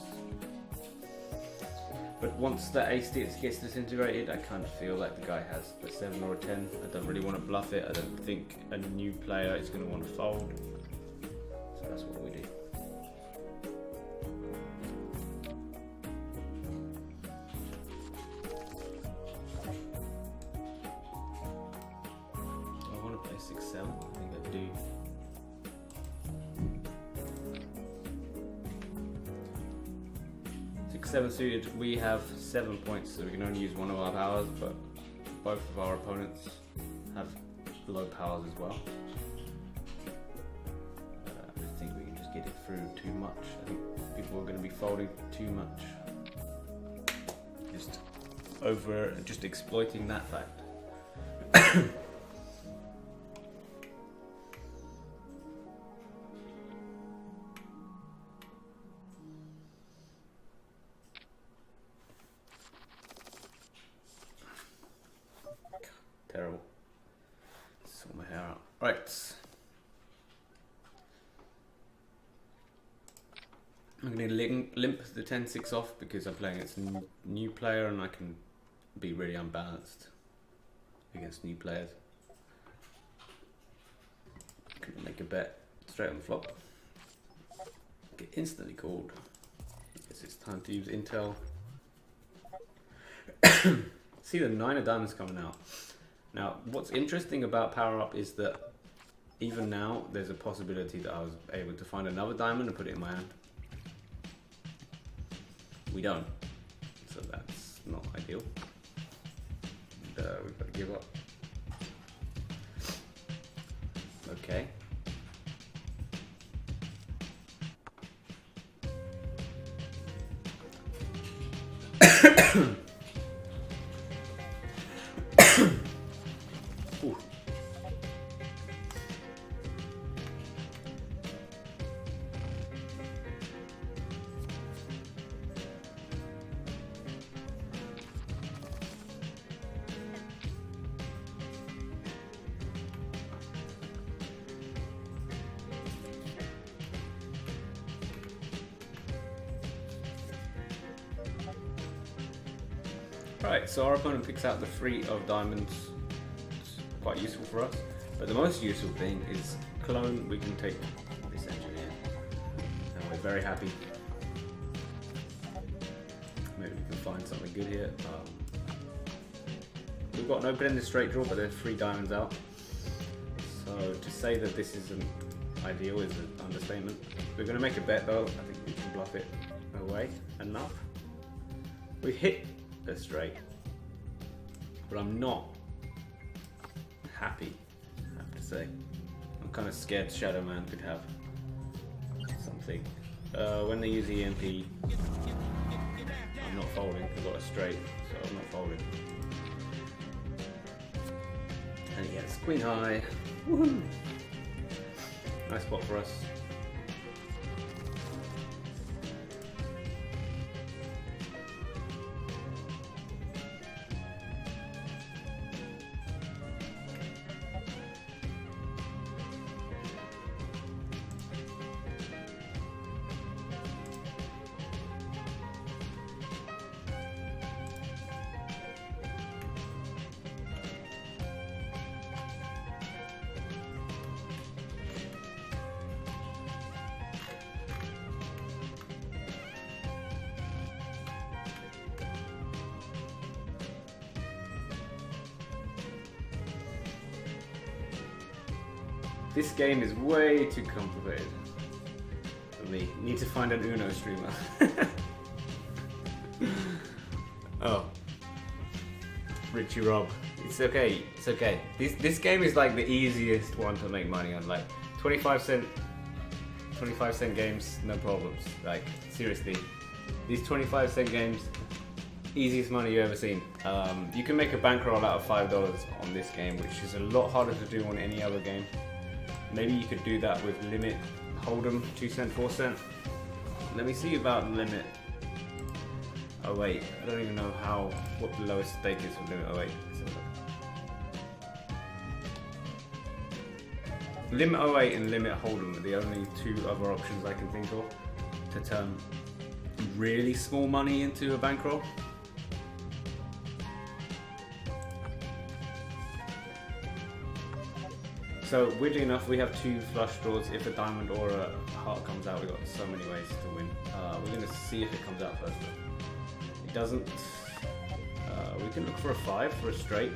But once the ace gets disintegrated, I kind of feel like the guy has a 7 or a 10. I don't really want to bluff it. I don't think a new player is going to want to fold. So that's what we do. Do I want to play 6-7? I think I do. Seven suited, we have 7 points, so we can only use one of our powers, but both of our opponents have low powers as well. I think we can just get it through too much. I think people are going to be folding too much. Just exploiting that fact. Terrible. Sort my hair out. Right. I'm going to limp the 10-6 off because I'm playing against a new player and I can be really unbalanced against new players. I'm going to make a bet straight on the flop. Get instantly called. I guess it's time to use intel. See the 9 of diamonds coming out. Now, what's interesting about Power Up is that even now, there's a possibility that I was able to find another diamond and put it in my hand. We don't. deal. And, we've got to give up. Okay. Ooh. Right, so our opponent picks out the 3 of diamonds. It's quite useful for us. But the most useful thing is clone. We can take this engineer. And we're very happy. Maybe we can find something good here. We've got an open-ended straight draw, but there's 3 diamonds out. So to say that this isn't ideal is an understatement. We're going to make a bet though. I think we can bluff it away enough. We hit a straight, but I'm not happy, I have to say. I'm kind of scared Shadow Man could have something. When they use EMP, I'm not folding. I've got a straight, so I'm not folding. And he gets queen high. Woohoo! Nice spot for us. This game is way too complicated for me. Need to find an Uno streamer. Oh, Richie Rob. It's okay. It's okay. This game is like the easiest one to make money on. Like 25 cent games, no problems. Like seriously, these 25-cent games, easiest money you've ever seen. You can make a bankroll out of $5 on this game, which is a lot harder to do on any other game. Maybe you could do that with limit hold'em, 2 cent, 4 cent. Let me see about limit. Oh wait, I don't even know what the lowest stake is for limit. Oh wait, limit 08 and limit hold'em are the only 2 other options I can think of to turn really small money into a bankroll. So weirdly enough, we have 2 flush draws. If a diamond or a heart comes out, we've got so many ways to win. We're going to see if it comes out first. It doesn't. We can look for a 5 for a straight,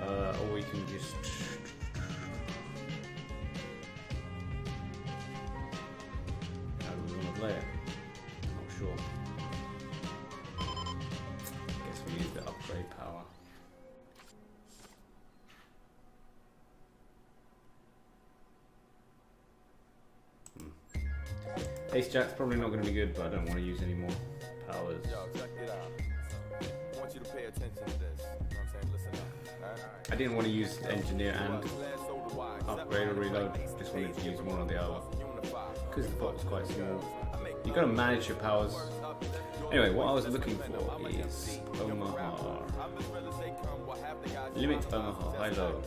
or we can just. How do we want to play it? I'm not sure. Guess we use the upgrade power. Ace Jack's probably not going to be good, but I don't want to use any more powers. Yo, check it out. I want you to pay attention to this. You know what I'm saying? Listen up. I didn't want to use engineer and upgrade or reload. Just wanted to use one or the other because the pot was quite small. You got to manage your powers. Anyway, what I was looking for is Omaha. Limit Omaha, high low.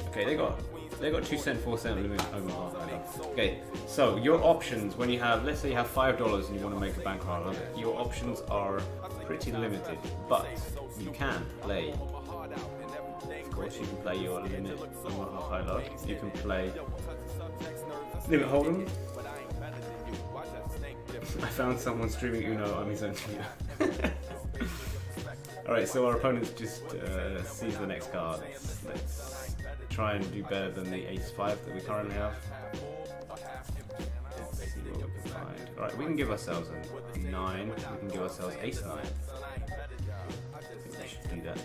Okay, they got 2 cent, 4 cent limit Omaha. Okay, so your options when you have, let's say you have $5 and you want to make a bankroll of it, your options are pretty limited, but you can play. Of course, you can play your limit Omaha high low. You can play limit hold'em. I found someone streaming Uno on his own video. Alright, so our opponent just sees the next card. Let's try and do better than the ace-5 that we currently have. Let's see what we can find. Alright, we can give ourselves a 9. We can give ourselves ace 9. I think we should do that.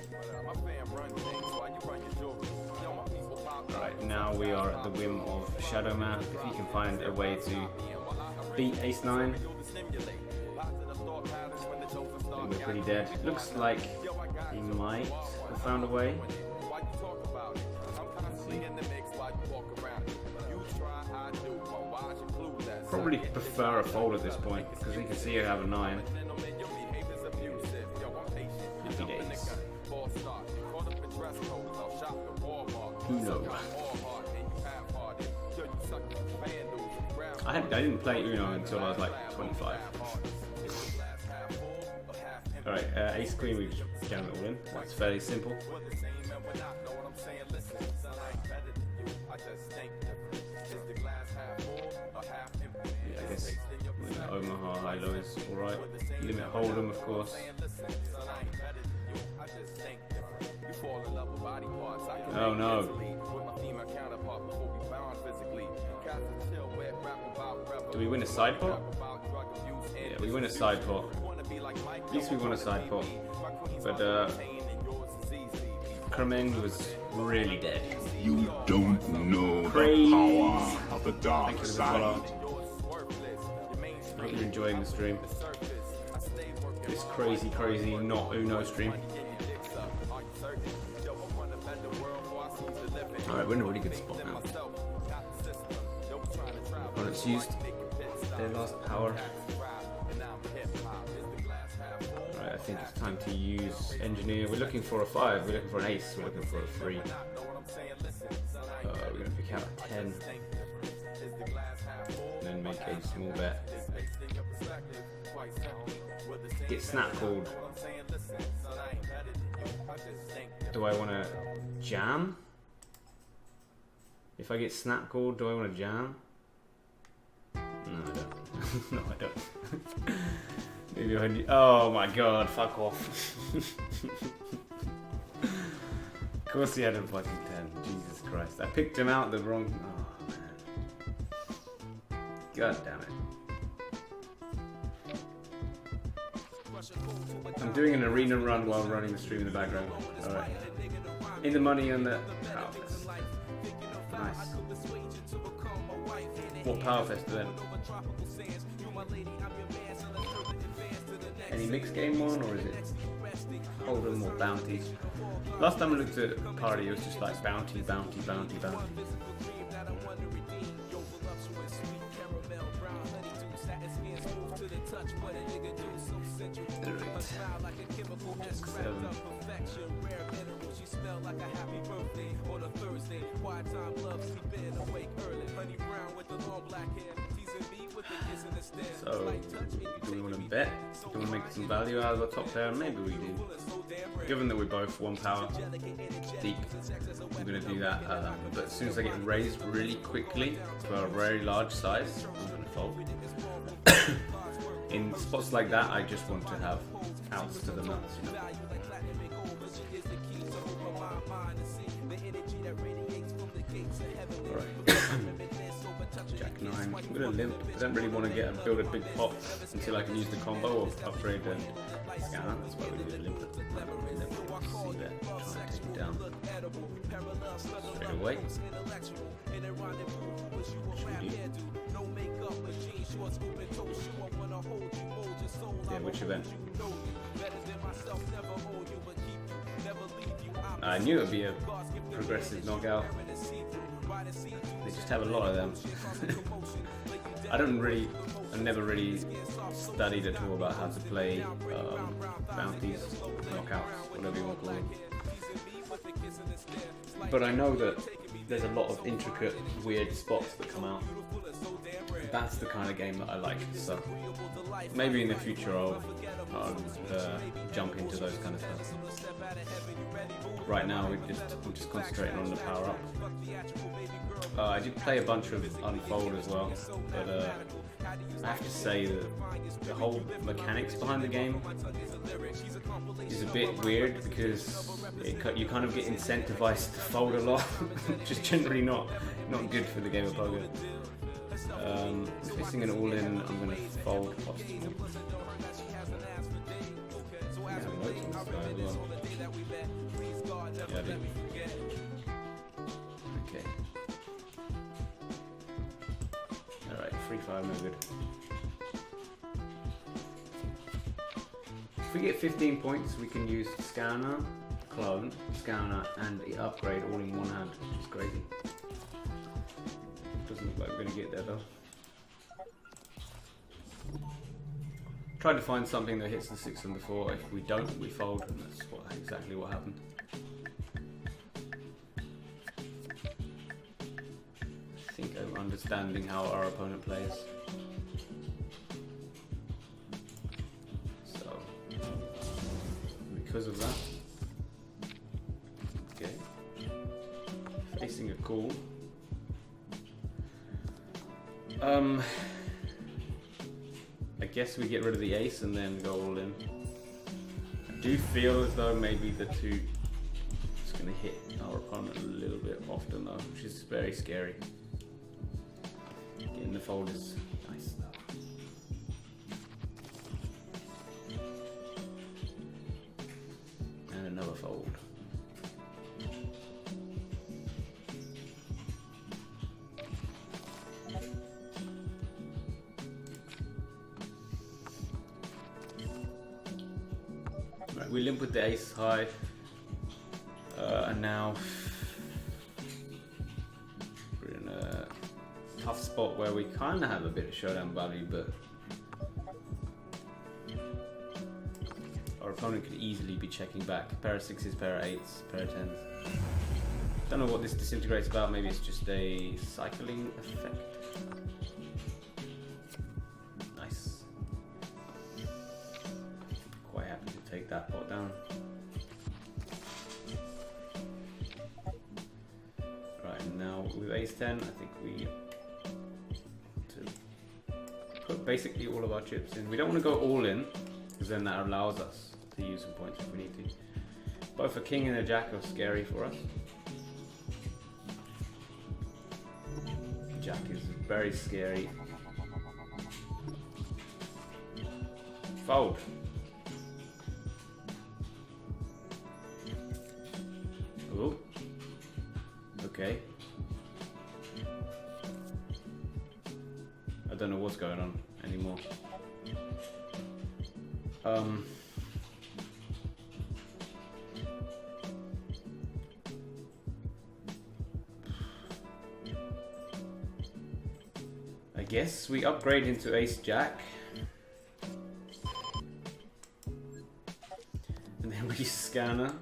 Alright, now we are at the whim of Shadow Man. If he can find a way to beat ace 9, then we're pretty dead. Looks like he might have found a way. Probably prefer a fold at this point because we can see you have a 9. Happy days. Uno. I didn't play Uno until I was like 25. Alright, ace queen, we just jam it all in. That's fairly simple. Yeah, I guess Omaha high low is alright. Limit hold'em, of course. Oh no. Do we win a side pot? Yeah, we win a side pot. At least we won a side pot. But Kremeng was really dead. You don't know Crazy. the power of the dark Thank you for the side. follow. I hope you're enjoying the stream. This crazy, not Uno stream. Alright, we're in a really good spot now. Opponents used their last power. Alright, I think it's time to use engineer. We're looking for a 5, we're looking for an ace, we're looking for a 3. We're going to pick out a 10. And then make a small bet. Get snap called. Do I want to jam? If I get snap called, do I want to jam? No, I don't. No, I don't. Maybe I need. Oh my god, fuck off. Of course he had a fucking 10. Jesus Christ. I picked him out the wrong. Oh man. God damn it. I'm doing an arena run while running the stream in the background. Alright. In the money on the Power Fest. Nice. What Power Fest then? Any mixed game one, or is it Hold'em or bounties? Last time I looked at a party, it was just like bounty, bounty, bounty, bounty. So, do we want to bet? Do we want to make some value out of the top pair? Maybe we do. Given that we're both 1 power deep, I'm going to do that. But as soon as I get raised really quickly to a very large size, I'm going to fold. In spots like that, I just want to have outs to the nuts, you know? Alright. Jack 9. I'm going to limp. I don't really want to build a big pot until I can use the combo or upgrade and scanner. That's why we do a limp. See that. Try and take him down. Straight away. Yeah, which event? I knew it would be a progressive knockout. They just have a lot of them. I've never really studied at all about how to play bounties, knockouts, whatever you want to call them. But I know that there's a lot of intricate, weird spots that come out. That's the kind of game that I like. So maybe in the future I'll jump into those kind of stuff. Right now we're just concentrating on the power up. I did play a bunch of Unfold as well, but I have to say that the whole mechanics behind the game is a bit weird because you kind of get incentivized to fold a lot, which is generally not good for the game of poker. Facing an all-in, I'm going to fold possibly. Yeah, notes on this guy as well. Yeah, I do. Okay. Alright, 3-5, no good. If we get 15 points, we can use Scanner, Clone, Scanner, and Upgrade all in one hand, which is crazy. Doesn't look like we're going to get there though. Tried to find something that hits the 6 and the 4. If we don't, we fold, and that's exactly what happened. I think I'm understanding how our opponent plays. So, because of that, okay, facing a call. I guess we get rid of the ace and then go all in. I do feel as though maybe the 2 is going to hit our opponent a little bit often though, which is very scary. Getting the fold is nice though. And another fold. We limp with the ace high, and now we're in a tough spot where we kind of have a bit of showdown value, but our opponent could easily be checking back. Pair of 6s, pair of 8s, pair of 10s. Don't know what this disintegrates about, maybe it's just a cycling effect. Take that pot down. Right, and now with ace 10, I think we to put basically all of our chips in. We don't want to go all in, because then that allows us to use some points if we need to. Both a king and a jack are scary for us. Jack is very scary. Fold. Oh, okay. I don't know what's going on anymore. I guess we upgrade into ace jack. And then we scanner.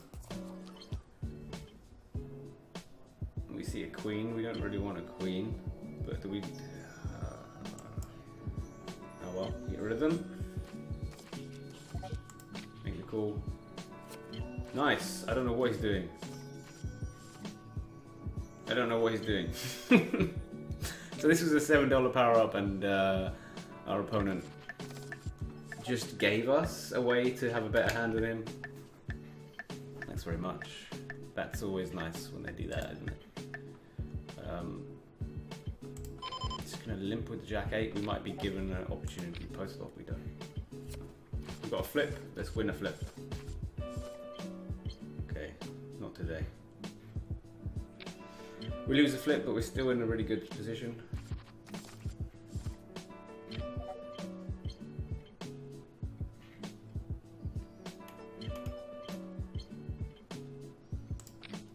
We see a queen. We don't really want a queen, but do we? Oh well, get rid of them. Make the call. Nice. I don't know what he's doing. I don't know what he's doing. So this was a $7 power up, and our opponent just gave us a way to have a better hand with him. Thanks very much. That's always nice when they do that, isn't it? Just gonna limp with the jack 8. We might be given an opportunity post off. We don't. We've got a flip. Let's win a flip. Okay, not today. We lose a flip, but we're still in a really good position.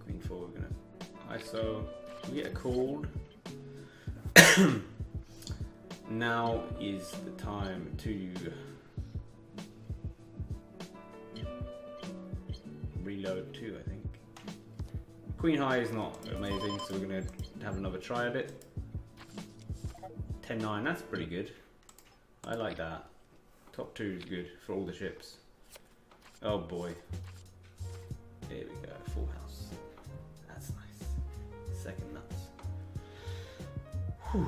Queen 4, we're gonna ISO. We get a called. Now is the time to reload 2, I think. Queen high is not amazing, so we're going to have another try at it. 10-9, that's pretty good. I like that. Top 2 is good for all the chips. Oh boy. There we go, full house. That's nice. Second nuts. Whew.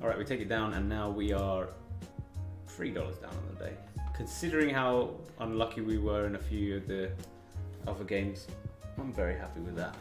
Alright, we take it down, and now we are $3 down on the day. Considering how unlucky we were in a few of the other games, I'm very happy with that.